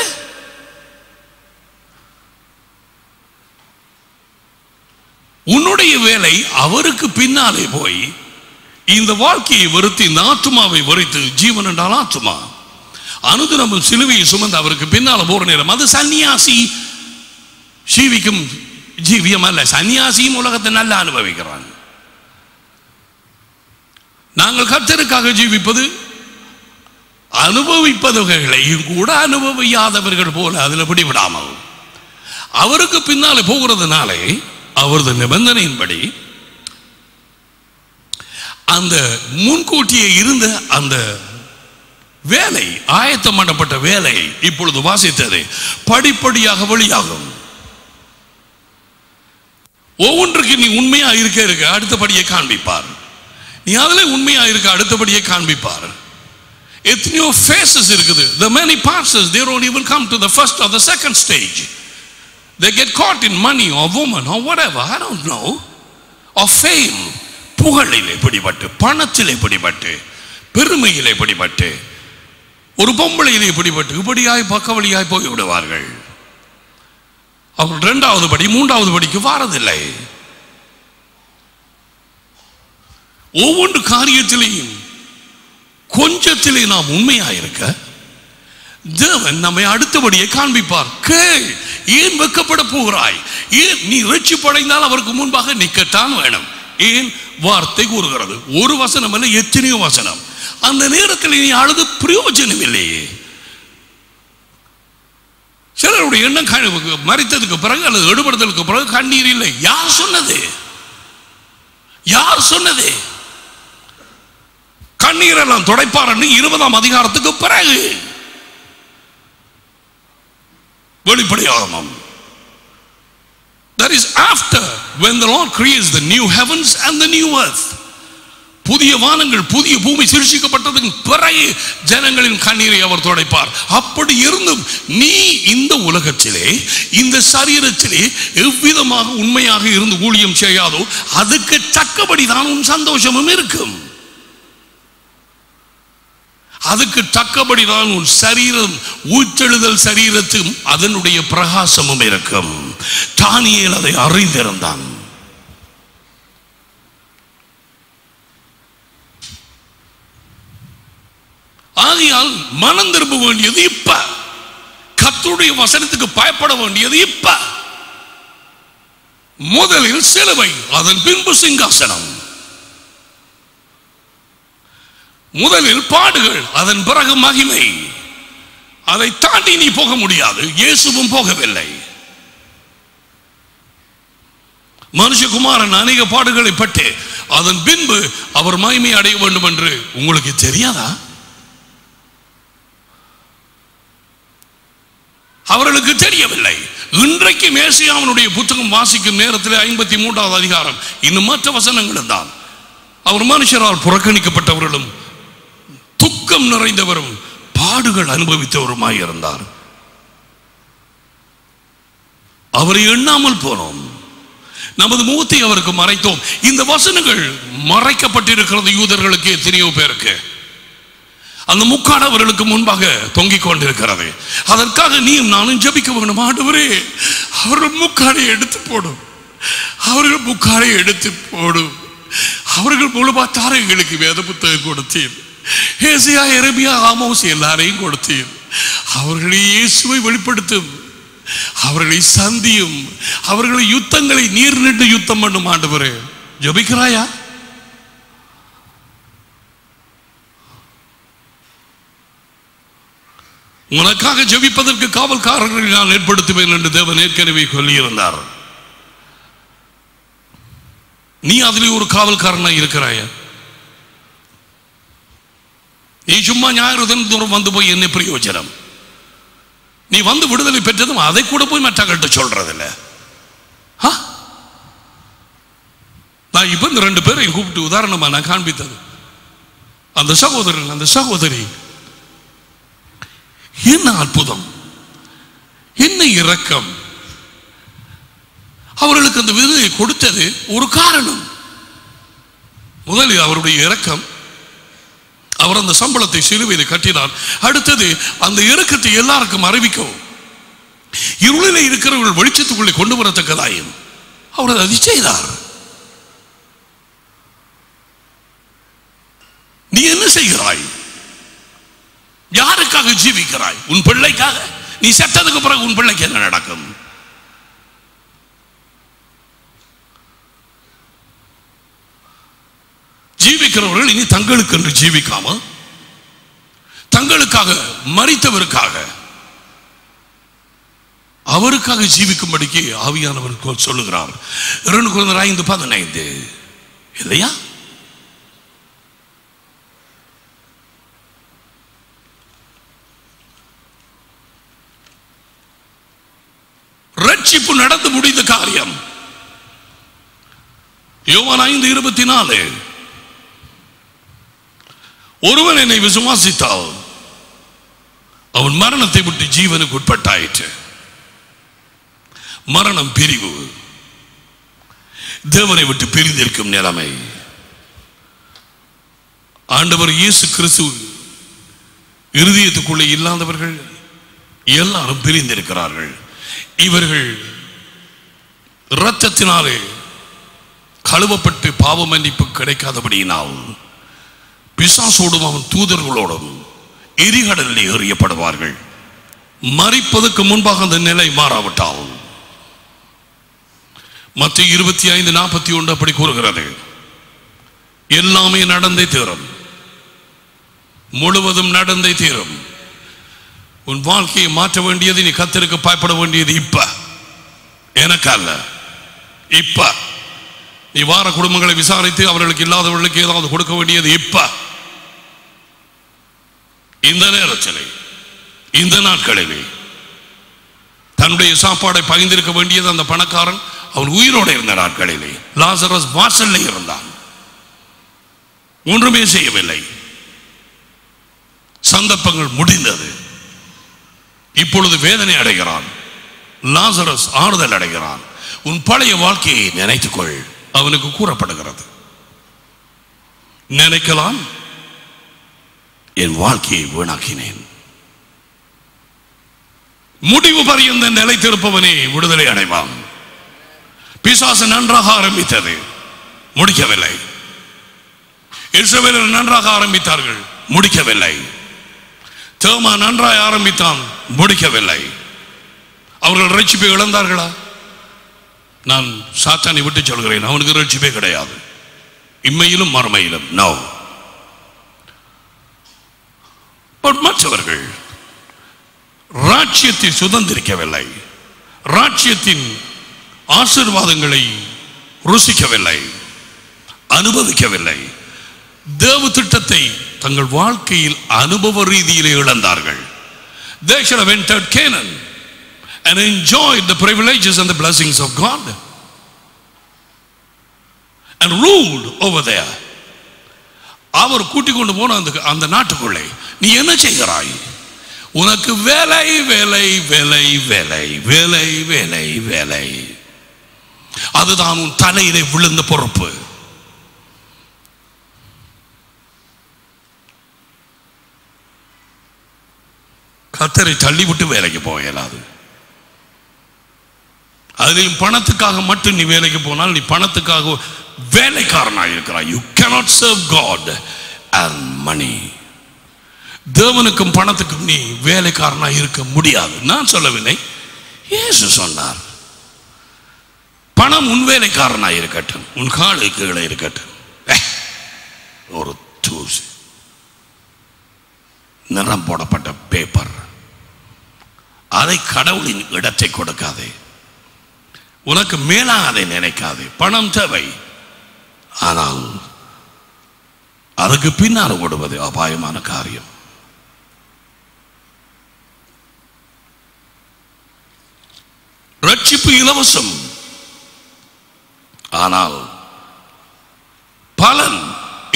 உன்னுடைய வேலை அவருக்கு பின்னாலே போய் இந்த வாழ்க்கையை வெறுத்து, இந்த ஆத்துமாவை வெறுத்து, ஜீவன் என்றால் ஆத்துமா, அனுதினமும் சிலுவையை சுமந்து அவருக்கு பின்னால போற நேரம், அது சன்னியாசி ஜீவிக்கும் ஜீவியம் அல்ல. சன்னியாசியும் உலகத்தை நல்லா அனுபவிக்கிறான். நாங்கள் கர்த்தருக்காக ஜீவிப்பது அனுபவிப்பவர்களையும் கூட அனுபவியாதவர்கள் போல அதில் பிடிவிடாமல் அவருக்கு பின்னாலே போகிறதுனாலே அவரது நிபந்தனையின்படி அந்த முன்கூட்டியே இருந்த அந்த வேலை, ஆயத்தம் பண்ணப்பட்ட வேலை இப்பொழுது வாசித்தது படிப்படியாக வெளியாகும். ஒவ்வொன்றுக்கு நீ உண்மையா இருக்க அடுத்தபடியை காண்பிப்பார். நீ அதில் உண்மையா இருக்க அடுத்தபடியை காண்பிப்பார். எத்தனையோ phases இருக்குது. The many passes, they don't even come to the first or the second stage. They get caught in money or woman or whatever, I don't know, or fame. புகழிலே பிடிபட்டு, பணத்திலே பிடிபட்டு, பெருமையிலே பிடிபட்டு, ஒரு பொம்பளையிலே பிடிபட்டு இப்படியாய் பக்க வழியாய் போய் விடுவார்கள். அவர் 2வது படி 3வது படிக்கு வாரதில்லை. ஒவ்வொரு காரியத்திலேயும் கொஞ்சத்திலே நாம் உண்மையாயிருக்க தேவன் நம்மை அடுத்தபடியை காண்பிப்பார். கேள், ஏன் வெக்கப்பட போகிறாய்? ஏன் நீ ரட்சிப்படைந்தால் அவருக்கு முன்பாக நிற்கத்தான் வேணும். ஏன் வார்த்தை கூறுகிறது, ஒரு வசனம் அல்ல, எத்தனையோ வசனம். அந்த நேரத்தில் நீ அழுது பிரயோஜனம் இல்லையே. சிலருடைய எண்ணம் மரித்ததுக்கு பிறகு அல்லது எடுபடுதலுக்கு பிறகு கண்ணீர் இல்லை. யார் சொன்னது? யார் சொன்னது? கண்ணீரெல்லாம் துடைப்பார் என்று 20ஆம் அதிகாரத்துக்கு பிறகு வெளிப்படையாகும். That is after when the Lord creates the new heavens and the new earth. புதிய வானங்கள் புதிய பூமி சிருஷ்டிக்கப்பட்டதுக்கு பிறகு ஜனங்களின் கண்ணீரை அவர் துடைப்பார். அப்படி இருந்தும் நீ இந்த உலகத்திலே, இந்த சரீரத்திலே எவ்விதமாக உண்மையாக இருந்து ஊழியம் செய்யாதோ அதுக்கு தக்கபடிதான் உன் சந்தோஷமும் இருக்கும். அதுக்கு தக்கபடிதான் உன் சரீரம் ஊற்றெழுதல் சரீரத்தும் அதனுடைய பிரகாசமும் இருக்கும். தானியேல் அதை அறிந்திருந்தான். ஆகையால் மனம் திரும்ப வேண்டியது இப்ப, கர்த்தருடைய வசனத்துக்கு பயப்பட வேண்டியது இப்ப. முதலில் சிலுவை, அதன் பின்பு சிங்காசனம். முதலில் பாடுகள், அதன் பிறகு மகிமை. அதை தாண்டி நீ போக முடியாது. இயேசுவும் போகவில்லை. மனுஷகுமாரன் அநேக பாடுகளை பட்டு அதன் பின்பு அவர் மகிமை அடைய வேண்டும் என்று உங்களுக்கு தெரியாதா? அவர்களுக்கு தெரியவில்லை. இன்றைக்கு மேசியாவினுடைய புத்தகம் வாசிக்கும் நேரத்தில் 53வது அதிகாரம் இன்னும் மற்ற வசனங்களும் தான். அவர் மனுஷரால் புறக்கணிக்கப்பட்டவர்களும் துக்கம் நிறைந்தவரும் பாடுகள் அனுபவித்தவருமாய் இருந்தார். அவரை எண்ணாமல் போனோம், நமது முகத்தை அவருக்கு மறைத்தோம். இந்த வசனங்கள் மறைக்கப்பட்டிருக்கிறது யூதர்களுக்கு, எத்தனையோ பேருக்கு. அந்த முக்காடு அவர்களுக்கு முன்பாக தொங்கிக் கொண்டிருக்கிறது. அதற்காக நீயும் நானும் ஜெபிக்க வேண்டும். ஆண்டவரே, அவர்கள் முக்காடை எடுத்து போடும், அவர்கள் முக்காடை எடுத்து போடும். அவர்கள் மூலமாத்தார எங்களுக்கு வேத புத்தகம் கொடுத்தீர், ஏசியா, எரேமியா, ஆமோஸ் எல்லாரையும் கொடுத்தீர். அவர்களை இயேசுவை வெளிப்படுத்தும், அவர்களை சந்தியும், அவர்களை யுத்தங்களை நீர் நின்று யுத்தம் பண்ணும். ஆண்டவரே, ஜெபிக்கிறாயா? உனக்காக ஜெபிப்பதற்கு காவல்காரர்களை நான் ஏற்படுத்துவேன் என்று தேவன் ஏற்கனவே சொல்லியிருந்தார். நீ அதிலே ஒரு காவல்காரனா இருக்கிறாய? நீ சும்மா ஞாயிறு தினம் வந்து போய் என்ன பிரயோஜனம்? நீ வந்து விடுதலை பெற்றதும் அதை கூட போய் மற்றவர்கள்ட்ட சொல்றதில்ல. நான் இப்ப இந்த 2 பேரையும் கூப்பிட்டு உதாரணமா நான் காண்பித்தது, அந்த சகோதரன் அந்த சகோதரி, என்ன அற்புதம், என்ன இரக்கம். அவர்களுக்கு அந்த விருதை கொடுத்தது ஒரு காரணம். முதலில் அவருடைய இரக்கம், அவர் அந்த சம்பளத்தை சிலுவையில் கட்டினார். அடுத்தது அந்த இரக்கத்தை எல்லாருக்கும் அறிவிக்கவும், இருளிலே இருக்கிறவர்கள் வெளிச்சத்துக்குள்ளே கொண்டு வரத்தக்கதாயும் அவர் அதை செய்தார். நீ என்ன செய்கிறாய்? யாருக்காக ஜீவிக்கிறாய்? உன் பிள்ளைக்காக? நீ செத்ததுக்கு பிறகு உன் பிள்ளைக்கு என்ன நடக்கும்? ஜீவிக்கிறவர்கள் இனி தங்களுக்கு என்று ஜீவிக்காமல் தங்களுக்காக மரித்தவருக்காக அவருக்காக ஜீவிக்கும்படிக்கு ஆவியானவர் சொல்லுகிறார். 2 Corinthians 5:15 இல்லையா? ரட்சிப்பு நடந்து முடிந்த காரியம். யோவான் 5:24 ஒருவன் என்னை விசுவாசித்தால் அவன் மரணத்தை விட்டு ஜீவனுக்கு உட்பட்டாயிற்று. மரணம் பிரிவு, தேவனை விட்டு பிரிந்திருக்கும் நிலைமை. ஆண்டவர் இயேசு கிறிஸ்து இருதயத்துக்குள்ளே இல்லாதவர்கள் எல்லாரும் பிரிந்திருக்கிறார்கள். இவர்கள் இரத்தத்தினாலே கழுவப்பட்டு பாவ மன்னிப்பு கிடைக்காதபடியினால் பிசாசோடும் அவன் தூதர்களோடும் எரிகடலில் எறியப்படுவார்கள். மரிப்பதற்கு முன்பாக அந்த நிலை மாறாவிட்டால் மத்திய 25:41 அப்படி கூறுகிறது. எல்லாமே நடந்தே தீரும், முழுவதும் நடந்தே தீரும். உன் வாழ்க்கையை மாற்ற வேண்டியது, நீ கர்த்தருக்கு பயப்பட வேண்டியது இப்ப, எனக்கு அல்ல. இப்ப நீ வார குடும்பங்களை விசாரித்து அவர்களுக்கு இல்லாதவர்களுக்கு ஏதாவது கொடுக்க வேண்டியது இப்ப, இந்த நேரத்தில், இந்த நாட்களிலே. தன்னுடைய சாப்பாடை பகிர்ந்திருக்க வேண்டியது அந்த பணக்காரன் அவன் உயிரோடு இருந்த நாட்களிலே. லாசரஸ் வாசல்ல இருந்தான், ஒன்றுமே செய்யவில்லை. சந்தர்ப்பங்கள் முடிந்தது. இப்பொழுது வேதனை அடைகிறான். லாசரஸ் ஆறுதல் அடைகிறான். உன் பழைய வாழ்க்கையை நினைத்துக்கொள், அவனுக்கு கூறப்படுகிறது. நினைக்கலாம், என் வாழ்க்கையை வீணாக்கினேன். முடிவு பரியந்த நிலைத்திருப்பவனே விடுதலை அடைவான். பிசாசு நன்றாக ஆரம்பித்தது, முடிக்கவில்லை. இஸ்ரவேலர் நன்றாக ஆரம்பித்தார்கள், முடிக்கவில்லை. தேமா நன்றாக ஆரம்பித்தான், முடிக்கவில்லை. அவர்கள் ரட்சிப்பை இழந்தார்களா? நான் சாத்தானை விட்டு சொல்கிறேன், அவனுக்கு ரட்சிப்பே கிடையாது, இம்மையிலும் மறுமையிலும். நோ. மற்றவர்கள் ராஜ்யத்தை சுதந்திரிக்கவில்லை, ராஜ்யத்தின் ஆசீர்வாதங்களை ருசிக்கவில்லை, அனுபவிக்கவில்லை. தேவ திட்டத்தை தங்கள் வாழ்க்கையில் அனுபவ ரீதியிலே இழந்தார்கள். They should have entered Canaan and enjoyed the privileges and the blessings of God and ruled over there. அவர் கூட்டிக் கொண்டு போன அந்த நாட்டுக்குள்ளே நீ என்ன செய்கிறாய்? உனக்கு வேலை வேலை வேலை வேலை வேலை வேலை வேலை, அதுதான் உன் தலையிலே விழுந்த பொறுப்பு. கர்த்தரை தள்ளிவிட்டு வேலைக்கு போக இயலாது. அதிலும் பணத்துக்காக மட்டும் நீ வேலைக்கு போனால் நீ பணத்துக்காக வேலைக்காரனாக இருக்கிறாய். You cannot serve God and money. தேவனுக்கும் பணத்துக்கும் நீ வேலைக்காரனாக இருக்க முடியாது. நான் சொல்லவில்லை, இயேசு சொன்னார். பணம் உன் வேலைக்காரனாக இருக்கட்டும், உன் காலுக்கு கீழே இருக்கட்டும். ஒரு தூசு நிறம் போடப்பட்ட பேப்பர், அதை கடவுளின் இடத்தை கொடுக்காதே, உனக்கு மேலாக அதை நினைக்காதே. பணம் தேவை, ஆனால் அதுக்கு பின்னால் ஓடுவது அபாயமான காரியம். ரட்சிப்பு இலவசம், ஆனால் பலன்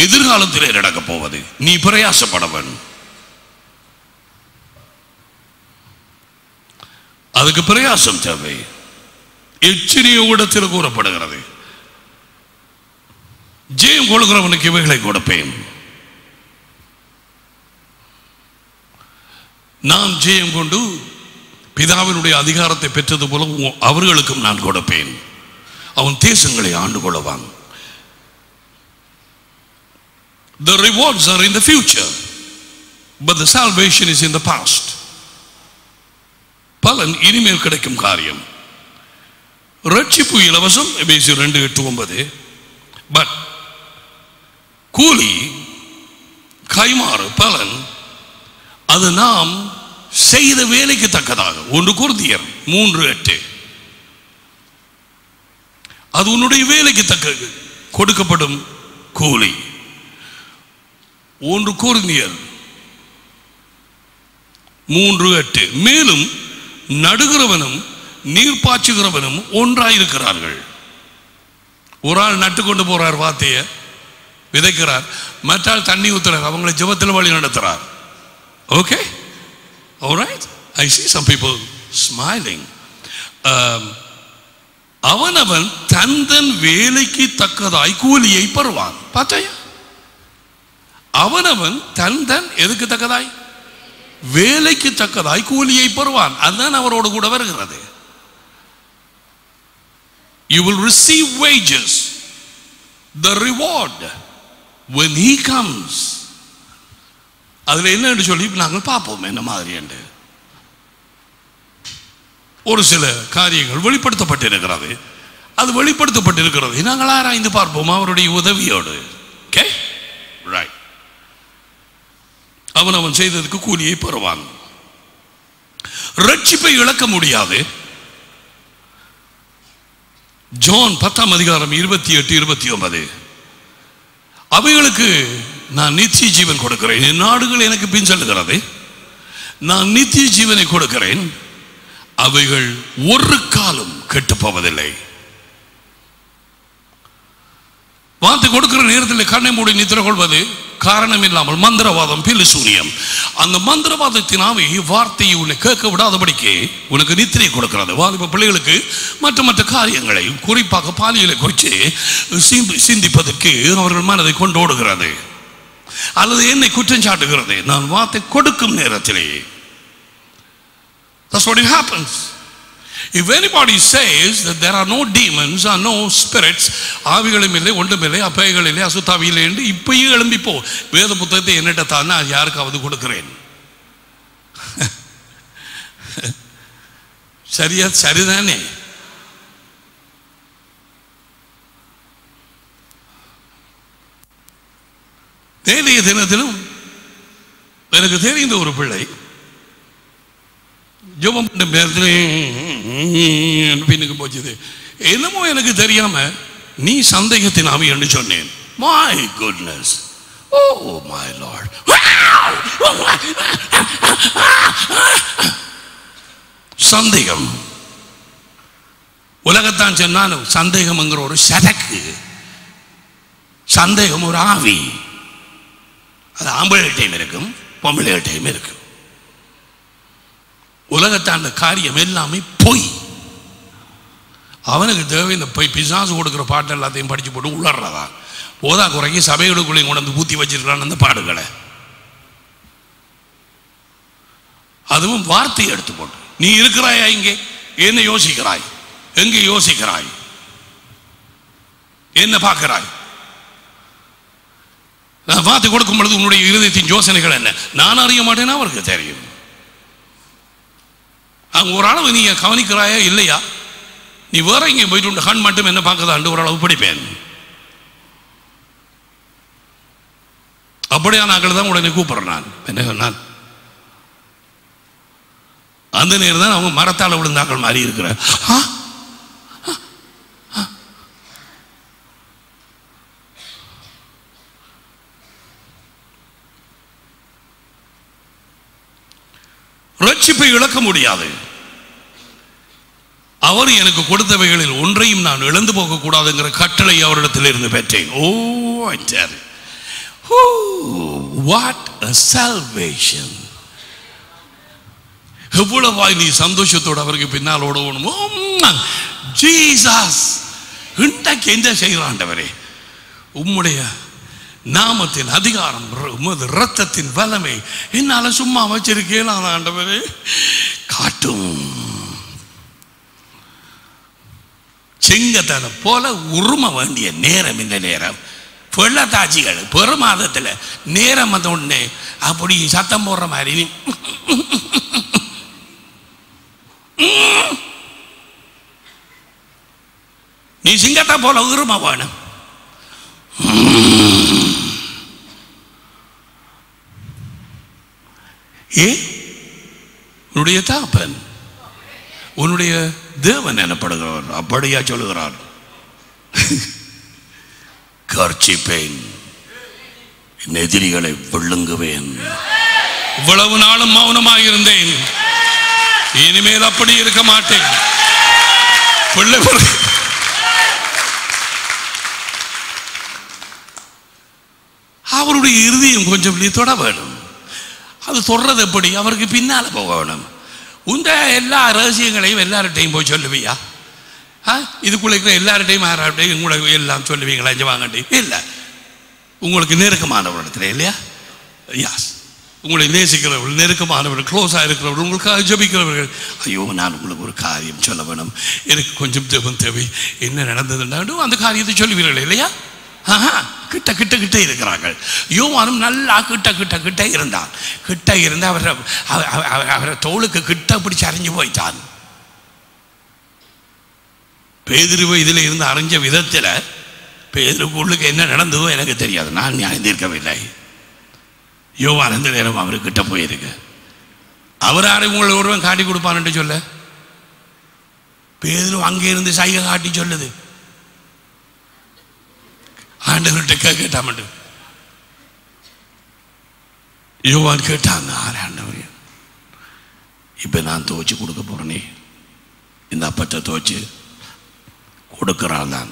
எதிர்காலத்திலே நடக்கப் போவது. நீ பிரயாசப்படவன், அதுக்கு பிரயாசம் தேவை. எச்சரிக்கை இடத்தில் கூறப்படுகிறது, ஜெயம் கொள்கிறவனுக்கு இவைகளை கொடுப்பேன். நான் ஜெயம் கொண்டு பிதாவினுடைய அதிகாரத்தை பெற்றது போல அவர்களுக்கும் நான் கொடுப்பேன். அவன் தேசங்களை ஆண்டு கொள்வான். The rewards are in the future, but the salvation is in the past. பலன் இனிமேல் கிடைக்கும் காரியம். ரட்சிப்பு இலவசம், எபேசியர் 2:8-9. பட் கூலி, கைமாறு, பலன் அது நாம் செய்த வேலைக்கு தக்கதாக. 1 கொரிந்தியர் 3:8. அது உன்னுடைய வேலைக்கு தக்க கொடுக்கப்படும் கூலி. 1 கொரிந்தியர் 3:8. மேலும் நடுகிறவனும் நீர் பாய்ச்சுகிறவனும் ஒன்றாயிருக்கிறார்கள். ஒரு ஆள் நட்டு கொண்டு போறார், வார்த்தையை விதைக்கிறார், மற்றால் தண்ணி ஊத்துறார், அவங்களை ஜெபத்தில் வழி நடத்துறார். Okay, alright, I see some people smiling. அவனவன் தந்தன் வேலைக்கு தக்கதாய் கூலியை பெறுவான். பார்த்தாயா? அவனவன் தந்தன் எதுக்கு தக்கதாய்? வேலைக்கு தக்கதாய் கூலியை பெறுவான். அதுதான் அவரோடு கூட வருகிறது. You will receive wages, the reward when he comes. அதில் என்ன சொல்லி நாங்கள் பார்ப்போம் என்ன மாதிரி என்று. ஒரு சில காரியங்கள் வெளிப்படுத்தப்பட்டிருக்கிறது. அது வெளிப்படுத்தப்பட்டிருக்கிறது, நாங்கள் ஆராய்ந்து பார்ப்போம் அவருடைய உதவியோடு. Okay, right. அவன் செய்ததுக்கு கூலியை பெறுவான். ரட்சிப்பை இழக்க முடியாது. ஜான் 10:28-29. அவைகளுக்கு நான் நித்திய ஜீவன் கொடுக்கிறேன், என் நாடுகள் எனக்கு பின் செல்லுகிறது, நான் நித்திய ஜீவனை கொடுக்கிறேன், அவைகள் ஒரு காலம் கெட்டு போவதில்லை. வார்த்தை கொடுக்கிற நேரத்தில் கண்ணை மூடி நித்திர கொள்வது காரணம் இல்லாமல் மந்திரவாதம், பில்லிசூனியம். அந்த மந்திரவாதத்தின் ஆவி வார்த்தையை உன்னை கேட்க விடாதபடிக்கு உனக்கு நித்திரை கொடுக்கிறது. வாலிப பிள்ளைகளுக்கு மற்ற மற்ற காரியங்களை, குறிப்பாக பாலியலை குறித்து சிந்திப்பதற்கு அவர்கள் மனதை கொண்டோடுகிறது. அல்லது என்னை குற்றம் சாட்டுகிறது நான் வார்த்தை கொடுக்கும் நேரத்திலேயே. That's what it happens. If anybody says that there are no demons or no spirits, ஆவிகளும் இல்லை ஒன்றும் இல்லை அப்பைகள் இல்லை அசுத்தாவி இல்லை என்று இப்பயே எழும்பிப்போ வேத புத்தகத்தை என்னிட்ட தான் நான் யாருக்காவது கொடுக்கிறேன். சரியா? சரிதானே? நேற்றைய தினத்திலும் எனக்கு தெரிந்த ஒரு பிள்ளை ஜெபம் பண்ண நேரத்தில் பின்னுக்கு போச்சுது. என்னமோ எனக்கு தெரியாம நீ சந்தேகத்தின் ஆவி என்று சொன்னேன். My goodness. Oh my Lord. சந்தேகம் உலகத்தான் சொன்னாலும் சந்தேகம்ங்கிற ஒரு சதக்கு, சந்தேகம் ஒரு ஆவி. அது ஆம்பளைட்டையும் இருக்கும் பொம்பளைட்டையும் இருக்கும். உலகத்தாண்ட காரியம் எல்லாமே பொய். அவனுக்கு தேவை இந்த போய் பிசாசு கொடுக்குற பாட்டு எல்லாத்தையும் படிச்சு போட்டு உளர்றதா போதா குறைக்கு சபைகளுக்குள்ளேயும் கொண்டு வந்து ஊற்றி வச்சிருக்கான் அந்த பாடுகளை. அதுவும் வார்த்தையை எடுத்து போட்டு நீ இருக்கிறாயா இங்கே என்ன யோசிக்கிறாய், எங்கே யோசிக்கிறாய், என்ன பார்க்கிறாய். நான் வார்த்தை கொடுக்கும் பொழுது உன்னுடைய இருதயத்தின் யோசனைகள் என்ன நான் அறிய மாட்டேன்னா அவருக்கு தெரியும். அங்க ஒரு அளவு நீங்க கவனிக்கிறாயா இல்லையா, நீ வேற இங்கே போயிட்டு கண் மட்டும் என்ன பார்க்கதாண்டு ஒரு அளவு படிப்பேன். அப்படியா நாங்கள் தான் உடனே கூப்பிடுறேன். நான் என்ன சொன்னான் அந்த நேரம் தான் அவங்க மரத்தால் விழுந்தாக்கள் மாதிரி இருக்கிற ரட்சிப்பை இழக்க முடியாது. அவர் எனக்கு கொடுத்தவைகளில் ஒன்றையும் நான் இழந்து போக கூடாதுங்கிற கட்டளை அவரிடத்தில் இருந்து பெற்றேன். Oh what a salvation. எவ்வளவாய் நீ சந்தோஷத்தோடு அவருக்கு பின்னால் ஓடணும். ஜீசஸ் இன்றைக்கு என்ன செய்கிறாண்டவரே, உம்முடைய நாமத்தின் அதிகாரம் உமது இரத்தத்தின் வல்லமை என்னால சும்மா வச்சிருக்கேன் ஆண்டவரே காட்டும். சிங்கத்தனை போல உரும வேண்டிய நேரம் இந்த நேரம். வெள்ளத்தாட்சிகள் பெருமாதத்தில் நேரம் வந்த உடனே அப்படி சத்தம் போடுற மாதிரி நீ சிங்கத்தை போல உரும வேணும். உன்னுடைய தாப்பன் உன்னுடைய தேவன் எனப்படுகிறவர் அப்படியா சொல்லுகிறார். கர்ச்சிப்பேன், என் எதிரிகளை விழுங்குவேன். இவ்வளவு நாளும் மௌனமாக இருந்தேன், இனிமேல் அப்படி இருக்க மாட்டேன். அவருடைய இருதயம் கொஞ்சம் தொட வேணும். அது தொடர்றது எப்படி, அவருக்கு பின்னால போக வேணும். உந்த எல்லா ரகசியங்களையும் எல்லார்ட்டையும் போய் சொல்லுவியா? இதுக்குள்ள இருக்கிற எல்லார்ட்டையும் யார்ட்டையும் உங்களுக்கு எல்லாம் சொல்லுவீங்களா? இங்கே வாங்கட்டி இல்லை, உங்களுக்கு நெருக்கமானவரிடத்துல இல்லையா? யாஸ், உங்களை நேசிக்கிறவர்கள், நெருக்கமானவர்கள், க்ளோஸாக இருக்கிறவர்கள், உங்களுக்காக ஜபிக்கிறவர்கள். ஐயோ நான் உங்களுக்கு ஒரு காரியம் சொல்ல வேணும், எனக்கு கொஞ்சம் ஜெபம் தேவை, என்ன நடந்ததுன்னா அந்த காரியத்தை சொல்லுவீர்கள் இல்லையா? கிட்ட கிட்ட கிட்ட இருக்கிறார்கள். யோவானும் நல்லா கிட்ட கிட்ட கிட்ட இருந்தான். கிட்ட இருந்து அவரை தோளுக்கு கிட்ட பிடிச்சு அறிஞ்சு போயிட்டான். பேதுருவை இதில் இருந்து அறிஞ்ச விதத்தில் பேதுருக்குள்ளுக்கு என்ன நடந்ததோ எனக்கு தெரியாது, நான் அறிந்திருக்கவில்லை. யோவான் அந்த நேரம் அவர்கிட்ட போயிருக்கு. அவர் யாரும் உங்களை ஒருவன் காட்டி கொடுப்பான்னு சொல்ல, பேதுரு அங்கே இருந்து சைகை காட்டி சொல்லுது. ஆண்டவர்கிட்ட கேட்டாமட்டு யோவான் கேட்டாங்க, ஆண்டவர் இப்ப நான் துவச்சு கொடுக்க போறேனே, இந்த அப்பத்தை துவச்சு கொடுக்கிறான் தான்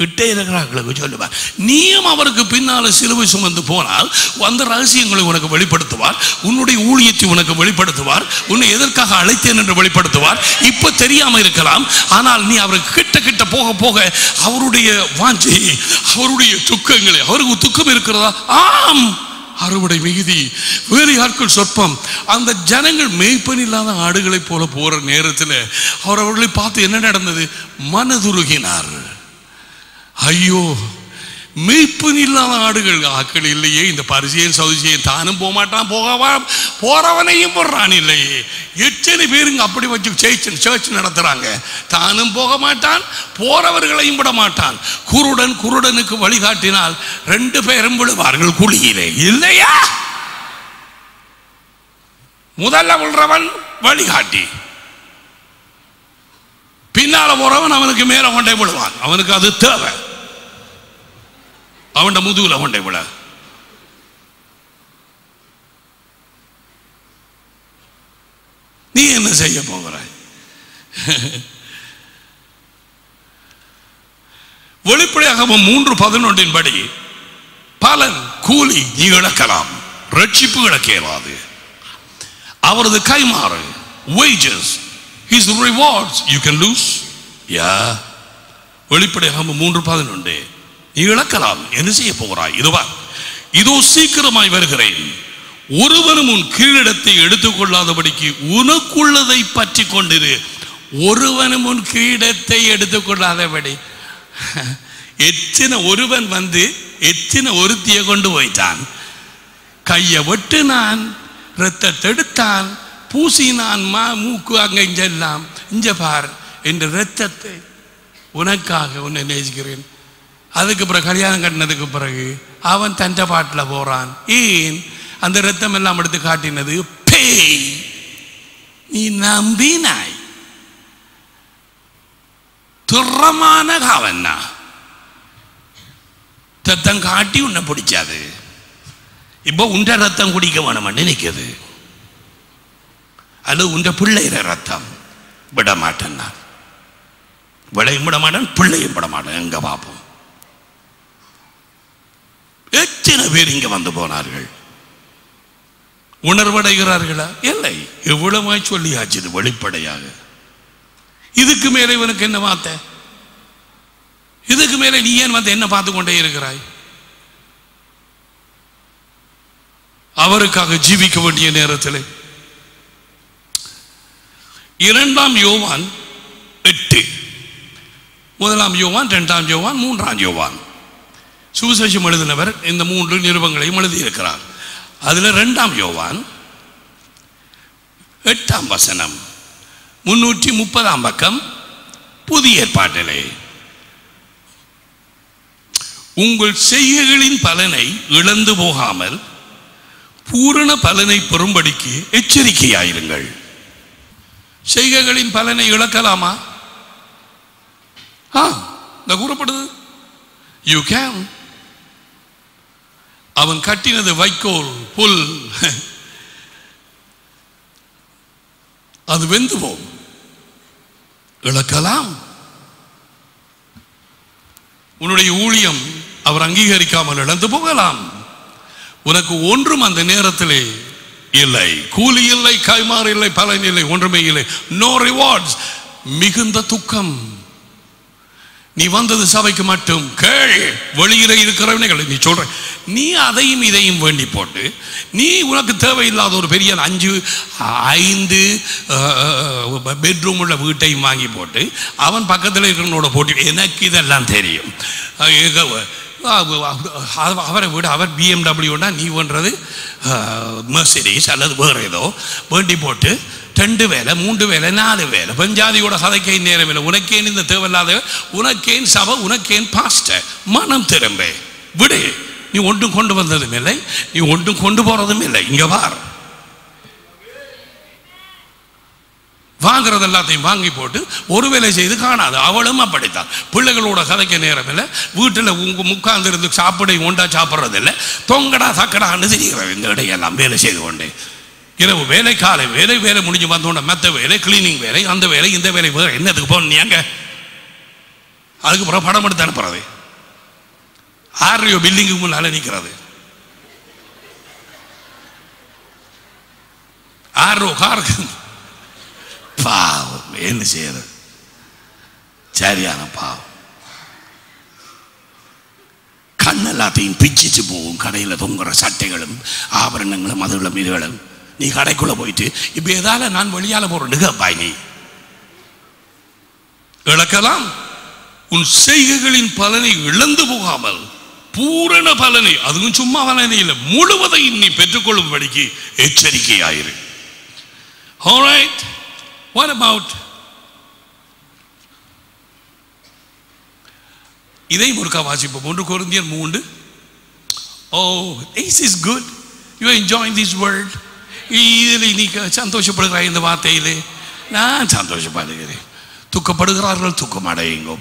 கிட்டே இருக்கிறார்களுக்கு சொல்லுவார். நீயும் அவருக்கு பின்னால சிலுவை சுமந்து போனால் அந்த ரகசியங்களை உனக்கு வெளிப்படுத்துவார், உன்னுடைய ஊழியத்தை உனக்கு வெளிப்படுத்துவார், உன்னை எதற்காக அழைத்தேன் என்று வெளிப்படுத்துவார். இப்ப தெரியாம இருக்கலாம், ஆனால் நீ அவருக்கு கிட்ட கிட்ட போக போக அவருடைய வாஞ்சை, அவருடைய துக்கங்களை, அவருக்கு துக்கம் இருக்கிறதா? ஆம், அறுவடை மிகுதி, வேறு ஆட்கள் சொற்பம். அந்த ஜனங்கள் மேய்ப்பன் இல்லாத ஆடுகளை போல போற நேரத்தில் அவர் அவர்களை பார்த்து என்ன நடந்தது? மனதுருகினார். ஐயோ, மேய்ப்பன் இல்லாத ஆடுகள், ஆக்கள் இல்லையே, இந்த பரிசேயன் சதுசேயன் தானும் போக மாட்டான், போறவனையும் போடுறான் இல்லையே. எத்தனை பேருங்க அப்படி வச்சு சர்ச் நடத்துறாங்க. தானும் போக மாட்டான், போறவர்களையும் விட மாட்டான். குருடனுக்கு வழிகாட்டினால் 2 பேரும் விழுவார்கள் குழியிலே, இல்லையா? முதல்ல விழுறவன் வழிகாட்டி, பின்னால போறவன் அவனுக்கு மேல கொண்டே விழுவான். அவனுக்கு அது தேவை, அவன் முதுகுல கொண்டே விழ. நீ என்ன செய்ய போகிறாய்? வெளிப்படையாகவும் 3:11 படி பலன் கூலி நீ இழக்கலாம், ரட்சிப்பு இழக்க இயலாது. அவரது கைமாறு, wages, his rewards you can lose. வெளிப்படையாகவும் 3:11 நீ இழக்கலாம். என்ன செய்ய போகிறாய்? இதோ சீக்கிரமாய் வருகிறேன், ஒருவனும் உன் கீழிடத்தை எடுத்துக்கொள்ளாதபடிக்கு உனக்குள்ளதை பற்றி கொண்டிரு. ஒருவனும் உன் கிரீடத்தை எடுத்துக்கொள்ளாதபடி. எத்தனை ஒருவன் வந்து எத்தனை ஒருத்தியை கொண்டு போயிட்டான். கையை வெட்டினான், ரத்தத்தை எடுத்தான், பூசினான், மூக்கு அங்க இஞ்செல்லாம். இஞ்ச பார், என்ற ரத்தத்தை உனக்காக உன்னை நேசிக்கிறேன். அதுக்கு பிறகு கல்யாணம் கட்டினதுக்கு பிறகு அவன் தஞ்ச பாட்டில் போறான். ஏன்? அந்த ரத்தம் எல்லாம் எடுத்து காட்டினது பேய். நீ நம்பினாய். துறமான காவன்னா ரத்தம் காட்டி உன்னை பிடிச்சாது. இப்போ உண்ட ரத்தம் குடிக்க வேணும்னு நினைக்குது. அல்லது உண்ட பிள்ளைகிற ரத்தம் விட மாட்டேன், நான் விளையும் விட மாட்டேன், பிள்ளையும் விட மாட்டேன். எங்க பார்ப்போம். எத்தனை பேர் இங்க வந்து போனார்கள்? உணர்வடைகிறார்களா? இல்லை. எவ்வளவாய் சொல்லியாச்சு வெளிப்படையாக. இதுக்கு மேலே இவனுக்கு என்ன வார்த்தை? இதுக்கு மேலே நீ ஏன் வந்து என்ன பார்த்து கொண்டே இருக்கிறாய்? அவருக்காக ஜீவிக்க வேண்டிய நேரத்தில் 2 யோவான் 8, 1 யோவான், 2 யோவான், 3 யோவான் சுவிசேஷம் எழுதினவர் இந்த 3 நிருபங்களையும் எழுதியிருக்கிறார். அதில் 2 யோவான் 8 வசனம், 330 பக்கம், புதிய ஏற்பாட்டிலே உங்கள் செய்கைகளின் பலனை இழந்து போகாமல் பூரண பலனை பெறும்படிக்கு எச்சரிக்கையாயிருங்கள். செய்கைகளின் பலனை இழக்கலாமா? இந்த கூறப்படுது. You can. அவன் கட்டினது வைக்கோல், புல், அது வெந்து போம், இழக்கலாம். உன்னுடைய ஊழியம் அவர் அங்கீகரிக்காமல் இழந்து போகலாம். உனக்கு ஒன்றும் அந்த நேரத்திலே இல்லை. கூலி இல்லை, கைமாறு இல்லை, பலன் இல்லை, ஒன்றுமே இல்லை. No rewards. மிகுந்த துக்கம். நீ வந்தது சபைக்கு மட்டும். கேள், வெளியில இருக்கிறவனைகளை நீ சொல்ற, நீ அதையும் இதையும் வேண்டி போட்டு, நீ உனக்கு தேவையில்லாத ஒரு பெரிய 5 பெட்ரூம் உள்ள வீட்டையும் வாங்கி போட்டு அவன் பக்கத்தில் இருக்கிறவனோட போட்டு, எனக்கு இதெல்லாம் தெரியும். அவரை விட அவர் BMW, நீ பண்ணுறது மெர்சிடிஸ் அல்லது வேறு ஏதோ வேண்டி போட்டு 2 வேலை 3 வேலை 4 வேலை பஞ்சாதியோட கதைக்கை நேரம் இல்லை. உனக்கேன் இந்த தேவையில்லாத, உனக்கேன் சபை, உனக்கேன் பாஸ்டர்? மனம் திரும்ப விடு. நீ ஒன்றும் கொண்டு வந்ததும் இல்லை, நீ ஒன்றும் கொண்டு போறதும் இல்லை. இங்க வார், வாங்குறது எல்லாத்தையும் வாங்கி போட்டு ஒரு வேலை செய்து காணாது. அவளும் அப்படித்தான். பிள்ளைகளோட கதைக்க நேரம் இல்லை, வீட்டில் உட்கார்ந்து இருந்து சாப்பிட ஒண்டா சாப்பிட்றது இல்லை, தொங்கடா சக்கடான்னு தெரிகிறது. இந்த இடையெல்லாம் வேலை செய்து கொண்டே இரவு வேலை, காலை வேலை, வேலை முடிஞ்சு வந்தோட மெத்த வேலை, கிளீனிங் வேலை, அந்த வேலை, இந்த வேலை, என்னதுக்கு போனீங்க? அதுக்கு பிறகு படம் எடுத்து அனுப்புறது. ஆர்யோ பில்டிங்கு முன்னால நிற்கிறது. ஆர்ஓ காருக்கு பாவம் என்ன செய்யறது? சரியான பாவம். கண்ணெல்லாத்தையும் பிச்சிச்சு போகும். கடையில் தொங்குற சட்டைகளும் ஆபரணங்களும் அதுகளும் இதுகளும். நீ கடைக்குள்ள போயிட்டு இப்ப ஏதால நான் வெளியால போறேன்னு கேட்பாய். நீ இழக்கலாம். உன் செய்கைகளின் பலனை இழந்து போகாமல் பூரண பலனை, அதுவும் சும்மா பலனை இல்லை, முழுவதையும் நீ பெற்றுக்கொள்ளும்படிக்கு எச்சரிக்கையாயிரு. All right, what about இதை முறுக்கா வாசிப்போம். 1 கொரிந்தியர் 3. Oh, this is good. You are enjoying this word. இதில் நீ சந்தோஷப்படுகிறாய். இந்த வார்த்தையிலே நான் சந்தோஷப்படுகிறேன். துக்கப்படுகிறார்கள், துக்கம் அடையுங்கோ,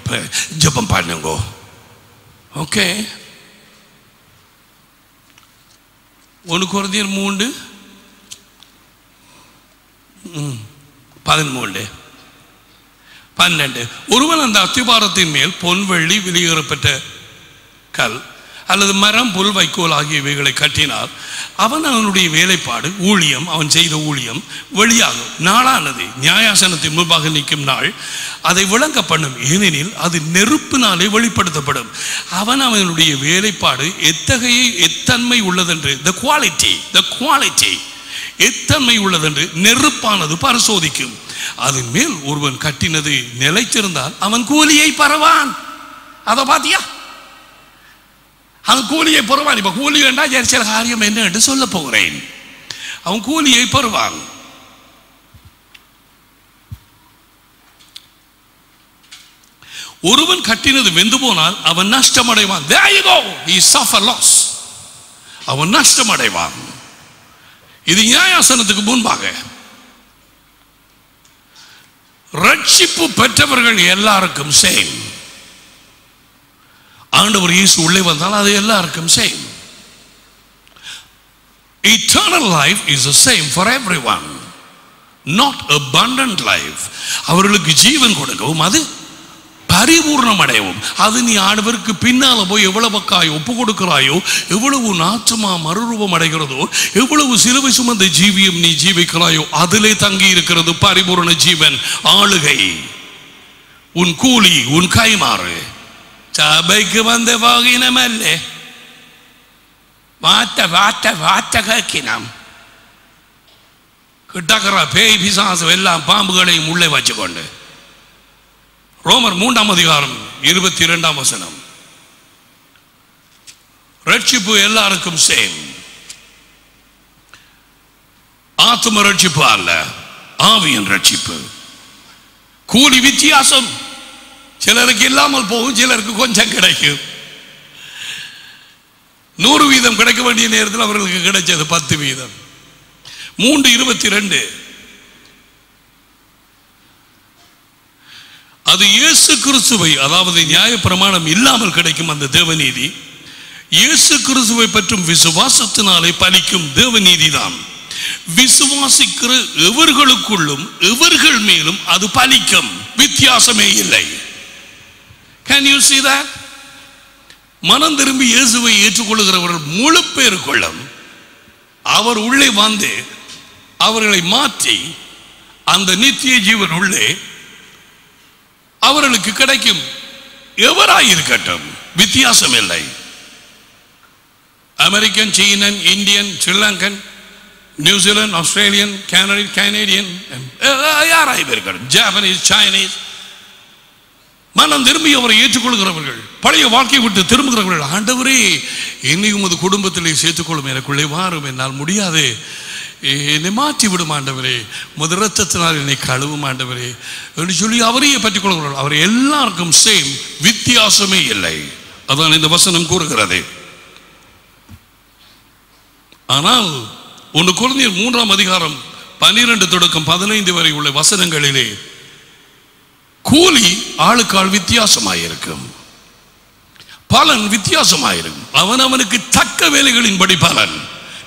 ஜெபம் பண்ணுங்கோ. ஓகே, 1 கொரிந்தியர் 3 13 12. ஒருவன் அந்த அத்திபாரத்தின் மேல் பொன் வெள்ளி வெளியேறப்பட்ட கல் அல்லது மரம் புல் வைக்கோல் ஆகியவைகளை கட்டினார். அவனுடைய வேலைப்பாடு ஊழியம், அவன் செய்த ஊழியம் வெளியாகும். நாளானது நியாயாசனத்தின் முன்பாக நிற்கும் நாள் அதை விளங்க பண்ணும். ஏனெனில் அது நெருப்பினாலே வெளிப்படுத்தப்படும். அவனுடைய வேலைப்பாடு எத்தன்மை உள்ளதென்று, the quality எத்தன்மை உள்ளதென்று நெருப்பானது பரிசோதிக்கும். அதன் மேல் ஒருவன் கட்டினது நிலைத்திருந்தால் அவன் கூலியை பெறுவான். அதை பாத்தியா? அவன் கூலியை பெறுவான். இப்ப கூலி வேண்டாம், சில காரியம் என்ன என்று சொல்ல போகிறேன். அவன் கூலியை பெறுவான். ஒருவன் கட்டினது வெந்து போனால் அவன் நஷ்டமடைவான். There you go. He suffer loss. அவன் நஷ்டமடைவான். இது நியாயாசனத்துக்கு முன்பாக. ரட்சிப்பு பெற்றவர்கள் எல்லாருக்கும் சேம். ஆண்டவர் இயேசு உள்ளே வந்தால் அது எல்லாருக்கும் same. Eternal life is the same for everyone, not abundant life. அவர்களுக்கு ஜீவன் கொடுக்கவும் அது பரிபூர்ணம் அடையவும். அது நீ ஆண்டவருக்கு பின்னால போய் எவ்வளவு பக்காய் ஒப்பு கொடுக்கிறாயோ, எவ்வளவு நாற்றுமா மறுரூபம் அடைகிறதோ, எவ்வளவு சிலுவை சுமந்த ஜீவியம் நீ ஜீவிக்கிறாயோ, அதிலே தங்கி இருக்கிறது பரிபூர்ண ஜீவன். ஆளுகை, உன் கூலி, உன் கைமாறு. சபைக்கு வந்த வாகினமல்ல, வாட்ட வாட்ட வாட்ட கேட்கினாம். கிட்டக்கிற பேய் பிசாசு எல்லாம் பாம்புகளையும் உள்ளே வச்சுக்கொண்டு. ரோமர் 3ஆம் அதிகாரம் 22ஆம் வசனம். ரட்சிப்பு எல்லாருக்கும் சேம். ஆத்ம ரட்சிப்பு அல்ல, ஆவியின் ரட்சிப்பு. கூலி வித்தியாசம். சிலருக்கு இல்லாமல் போகும், சிலருக்கு கொஞ்சம் கிடைக்கும். 100% கிடைக்க வேண்டிய நேரத்தில் அவர்களுக்கு கிடைச்சது 10%. 3:22. அது இயேசு கிறிஸ்துவை, அதாவது நியாய பிரமாணம் இல்லாமல் கிடைக்கும் அந்த தேவநீதி, இயேசு கிறிஸ்துவை பற்றும் விசுவாசத்தினாலே பலிக்கும் தேவநீதி தான். விசுவாசிக்கிற எவர்களுக்குள்ளும் எவர்கள் மேலும் அது பலிக்கும். வித்தியாசமே இல்லை. Can you see that? மனம் திரும்பி இயேசுவை ஏற்றுக்கொள்கிறவர்கள் முழு பேருக்குள்ளும் அவர் உள்ளே வந்து அவர்களை மாற்றி அந்த நித்திய ஜீவன் உள்ளே அவர்களுக்கு கிடைக்கும். எவராயிருக்கட்டும், வித்தியாசம் இல்லை. அமெரிக்கன், சீனன், Indian, Sri Lankan, New Zealand, Australian, Canadian, யாராயிருக்கட்டும், ஜாப்பனீஸ், சைனீஸ், மனம் திரும்பி அவரை ஏற்றுக்கொள்கிறவர்கள், பழைய வாழ்க்கையை விட்டு திரும்புகிறவர்கள், ஆண்டவரே என்னை உமது குடும்பத்திலே சேர்த்துக்கொள்ளும், எனக்குள்ளே வாரும், என்னால் முடியாது, என்னை மாற்றி விடும் ஆண்டவரே, உமது இரத்தத்தினால் என்னை கழுவும் ஆண்டவரே என்று சொல்லி அவரையே பற்றிக் கொள்கிறார்கள். அவர் எல்லாருக்கும் சேம், வித்தியாசமே இல்லை. அதான் இந்த வசனம் கூறுகிறது. ஆனால் 1 கொரிந்தியர் 3ஆம் அதிகாரம் 12 தொடக்கம் 15 வரை உள்ள வசனங்களிலே கூலி ஆளுக்கால் வித்தியாசமாயிருக்கும், பலன் வித்தியாசமாயிருக்கும். அவனுக்கு தக்க வேலைகளின்படி பலன்.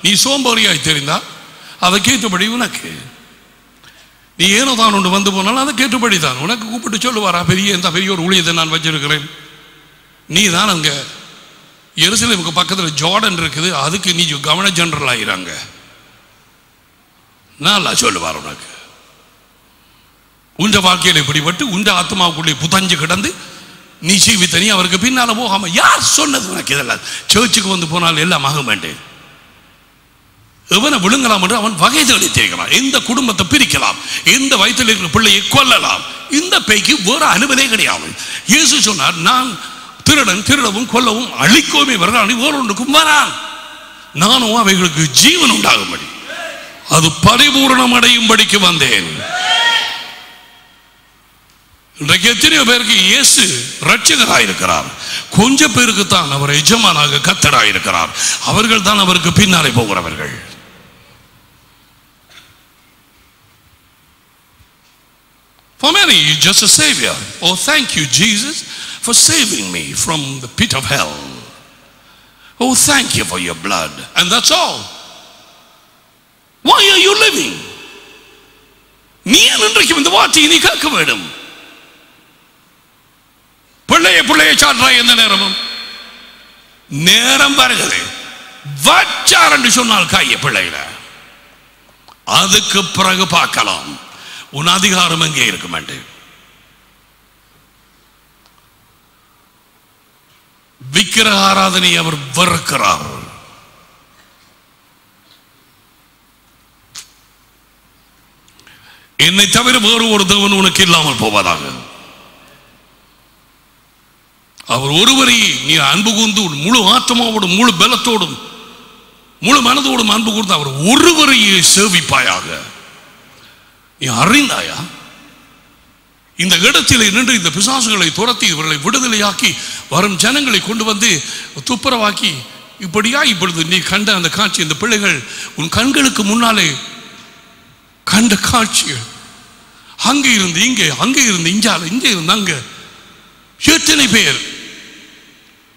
நீ சோம்பேறியாய் தெரிந்தா அதற்கேற்றபடி உனக்கு. நீ ஏனோ தான் ஒன்று வந்து போனாலும் அதை கேட்டுப்படி தான். உனக்கு கூப்பிட்டு சொல்லுவாரா, பெரிய ஒரு ஊழியத்தை நான் வச்சிருக்கிறேன், நீ தான் அங்க எருசலேமுக்கு பக்கத்தில் ஜார்டன் இருக்குது, அதுக்கு நீ கவர்ன ஜெனரல் ஆகிறாங்க, நல்லா சொல்லுவார். உனக்கு உண்ட வாழ்க்கையில் இப்படிப்பட்டு உண்ட ஆத்மாவுக்குள்ளே புதஞ்சு கிடந்து நீ ஜீவித்தனி அவருக்கு பின்னால போகாம யார் சொன்னது உனக்கு? இதெல்லாம் சர்ச்சுக்கு வந்து போனால் எல்லாம் ஆக மாட்டேன். எவனை விழுங்கலாம் என்று அவன் வகை தேடி தேய்க்கலாம். எந்த குடும்பத்தை பிரிக்கலாம், எந்த வயிற்றில் இருக்கிற பிள்ளையை கொல்லலாம். இந்த பேய்க்கு வேறு அனுமதியே கிடையாது. இயேசு சொன்னார், நான் திருடன் திருடவும் கொல்லவும் அழிக்கவுமே வருகிறான், ஒருவனுக்கும் வரான், நானும் அவைகளுக்கு ஜீவன் உண்டாகும்படி அது பரிபூர்ணம் அடையும்படிக்கு வந்தேன். இன்றைக்கு எத்தனையோ பேருக்கு இயேசு ரட்சகராயிருக்கிறார், கொஞ்சம் பேருக்கு தான் அவர் எஜமானாக கர்த்தராயிருக்கிறார். அவர்கள் தான் அவருக்கு பின்னாலே போகிறவர்கள். For many, just a savior. Oh, thank you, Jesus, for saving me from the pit of hell. Oh, thank you for your blood. And that's all. Why are you living? நீ இன்றைக்கு இந்த வார்த்தையை நீ கேட்க வேண்டும். பிள்ளைய சாற்றாய் எந்த நேரமும் நேரம் வருகிறது. வச்சார் என்று சொன்னால் கைய பிள்ளையில அதுக்கு பிறகு பார்க்கலாம். உன் அதிகாரம் எங்கே இருக்க மாட்டேன். விக்கிரக ஆராதனை அவர் வெறுக்கிறார். என்னை தவிர வேறு ஒரு தேவன் உனக்கு இல்லாமல் போவதாக. அவர் ஒருவரை நீ அன்பு கூர்ந்து முழு ஆத்மாவோடும் முழு பலத்தோடும் முழு மனதோடும் அன்பு கூர்ந்து அவர் ஒருவரையே சேவிப்பாயாக. நீ அறிந்தாயா? இந்த இடத்தில் நின்று இந்த பிசாசுகளை துரத்தி இவர்களை விடுதலையாக்கி வரும் ஜனங்களை கொண்டு வந்து துப்புரவாக்கி இப்படியா இப்பொழுது நீ கண்ட அந்த காட்சி, இந்த பிள்ளைகள் உன் கண்களுக்கு முன்னாலே கண்ட காட்சிகள், அங்கே இருந்து இங்கே, அங்கே இருந்து இஞ்சால, இங்கே இருந்து அங்க, எத்தனை பேர்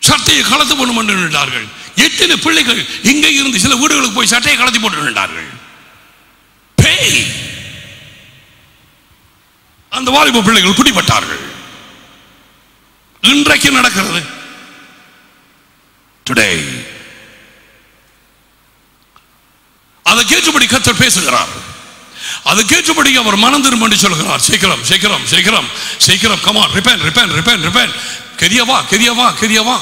சட்டையை கலத்து போட்டு நின்றார்கள். எத்தனை பிள்ளைகள் இங்கே இருந்து சில வீடுகளுக்கு போய் சட்டையை கலத்தி போட்டு நின்றார்கள். பேய் அந்த வாலிப பிள்ளைகள் குடிப்பட்டார்கள். இன்றைக்கு நடக்கிறது. டுடே அதை கேட்டுபடி கர்த்தர் பேசுகிறார். அதை கேட்டுபடி அவர் மனம் திரும்ப என்று சொல்கிறார். சீக்கிரம் சீக்கிரம் சீக்கிரம் சீக்கிரம், come on, repent repent repent repent. கெரியவா கெரியவா கெரியவா.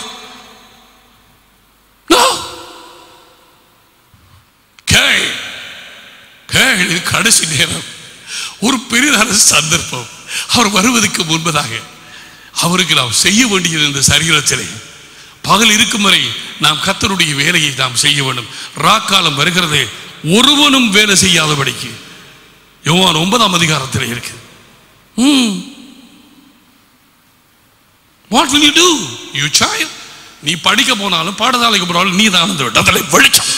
கடைசி நேரம், ஒரு பெரிதான சந்தர்ப்பம். அவர் வருவதற்கு முன்பதாக அவருக்கு நாம் செய்ய வேண்டியது இந்த சரீரத்திலே பகல் இருக்கும் வரை நாம் கர்த்தருடைய வேலையை நாம் செய்ய வேண்டும். ராக்காலம் வருகிறதே, ஒருவனும் வேலை செய்யாதபடிக்கு யோவான் 9ஆம் அதிகாரத்தில் இருக்கு. What will you do, you child? நீ படிக்க போனாலும் பாடசாலைக்கு போனாலும் நீ தான் அந்த விட்டதலை வெளிச்சம்.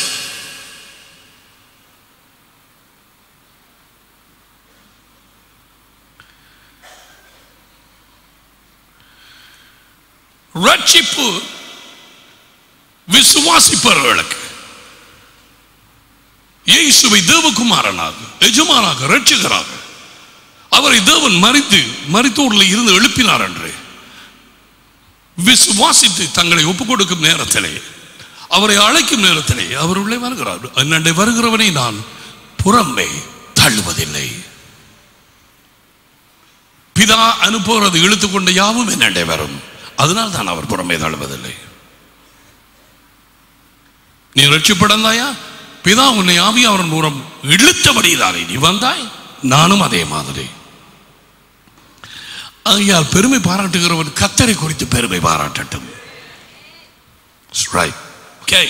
ரட்சிப்பு விசுவாசிப்பவர்களுக்கு இயேசுவை தேவகுமாரனாக எஜமானாக ரட்சகராக அவரை தேவன் மரித்தோரில் இருந்து எழுப்பினார் என்று விசுவாசித்து தங்களை ஒப்புக் கொடுக்கும் நேரத்திலே, அவரை அழைக்கும் நேரத்திலே அவர் உள்ளே வருகிறார். என்னண்டை வருகிறவனை நான் புறம்பே தள்ளுவதில்லை. பிதா அனுப்புவது இழுத்துக்கொண்ட யாவும் என்னண்டை வரும். அதனால் தான் அவர் புறம்பே தள்ளுவதில்லை. நீ ரட்சிப்படைந்தாயா? பிதா உன்னை ஆவியானவர் மூலம் இழுத்தபடிதானே நீ வந்தாய். நானும் அதே மாதிரி. ஆகையால் பெருமை பாராட்டுகிறவன் கர்த்தரை குறித்து பெருமை பாராட்டட்டும். Right. Okay,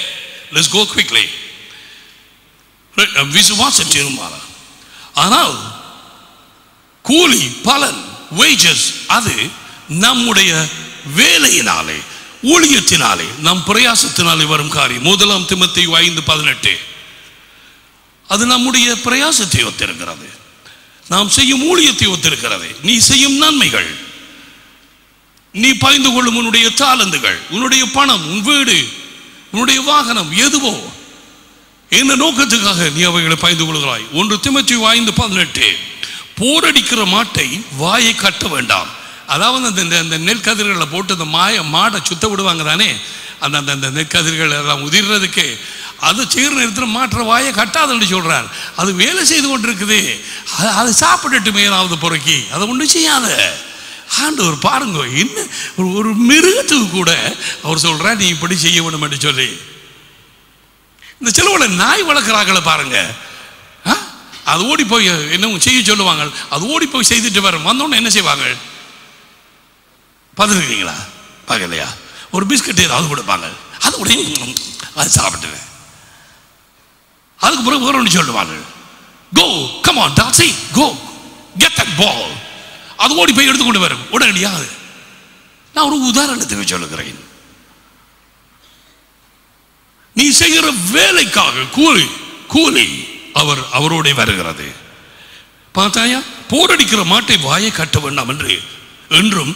let's go quickly. விசுவாச தீர்மானம். ஆனால் கூலி பலன் wages அது நம்முடைய வேலையினாலே ஊழியத்தினாலே நம் பிரயாசத்தினாலே வரும் காரியம். 1 தீமோத்தேயு 5:18 அது நம்முடைய பிரயாசத்தை ஒத்திருக்கிறது. நாம் செய்யும் ஊழியத்தை ஒத்திருக்கிறது. நீ செய்யும் நன்மைகள், நீ பகிர்ந்து கொள்ளும் உன்னுடைய தாளந்துகள், உன்னுடைய பணம், உன் வீடு, உன்னுடைய வாகனம் எதுவோ என்ன நோக்கத்துக்காக நீ அவைகளை பகிர்ந்து கொள்கிறாய். 1 தீமோத்தேயு 5:18 போரடிக்கிற மாட்டை வாயை கட்ட வேண்டாம். அதாவது அந்த நெற்கதிர்களை போட்டு அந்த மாடை சுத்த விடுவாங்க தானே, அந்த நெற்கதிர்கள் எல்லாம் உதிர்றதுக்கு. அது செய்கிற நேரத்தில் மாற்ற வாயை கட்டாதுன்னு சொல்றார். அது வேலை செய்து கொண்டிருக்குது, அது சாப்பிட்டுட்டு மேலாவது பொறுக்கி அதை ஒன்றும் செய்யாத. ஆண்டவர் பாருங்க, என்ன ஒரு மிருகத்துக்கு கூட அவர் சொல்றார் நீ இப்படி செய்ய வேண்டும் என்று சொல்லி. இந்த சிலவுல நாய் வளர்க்குறாங்கள பாருங்க, அது ஓடி போய் என்ன செய்ய சொல்லுவாங்க, அது ஓடி போய் செய்துட்டு வந்தோன்னு என்ன செய்வாங்க பார்த்துருக்கீங்களா? பார்க்கலையா? ஒரு பிஸ்கட் ஏதாவது கொடுப்பாங்க, அது உடனே அது சாப்பிட்டுவேன். அதுக்கு பிறகு வேற ஒன்று சொல்லுவாங்க, go come on taxi go get that ball. அது ஓடி போய் எடுத்துக்கொண்டு வரும் உடனடியாக. நான் ஒரு உதாரணத்துக்கு சொல்லுகிறேன். நீ செய்கிற வேலைக்காக கூலி அவரோட வருகிறது. பார்த்தாயா, போரடிக்கிற மாட்டை வாயை கட்ட வேண்டாம் என்றும்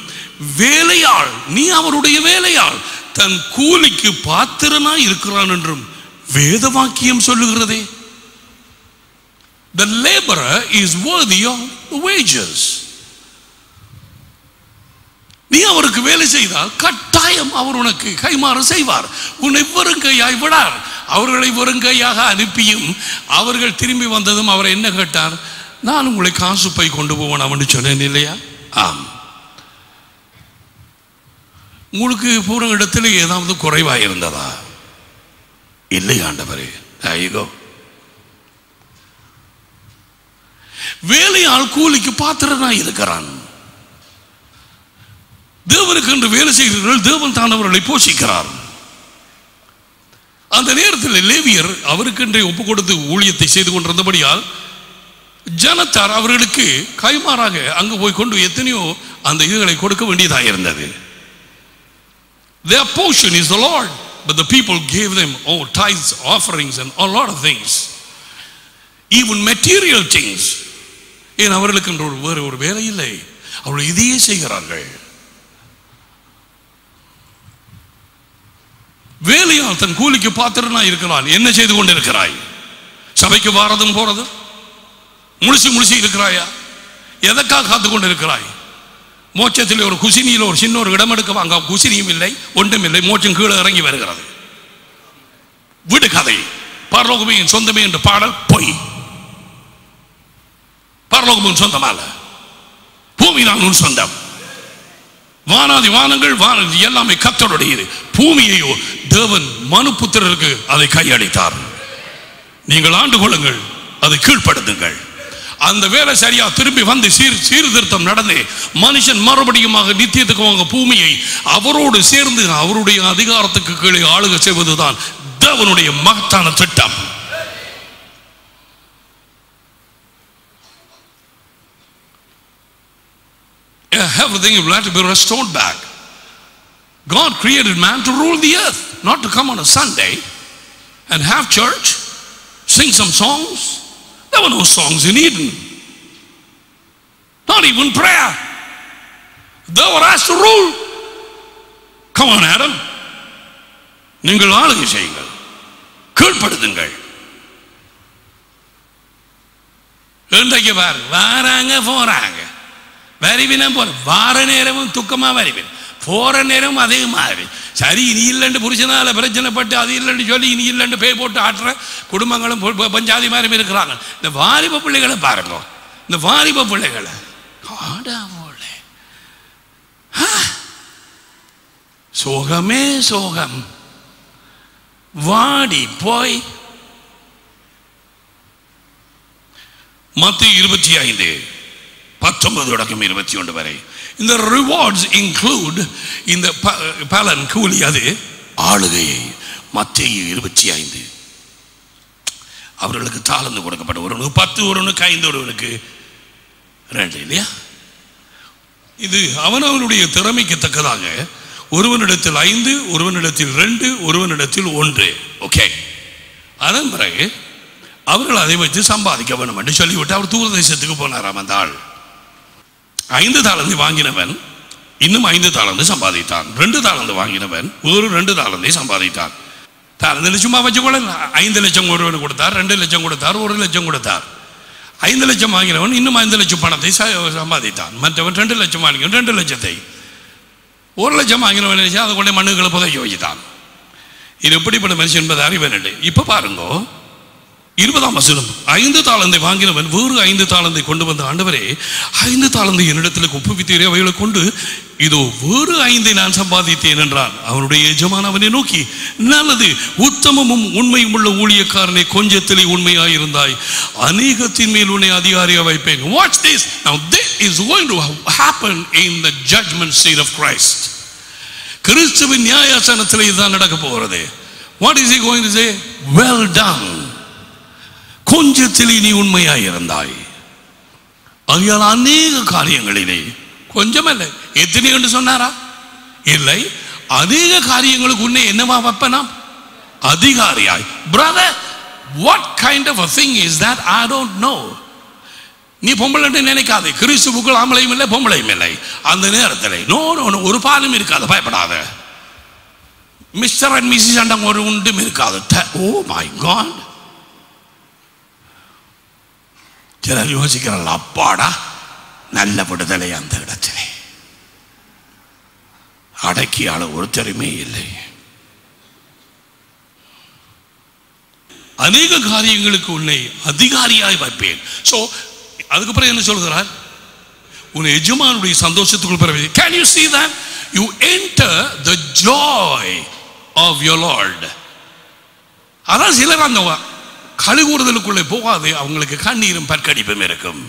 வேலையாள், நீ அவருடைய வேலையாள் தன் கூலிக்கு பாத்திரனாய் இருக்கிறான் என்றும் வேத வாக்கியம் சொல்லுகிறதே. The laborer is worthy of the wages. நீ அவருக்கு வேலை செய்தால் கட்டாயம் அவர் உனக்கு கைமாறு செய்வார். உன்னை வெறுங்கையாய் விடார். அவர்களை வெறுங்கையாக அனுப்பியும் அவர்கள் திரும்பி வந்ததும் அவரை என்ன கேட்டார்? நான் உங்களை காசு பை கொண்டு போவேன் அவன்னு சொன்னேன் இல்லையா? ஆம். உங்களுக்கு போற இடத்துல ஏதாவது குறைவாக இருந்ததா? இல்லை ஆண்டவரே. ஐயோ, வேலையால் கூலிக்கு பாத்திரனாய் இருக்கிறான். தேவனுக்கு என்று வேலை செய்கிறவர்கள் தேவன் தான் அவர்களை போஷிக்கிறார். அந்த நேரத்தில் லேவியர் அவருக்கென்றே ஒப்பு கொடுத்து ஊழியத்தை செய்து கொண்டிருந்தபடியால் ஜனத்தார் அவர்களுக்கு கைமாறாக அங்கு போய் கொண்டு எத்தனையோ அந்த இதுகளை கொடுக்க வேண்டியதாக இருந்தது. Their portion is the Lord, but the people gave them tithes, offerings and a lot of things, even material things. ஏன் அவர்களுக்கு வேறு ஒரு வேலை இல்லை, அவர்கள் இதையே செய்கிறார்கள். வேலையால் தன் கூலிக்கு பாத்திரனா இருக்கிறான். என்ன செய்து கொண்டிருக்கிறாய்? சபைக்கு வாரதும் போறதும் முழுசி இருக்கிறாயா? எதற்காக காத்து கொண்டு இருக்கிறாய்? மோட்சத்தில் ஒரு குசினியில் ஒரு சின்ன ஒரு இடம் எடுக்க வாங்க, குசினியும் இல்லை ஒன்றும் இல்லை, மோட்சம் கீழே இறங்கி வருகிறது. வீடு கதை. பரலோகமே என் சொந்தமே என்ற பாடல் பொய். பரலோகமும் சொந்தமல்ல, பூமி தான் உன் சொந்தம். வானாதி வானங்கள் வானதி எல்லாமே கர்த்தருடையது. பூமியையோ தேவன் மனுபுத்திரருக்கு அதை கையளித்தார். நீங்கள் ஆண்டு கொள்ளுங்கள், அதை கீழ்ப்படுத்துங்கள். அந்த வேலை சரியா திரும்பி வந்து சீர்திருத்தம் நடந்து மனுஷன் மறுபடியும் நித்தியத்துக்கு வாங்க பூமியை அவரோடு சேர்ந்து அவருடைய அதிகாரத்துக்கு கீழே ஆளுக செய்வதுதான் தேவனுடைய மகத்தான திட்டம். Everything will have to be restored back. God created man to rule the earth, not to come on a Sunday and have church, sing some songs. There were no songs in Eden, not even prayer. They were asked to rule. Come on, Adam, நீங்கள் ஆளுகை செய்யுங்கள், கீழ்ப்படுத்துங்கள். இன்றைக்கு வாராங்க போறாங்க, வருவினா போற வார நேரமும் துக்கமா வருவின், போற நேரம் அதே மாதிரி. சரி, இனி இல்லைன்னு புருஷனால பிரச்சனைப்பட்டு அது இல்லைன்னு சொல்லி இனி இல்லைன்னு பேய் போட்டு ஆட்டுற குடும்பங்களும் பஞ்சாதி மாதிரி இருக்கிறாங்க. இந்த வாலிப பிள்ளைகளை பாருங்க, இந்த வாலிப பிள்ளைகளை சோகமே சோகம், வாடி போய். மத்தேயு 25:19 தொடக்கம் 21 வரை இந்த ரிவார்ட்ஸ் இன்க்ளூட் இந்த பலன் கூலி, அது ஆளுகையை. மத்தேயு 25 அவர்களுக்கு தாளந்து கொடுக்கப்பட்ட ஒருவனுக்கு 10, ஒருவனுக்கு 5, ஒருவனுக்கு 2 இல்லையா? இது அவனவனுடைய திறமைக்கு தக்கதாக ஒருவனிடத்தில் 5, ஒருவனிடத்தில் 2, ஒருவனிடத்தில் 1. ஓகே, அதன் பிறகு அவர்கள் அதை வச்சு சம்பாதிக்க வேண்டும் என்று சொல்லிவிட்டு அவர் தூரதேசத்துக்கு போனாராம். அந்த ஆள் 5 தாளந்து வாங்கினவன் இன்னும் 5 தாளந்து சம்பாதித்தான். 2 தாளந்து வாங்கினவன் ஒரு 2 தாளந்தை சம்பாதித்தான். தாளந்து சும்மா வச்சுக்கொள்ள 5 லட்சம் ஒருவன் கொடுத்தார், 2 லட்சம் கொடுத்தார், 1 லட்சம் கொடுத்தார். 5 லட்சம் வாங்கினவன் இன்னும் 5 லட்சம் பணத்தை சம்பாதித்தான். மற்றவன் 2 லட்சம் வாங்கினவன் 2 லட்சத்தை, 1 லட்சம் வாங்கினவன் அதை கொண்டே மண்ணுகளை புதைச்சி வச்சுட்டான். இது எப்படிப்பட்ட மனுஷன் என்பதை அறிவன். இப்ப பாருங்க 20ஆம் வசனம். 5 தாளந்தை வாங்கினவன் வேறு 5 தாளந்தை கொண்டு வந்த, ஆண்டவரே 5 தாளந்தை என்னிடத்தில் ஒப்புவித்தீரே, அவைகளை கொண்டு இதோ வேறு 5 நான் சம்பாதித்தேன் என்றான். அவனுடைய எஜமான் அவனை நோக்கி, நல்லது, உத்தமமும் உண்மையும் உள்ள ஊழியக்காரனை, கொஞ்சத்திலே உண்மையாயிருந்தாய், அநேகத்தின் மேல் உன்னை அதிகாரியாக வைப்பேன். Watch this. Now this is going to happen in the judgment seat of Christ. கிறிஸ்துவின் நியாயாசனத்தில் இதுதான் நடக்க போகிறது. What is he going to say? Well done, கொஞ்சத்திலே நீ உண்மையாயிருந்தாய். ஆகையால் அநேக காரியங்களிலே, கொஞ்சமல்ல எத்தனை என்று சொன்னாரா? இல்லை, அநேக காரியங்களுக்கு உன்னை என்னவா வைப்பனாம்? அதிகாரியாய். Brother, what kind of a thing is that? I don't know. நீ பொம்பளை நினைக்காது. கிறிஸ்துவுக்குள் ஆம்பளையும் இல்லை பொம்பளையும் இல்லை. அந்த நேரத்தில் ஒரு பாலும் இருக்காது, பயப்படாத. மிஸ்டர் அண்ட் மிஸ்ஸஸ் அண்டம் ஒரு உண்டும் இருக்காது. Oh my god. சிலர் யோசிக்கிறார்கள், அப்பாடா நல்ல விடுதலை அந்த இடத்திலே, அடக்கியால ஒருத்தருமே இல்லை. அநேக காரியங்களுக்கு உன்னை அதிகாரியாய் வைப்பேன். சோ அதுக்கப்புறம் என்ன சொல்கிறார்? உன் எஜமானுடைய சந்தோஷத்துக்குள் பிறகு. Can you see that? You enter the joy of your Lord. அதான் சிலர் அந்த கழுகுறுதலுக்குள்ளே போகாது, அவங்களுக்கு கண்ணீரும் பற்கடிப்பும் இருக்கும்.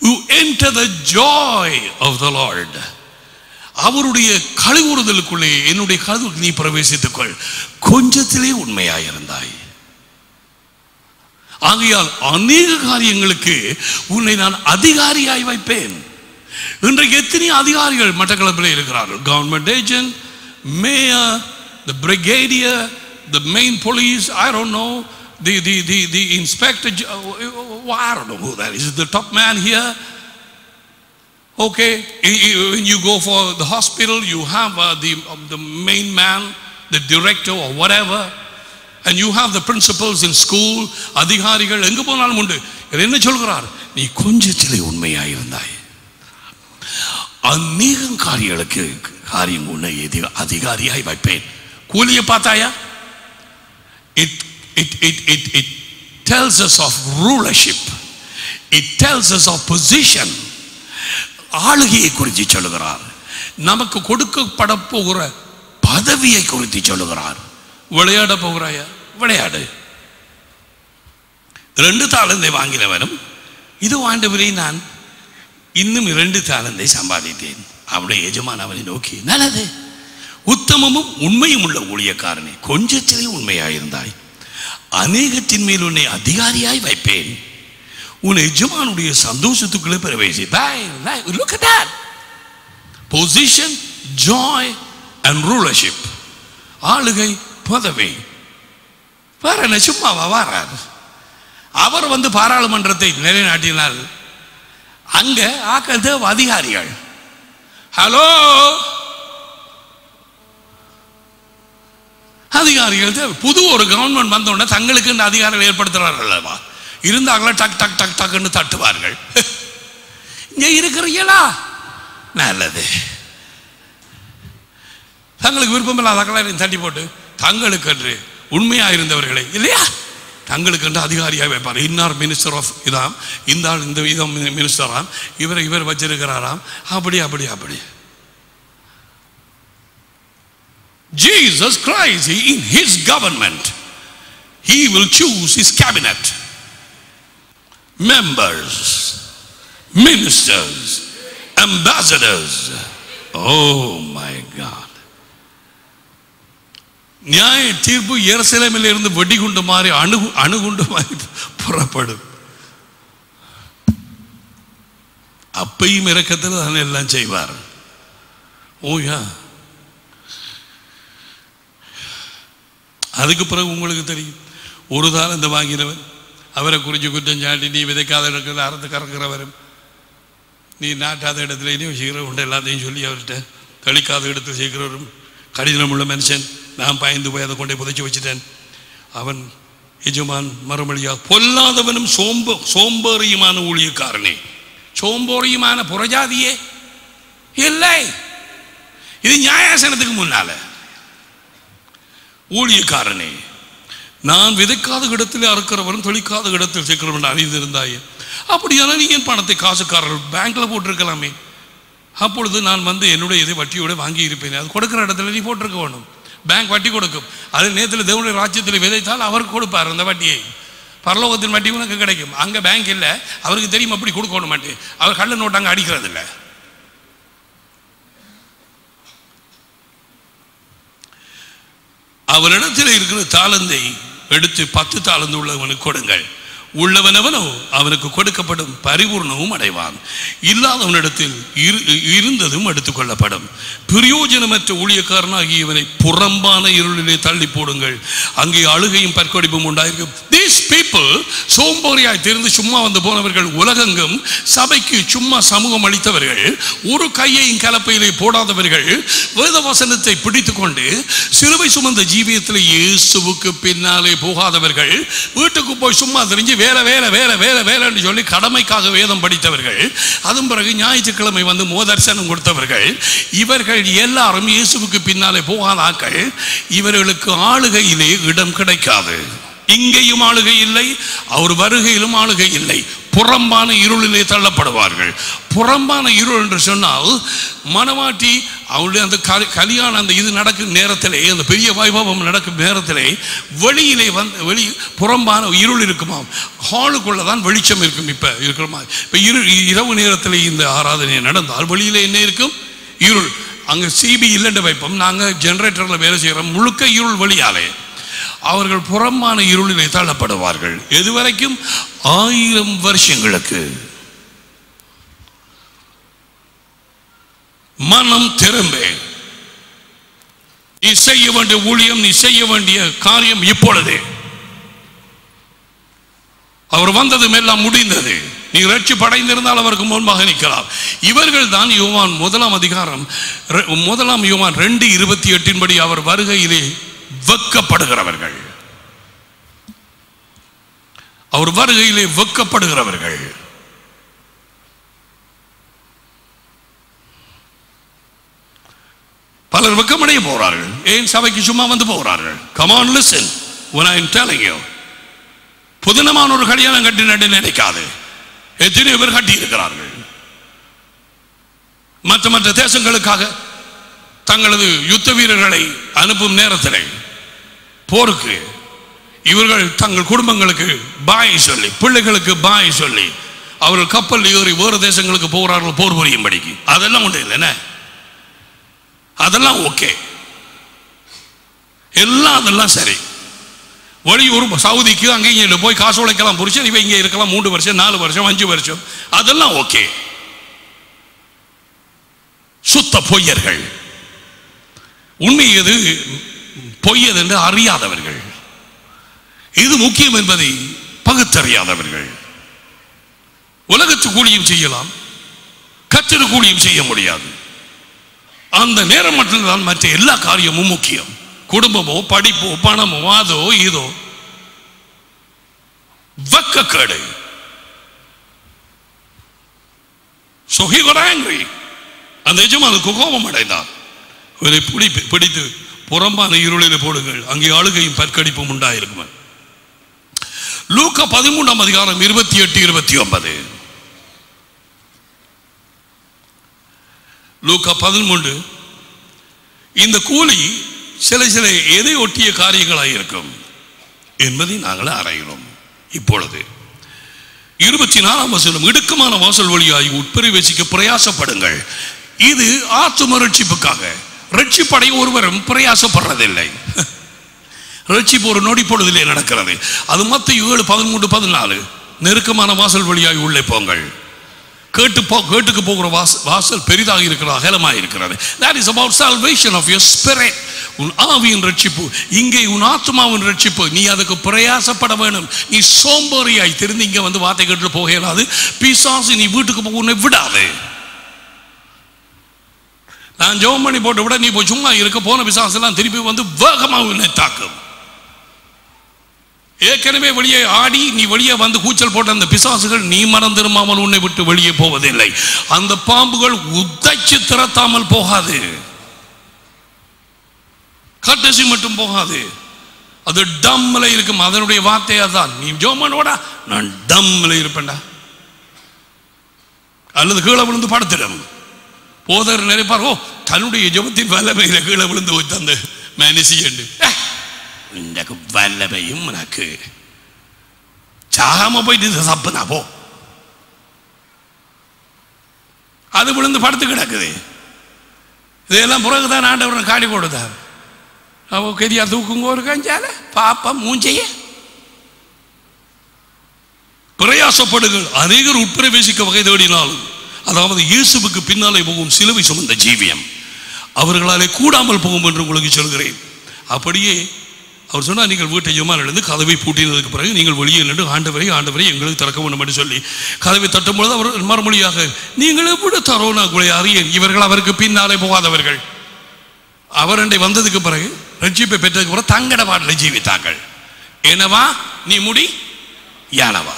You enter the joy of the Lord. அவருடைய கழுகுறுதலுக்குள்ளே, என்னுடைய கழுகுக்கு நீ பிரவேசித்துக்கொள், கொஞ்சத்திலே உண்மையாயிருந்தாய். ஆகையால் அநேக காரியங்களுக்கு உன்னை நான் அதிகாரியாய் வைப்பேன். இன்றைக்கு எத்தனை அதிகாரிகள் மட்டக்களப்பில் இருக்கிறார்கள்? Government agent, mayor, the brigadier, the main police, I don't know, the inspector, I don't know who that is, the top man here. Okay, when you go for the hospital, you have the main man, the director or whatever, and you have the principals in school. அதிகாரிகள் எங்க போனாலும் உண்டு. என்ன சொல்கிறார்? நீ கொஞ்சத்திலே உண்மையாயிருந்தாய், அநேக காரியம் உன்னை அதிகாரியாய் வைப்பேன். கூலியை பார்த்தாயா? It tells us of rulership. It tells us of position. ஆளுகையை குறித்து சொல்லுகிறார். நமக்கு கொடுக்கப்பட போகிற பதவியை குறித்து சொல்லுகிறார். விளையாட போகிறாயா? விளையாடு. 2 தாளந்தை வாங்கினவனும், இது ஆண்டவரே நான் இன்னும் 2 தாளந்தை சம்பாதித்தேன். அவனுடைய எஜமான் அவனை நோக்கி, நல்லது, உத்தமமும் உண்மையும் உள்ள ஊழியக்காரனே, கொஞ்சத்திலே உண்மையாயிருந்தாய், அநேகத்தின் மேல் உன்னை அதிகாரியாய் வைப்பேன். உன் எஜமானுடைய சந்தோஷத்துக்குள்ளே பிரவேசி. Look at that. Position, joy and rulership. ஆளுகை, பதவி. வேற என்ன, சும்மாவா வாரார்? அவர் வந்து பாராளுமன்றத்தை நிலைநாட்டினால் அங்க ஆக்கள் அதிகாரிகள். ஹலோ, அதிகாரிகள் புது ஒரு கவர்மெண்ட் வந்தோடனே தங்களுக்கு இந்த அதிகாரிகள் ஏற்படுத்துறார்கள் அல்லவா? இருந்தாங்களா டக் டக் டக் டக்குன்னு தட்டுவார்கள். இங்க இருக்கிறீங்களா? நல்லது. தங்களுக்கு விருப்பம் இல்லாத தட்டி போட்டு தங்களுக்கு என்று உண்மையா இருந்தவர்களை இல்லையா தங்களுக்கு என்று அதிகாரியாக வைப்பார். இன்னார் மினிஸ்டர் ஆஃப் இதாம், இந்த ஆள் இந்த விதம் மினிஸ்டராம், இவர் வச்சிருக்கிறாராம், அப்படி அப்படி அப்படி. Jesus Christ, in his government, he will choose his cabinet, members, ministers, ambassadors. Oh my God. நியாய தீர்ப்பு எருசலேமில் இருந்து வெடிகுண்டு மாறி அணுகுண்டு மாறி புறப்படும். அப்பையும் இரக்கத்தில் தான் எல்லாம் செய்வார். ஓயா, அதுக்கு பிறகு உங்களுக்கு தெரியும், ஒரு தாளந்து வாங்கினவன், அவரை குறித்து குற்றம் சாட்டி, நீ விதைக்காத இடத்துல அறுத்து கறக்கிறவரும், நீ நாட்டாத இடத்துல நீ சீக்கிரம் உண்டு எல்லாத்தையும் சொல்லி அவர்கிட்ட தெளிக்காத இடத்துல சீக்கிரம் கடிதம் உள்ள மனுஷன், நான் பயந்து போய் அதை கொண்டே புதைச்சி வச்சுட்டேன். அவன் எஜமான் மறுமொழியா, பொல்லாதவனும் சோம்பேறியுமான ஊழியக்காரனே. சோம்பேறியுமான புறஜாதியே இல்லை. இது நியாயாசனத்துக்கு முன்னால. ஊழியக்காரனே, நான் விதைக்காத இடத்தில் அறுக்கிறவரும் தொழிக்காத இடத்தில் சேர்க்கிறவன் அறிந்திருந்தாயே. அப்படியான நீ என் பணத்தை காசுக்காரர்கள் பேங்க்ல போட்டிருக்கலாமே. அப்பொழுது நான் வந்து என்னுடைய இதை வட்டியோட வாங்கி இருப்பேன். அது கொடுக்கிற இடத்துல நீ போட்டிருக்க வேணும். பேங்க் வட்டி கொடுக்கும். அது நேரத்தில் தேவனுடைய ராஜ்யத்தில் விதைத்தால் அவருக்கு கொடுப்பார் அந்த வட்டியை. பரலோகத்தின் வட்டி உனக்கு கிடைக்கும். அங்கே பேங்க் இல்லை, அவருக்கு தெரியும் அப்படி கொடுக்கணும் மாட்டேன். அவர் கள்ள நோட்டாங்க அடிக்கிறது இல்லை. அவரிடத்தில் இருக்கிற தாளந்தை எடுத்து 10 தாளந்து உள்ளவனுக்கு கொடுங்கள். உள்ளவனவனோ அவனுக்கு கொடுக்கப்படும், பரிபூர்ணமும் அடைவான். இல்லாதவனிடத்தில் இருந்ததும் எடுத்துக் கொள்ளப்படும். பிரயோஜனமற்ற ஊழியக்காரனாகிய இவனை புறம்பான இருளிலே தள்ளி போடுங்கள். அங்கே அழுகையும் பற்கொடிப்பும் உண்டாயிருக்கும். These people சோம்பேறியாய் தெரிந்து சும்மா வந்து போனவர்கள், உலகெங்கும் சபைக்கு சும்மா சமூகம் அளித்தவர்கள், ஒரு கையையும் கலப்பையிலே போடாதவர்கள், வேத வசனத்தை பிடித்துக் கொண்டு சிலுவை சுமந்த ஜீவியத்தில் இயேசுவுக்கு பின்னாலே போகாதவர்கள், வீட்டுக்கு போய் சும்மா தெரிஞ்சு வேலை வேலை வேலை வேலை வேலைன்னு சொல்லி கடமைக்காக வேதம் படித்தவர்கள், அதன் பிறகு ஞாயிற்றுக்கிழமை வந்து மோதர்சனம் கொடுத்தவர்கள், இவர்கள் எல்லாரும் இயேசுவுக்கு பின்னாலே போகாதாக்கள். இவர்களுக்கு ஆளுகையிலே இடம் கிடைக்காது. இங்கேயும் ஆளுகை இல்லை, அவர் வருகையிலும் ஆளுகை இல்லை. புறம்பான இருளிலே தள்ளப்படுவார்கள். புறம்பான இருள் என்று சொன்னால் மனவாட்டி அவருடைய அந்த கல்யாணம் அந்த இது நடக்கும் நேரத்திலே, அந்த பெரிய வைபவம் நடக்கும் நேரத்திலே வெளியிலே வந்து புறம்பான இருள் இருக்குமாம். ஹாலுக்குள்ள தான் வெளிச்சம் இருக்கும். இப்போ இருக்கிறோமா, இப்போ இரவு நேரத்தில் இந்த ஆராதனை நடந்தால் வெளியிலே என்ன இருக்கும்? இருள். அங்கே சிபி இல்லைன்னு வைப்போம், நாங்கள் ஜெனரேட்டரில் வேலை செய்கிறோம், முழுக்க இருள் வழியாலே. அவர்கள் புறம்பான இருளிலே தள்ளப்படுவார்கள். எதுவரைக்கும்? 1000 வருஷங்களுக்கு. மனம் திரும்ப நீ செய்ய வேண்டிய ஊழியம், நீ செய்ய வேண்டிய காரியம் இப்பொழுதே. அவர் வந்ததும் எல்லாம் முடிந்தது. நீ ரட்சிப்படைந்திருந்தால் அவருக்கு முன்பாக நிற்கலாம். இவர்கள் தான் யோவான் 1 அதிகாரம் 1 யோவான் 2:28 படி அவர் வருகையிலே வெட்கப்படுகிறவர்கள். அவர் வருகையிலே வெட்கப்படுகிறவர்கள். பலர் வெட்கமடைய போறார்கள். ஏன்? சபைக்கு சும்மா வந்து போகிறார்கள். Come on, listen when I am telling you. புதினமான ஒரு கல்யாணம் கட்டினு நினைக்காது. எத்தனையோ பேர் கட்டி இருக்கிறார்கள். மற்ற தேசங்களுக்காக தங்களது யுத்த வீரர்களை அனுப்பும் நேரத்தில் போருக்கு இவர்கள் தங்கள் குடும்பங்களுக்கு பாய் சொல்லி, பிள்ளைகளுக்கு பாய் சொல்லி அவர்கள் கப்பல் ஏறி வேறு தேசங்களுக்கு போகிறார்கள் போர் புரியும்படிக்கு. அதெல்லாம் ஒன்று இல்லைன்னா அதெல்லாம் ஓகே, எல்லாம் அதெல்லாம் சரி. வெளியூர் சவுதிக்கு அங்கேயும் போய் காசு உழைக்கலாம் புரிச்சு, இவ இங்கே இருக்கலாம் 3 வருஷம் 4 வருஷம் 5 வருஷம், அதெல்லாம் ஓகே. சுத்த பொய்யர்கள், உண்மை எது பொய்யது என்று அறியாதவர்கள், இது முக்கியம் என்பதை பகுத்தறியாதவர்கள். உலகத்து கூலியும் செய்யலாம், கத்திர கூலியும் செய்ய முடியாது. அந்த நேரம் மட்டும்தான் மற்ற எல்லா காரியமும் முக்கியம். குடும்பமோ படிப்போ பணமோ அதோ இதோ. வெட்கக்கேடு. So he got angry. அந்த எஜமானுக்கு கோபம் அடைந்தார். இவரை பிடித்து புறம்பான இருளில் போடுங்கள், அங்கே அழுகையும் பற்கடிப்பும் உண்டாயிருக்கும். லூக்கா 13 அதிகாரம் 28-29. லூக்கா 13. இந்த கூலி சில எதை ஒட்டிய காரியங்களாக இருக்கும் என்பதை நாங்கள் ஆராய்கிறோம். இப்பொழுது 24ஆம் வசனம், இடுக்கமான வாசல் வழியாய் உட்பிரவேசிக்க பிரயாசப்படுங்கள். இது ஆத்தும ரட்சிப்புக்காக. ரட்சிப்படைய ஒருவரும் பிரயாசப்படுறதில்லை. ரட்சிப்பு ஒரு நொடி பொழுதிலே நடக்கிறது. அது மத்தேயு 7:13-14. நெருக்கமான வாசல் வழியாய் உள்ளே போங்கள். கேட்டுக்கு போகிற வாசல் பெரிதாக இருக்கிறது, அகலமாக இருக்கிறது. That is about salvation of your spirit. உன் ஆவியின் ரட்சிப்பு, இங்கே உன் ஆத்மாவின் ரட்சிப்பு. நீ அதுக்கு பிரயாசப்பட வேணும். நீ சோம்பேறியாய் தெரிந்து இங்கே வந்து வார்த்தை கேட்டு போக இயலாது. பிசாசு நீ வீட்டுக்கு போக உன்னை விடாது. நான் ஜெபம் பண்ணி போட்டு விட நீ போய் சும்மா இருக்க, போன பிசாசெல்லாம் திருப்பி வந்து வேகமாக உன்னை தாக்கும். ஏற்கனவே வெளியே ஆடி நீ வெளியே வந்து கூச்சல் போட்ட அந்த பிசாசுகள் நீ மனம் திரும்பாமல் உன்னை விட்டு வெளியே போவதில்லை. அந்த பாம்புகள் உதைச்சு திறத்தாமல் போகாது, கட்டசி மட்டும் போகாது. அது டம்ல இருக்கும். அதனுடைய வார்த்தையா தான் நீ ஜோமனோட நான் டம்ல இருப்பேன்டா, அல்லது கீழே விழுந்து படுத்திடும். போதர் நினைப்பார், ஓ தன்னுடைய ஜபத்தின் வல்லமையில கீழே விழுந்து போய் அந்த மேனேசி எனக்கு வல்லமையும் உனக்கு சாகாம போயிட்டு சப்புனா போ. அது விழுந்து படுத்து கிடக்குது. இதெல்லாம் பிறகுதான் ஆண்டவர் காடி கொடுத்தார். அவ கரியா தூக்குங்க ஒரு கஞ்சால பாப்பா மூஞ்சைய பிரயாசப்படுங்கள். அநேகர் உட்பிரவேசிக்க வகை தேடினாலும், அதாவது இயேசுவுக்கு பின்னாலே போகும் சிலுவை சுமந்த ஜீவியம் அவர்களாலே கூடாமல் போகும் என்று உங்களுக்கு சொல்கிறேன். அப்படியே அவர் சொன்னார், நீங்கள் வீட்டை ஜெபமாலிருந்து கதவை பூட்டினதுக்கு பிறகு நீங்கள் வெளியே நின்று ஆண்டவரை எங்களுக்கு திறக்க வேண்டும் என்று சொல்லி கதவை தட்டும்பொழுது அவர் மறுமொழியாக, நீங்கள் எப்படி தரோனா உங்களை அறியேன். இவர்கள் அவருக்கு பின்னாலே போகாதவர்கள். அவர் அண்டை வந்ததுக்கு பிறகு ரட்சிப்பை பெற்றதுக்கு பிறகு தங்கட பாடலை ஜீவித்தார்கள். என்னவா நீ முடி யானவா.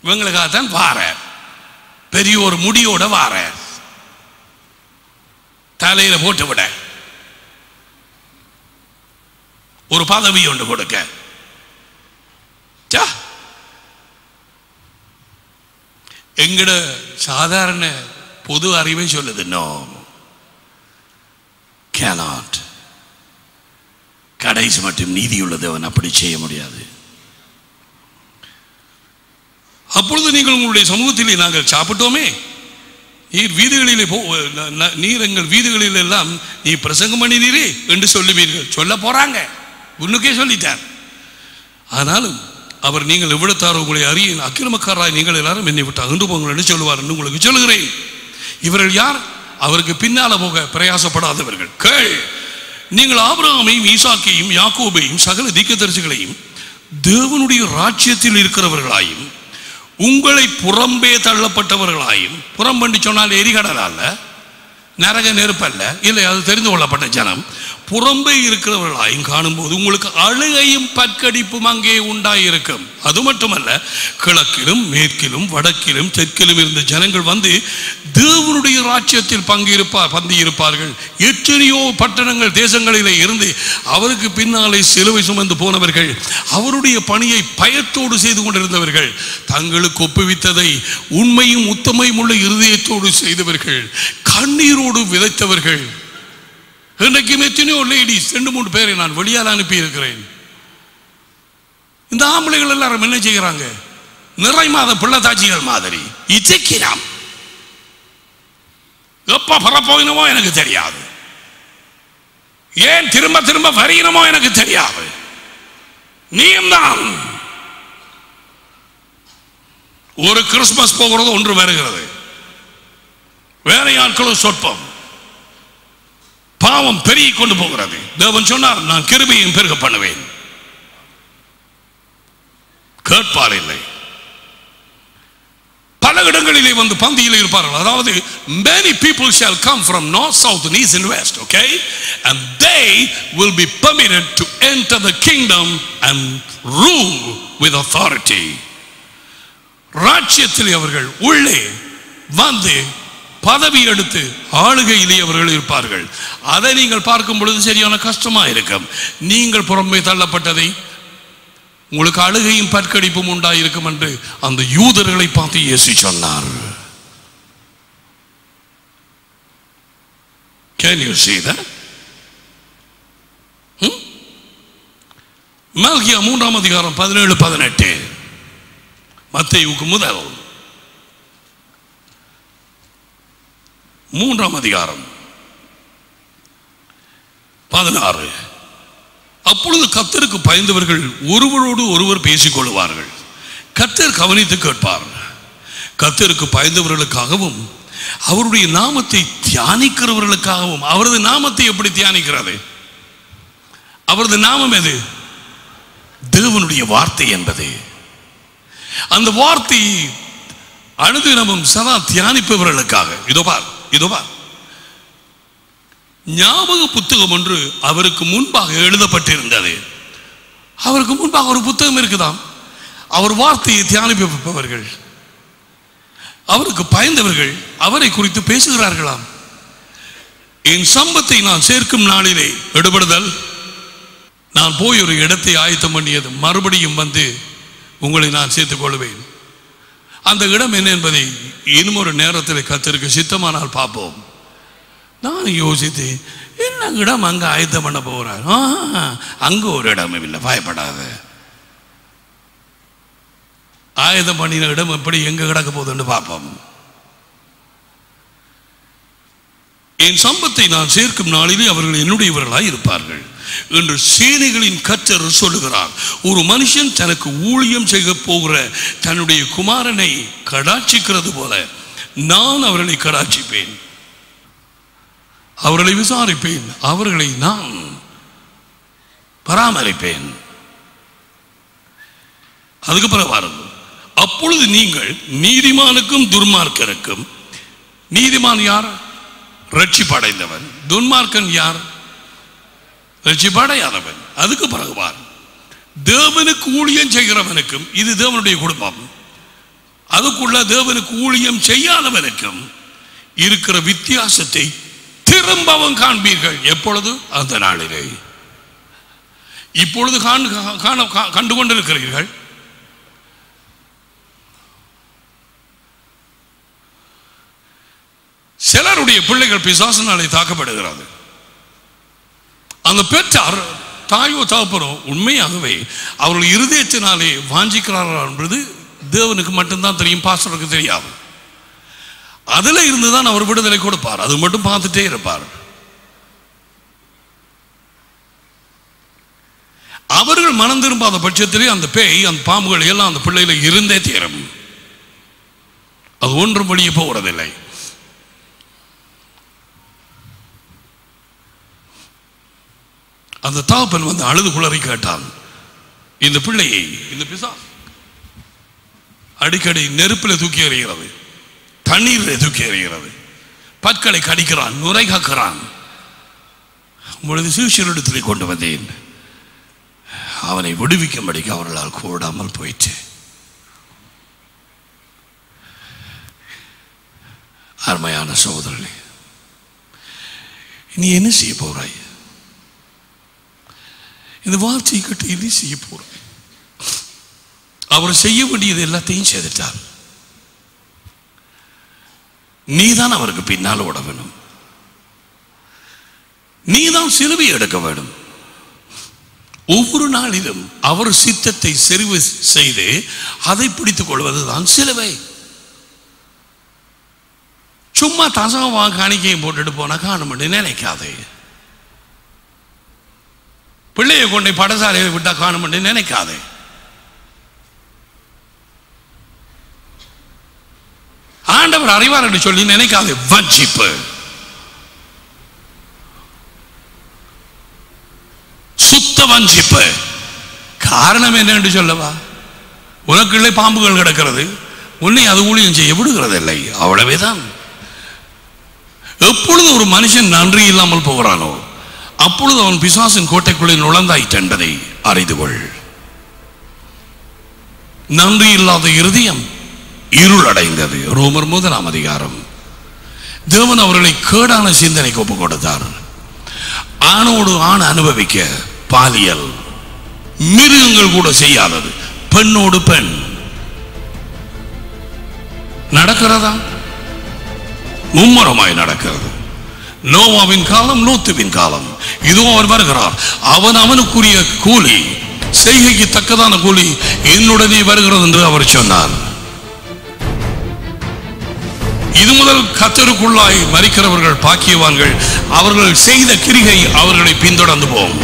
இவங்களுக்காகத்தான் வார பெரிய ஒரு முடியோட வார தலையில போட்டு விட ஒரு பதவி ஒன்று கொடுக்க. எங்கட சாதாரண பொது அறிவை சொல்லுது, நோ cannot. கடைசி மட்டும் நீதியுள்ளது, அவன் அப்படி செய்ய முடியாது. அப்பொழுது நீங்கள் உங்களுடைய சமூகத்திலே நாங்கள் சாப்பிட்டோமே, நீர் வீடுகளிலே நீர் எங்கள் வீடுகளில் எல்லாம் நீ பிரசங்கம் பண்ணினீரே என்று சொல்லுவீர்கள். சொல்ல போறாங்க, உன்னுக்கே சொல்லிட்டார். ஆனாலும் அவர் நீங்கள் எவ்வளத்தாரோ உங்களை அறிய அக்கிரமக்காராய் நீங்கள் எல்லாரும் என்னை விட்டு அகன்று போங்கள் என்று சொல்லுவார் என்று உங்களுக்கு சொல்லுகிறேன். இவர்கள் யார்? அவருக்கு பின்னால போக பிரயாசப்படாதவர்கள். கேள், நீங்கள் ஆபிரகாமையும் ஈசாக்கையும் யாக்கோபையும் சகல தீர்க்கதரிசிகளையும் தேவனுடைய ராஜ்யத்தில் இருக்கிறவர்களாயும் உங்களை புறம்பே தள்ளப்பட்டவர்களாயும், புறம்பண்டி சொன்னால் எரிகடல் அல்ல, நரக நெருப்பல்ல, இல்லை, அது தெரிந்து கொள்ளப்பட்ட ஜனம், புறம்பே இருக்கிறவர்களாயும் காணும்போது உங்களுக்கு அழுகையும் பற்கடிப்பும் அங்கே உண்டாயிருக்கும். அது மட்டுமல்ல, கிழக்கிலும் மேற்கிலும் வடக்கிலும் தெற்கிலும் இருந்த ஜனங்கள் வந்து தேவனுடைய ராஜ்யத்தில் பந்தியிருப்பார்கள். எத்தனையோ பட்டணங்கள் தேசங்களிலே இருந்து அவருக்கு பின்னாலே சிலுவை சுமந்து போனவர்கள், அவருடைய பணியை பயத்தோடு செய்து கொண்டிருந்தவர்கள், தங்களுக்கு ஒப்புவித்ததை உண்மையும் உத்தமையும் உள்ள இருதயத்தோடு செய்தவர்கள், கண்ணீரோடு விதைத்தவர்கள். இன்றைக்கும் எத்தனையோ லேடிஸ் 2-3 பேரை நான் வெளியால் அனுப்பி இருக்கிறேன். இந்த ஆம்பளைகள் எல்லாரும் என்ன செய்கிறாங்க? நிறை மாத பிள்ளைத்தாட்சிகள் மாதிரி இச்சைக்கிறான். எப்ப பரப்போயினமோ எனக்கு தெரியாது, ஏன் திரும்ப திரும்ப வரையினமோ எனக்கு தெரியாது. நீயும் தான் ஒரு கிறிஸ்துமஸ் போகிறது ஒன்று வருகிறது, வேற ஆட்களும் சொற்பம், பாவம் பெருகி கொண்டு போகிறது. தேவன் சொன்னார், நான் கிருபையும் பெருக பண்ணுவேன். கேட்பார் இல்லை. பல இடங்களிலே வந்து பந்தியில் இருப்பார்கள். அதாவது many people shall come from north, south, and east and west, okay, and they will be permitted to enter the kingdom and rule with authority. ராஜ்யத்தில் அவர்கள் உள்ளே வந்து பதவி எடுத்து ஆளுகையிலே அவர்கள் இருப்பார்கள். அதை நீங்கள் பார்க்கும் பொழுது சரியான கஷ்டமா இருக்கும். நீங்கள் புறம்பே தள்ளப்பட்டதை உங்களுக்கு அழுகையும் பற்கடிப்பும் உண்டாயிருக்கும் என்று அந்த யூதர்களை பார்த்து இயேசு சொன்னார். Can you see that? மல்கியா 3ஆம் அதிகாரம் 17-18, மத்தேயுவுக்கு முதல் 3ஆம் அதிகாரம் 16. அப்பொழுது கர்த்தருக்கு பயந்தவர்கள் ஒருவரோடு ஒருவர் பேசிக் கொள்வார்கள். கர்த்தர் கவனித்து கேட்பார். கர்த்தருக்கு பயந்தவர்களுக்காகவும் அவருடைய நாமத்தை தியானிக்கிறவர்களுக்காகவும். அவரது நாமத்தை எப்படி தியானிக்கிறது? அவரது நாமம் எது? தேவனுடைய வார்த்தை என்பது. அந்த வார்த்தை அனுதினமும் சதா தியானிப்பவர்களுக்காக. இதோ பார், ஞாபக புத்தகம் ஒன்று அவருக்கு முன்பாக எழுதப்பட்டிருந்தது. அவருக்கு முன்பாக ஒரு புத்தகம் இருக்குதாம். அவர் வார்த்தையை தியானிப்பவர்கள், அவருக்கு பயந்தவர்கள் அவரை குறித்து பேசுகிறார்களாம். என் சம்பத்தை நான் சேர்க்கும் நாளிலே எடுபடுதல், நான் போய் ஒரு இடத்தை ஆயத்தம் பண்ணியது, மறுபடியும் வந்து உங்களை நான் சேர்த்துக் கொள்வேன். அந்த இடம் என்ன என்பதை இன்னும் ஒரு நேரத்தில் கர்த்தருக்கு சித்தமானால் பார்ப்போம். நான் யோசித்தேன், என்ன இடம் அங்கே ஆயத்தம் பண்ண போகிறார்? அங்கே ஒரு இடமும் இல்லை, பயப்படாத. ஆயத்தம் பண்ணின இடம் எப்படி எங்கே கிடக்க போகுதுன்னு பார்ப்போம். என் சம்பத்தை நான் சேர்க்கும் நாளிலே அவர்கள் என்னுடையவர்களாய் இருப்பார்கள் என்று சேனைகளின் கர்த்தர் சொல்லுகிறார். ஒரு மனுஷன் தனக்கு ஊழியம் செய்ய போகிற தன்னுடைய குமாரனை கடாட்சிக்கிறது போல நான் அவர்களை கடாட்சிப்பேன், அவர்களை விசாரிப்பேன், அவர்களை நான் பராமரிப்பேன். அதுக்கு பிறகு பாருங்கள், அப்பொழுது நீங்கள் நீதிமானுக்கும் துன்மார்க்கனுக்கும், நீதிமான் யார்? ரட்சிப்படைந்தவன். துன்மார்க்கன் யார்? ரட்சிப்படையாதவன். அதுக்கு பிறகு பார், தேவனுக்கு ஊழியம் செய்கிறவனுக்கும், இது தேவனுடைய குடும்பம், அதுக்குள்ள தேவனுக்கு ஊழியம் செய்யாதவனுக்கும் இருக்கிற வித்தியாசத்தை திரும்பவும் காண்பீர்கள். எப்பொழுது? அந்த நாளிலே. இப்பொழுது கண்டு கொண்டிருக்கிறீர்கள். சிலருடைய பிள்ளைகள் பிசாசினாலே தாக்கப்படுகிறது. அந்த பெற்றார் தாயோ தகப்பனோ உண்மையாகவே அவர்கள் இருதயத்தினாலே வாஞ்சிக்கிறார்கள் என்பது தேவனுக்கு மட்டும்தான் தெரியும், பாஸ்டருக்கு தெரியாது. அதில் இருந்துதான் அவர் விடுதலை கொடுப்பார், அது மட்டும் பார்த்துட்டே இருப்பார். அவர்கள் மனம் திரும்பாத பட்சத்திலே அந்த பேய், அந்த பாம்புகள் எல்லாம் அந்த பிள்ளையில இருந்தே தீரும். அது ஒன்றும் வெளியே போகிறதில்லை. அந்த தகப்பன் வந்து அழுது குளறி கேட்டான், இந்த பிள்ளையை இந்த பிசாசு அடிக்கடி நெருப்பில் தூக்கி எறிகிறது, தண்ணீரில் தூக்கி எறிகிறது, பற்களை கடிக்கிறான், நுரை காக்கிறான். உங்களது சிஷியரிடத்திலே கொண்டு வந்தேன், அவனை விடுவிக்கும்படிக்கு அவர்களால் கூடாமல் போயிற்று. அருமையான சகோதரர்களே, நீ என்ன செய்ய போறாய்? இந்த வார்த்தையை கட்டு என்ன செய்ய போறாய்? அவர் செய்ய வேண்டியது எல்லாத்தையும் செய்துட்டார். நீதான் அவருக்கு பின்னால் ஓட வேணும், நீதான் சிலுவை எடுக்க வேண்டும். ஒவ்வொரு நாளிலும் அவர் சித்தத்தை செறிவு செய்து அதை பிடித்துக் கொள்வதுதான் சிலுவை. சும்மா தசகமாக காணிக்கையும் போட்டுட்டு போனா காணும்னு நினைக்காதே. பிள்ளையை கொண்டு படசாலையை விட்டா காணும்னு நினைக்காதே. ஆண்டவர் அறிவார் என்று சொல்லி நினைக்காதே. வஞ்சிப்பு, சுத்த வஞ்சிப்பு. காரணம் என்ன என்று சொல்லவா? உனக்குள்ளே பாம்புகள் கிடக்கிறது, உன்னை அது ஊழியம் செய்ய விடுகிறது இல்லை, அவ்வளவேதான். எப்பொழுது ஒரு மனுஷன் நன்றி இல்லாமல் போகிறானோ அப்பொழுது அவன் பிசாசின் கோட்டைக்குள்ளே நுழைந்தாயிற்று என்பதை அறிந்து கொள். நன்றி இல்லாத இருதயம் இருள் அடைந்தது. ரோமர் 1 அதிகாரம். தேவன் அவர்களை கேடான சிந்தனைக்கு ஒப்புக் கொடுத்தார். ஆணோடு ஆண் அனுபவிக்க பாலியல், மிருகங்கள் கூட செய்யாதது, பெண்ணோடு பெண் நடக்கிறதா? மும்முரமாய் நடக்கிறது. நோவாவின் காலம், லோத்துவின் காலம். இதோ அவர் வருகிறார், அவன் அவனுக்குரிய கூலி, செய்கைக்கு தக்கதான கூலி என்னுடனே வருகிறது என்று அவர் சொன்னார். இது முதல் கர்த்தருக்குள்ளாய் மரிக்கிறவர்கள் பாக்கியவான்கள், அவர்கள் செய்த கிரிகை அவர்களை பின்தொடர்ந்து போகும்.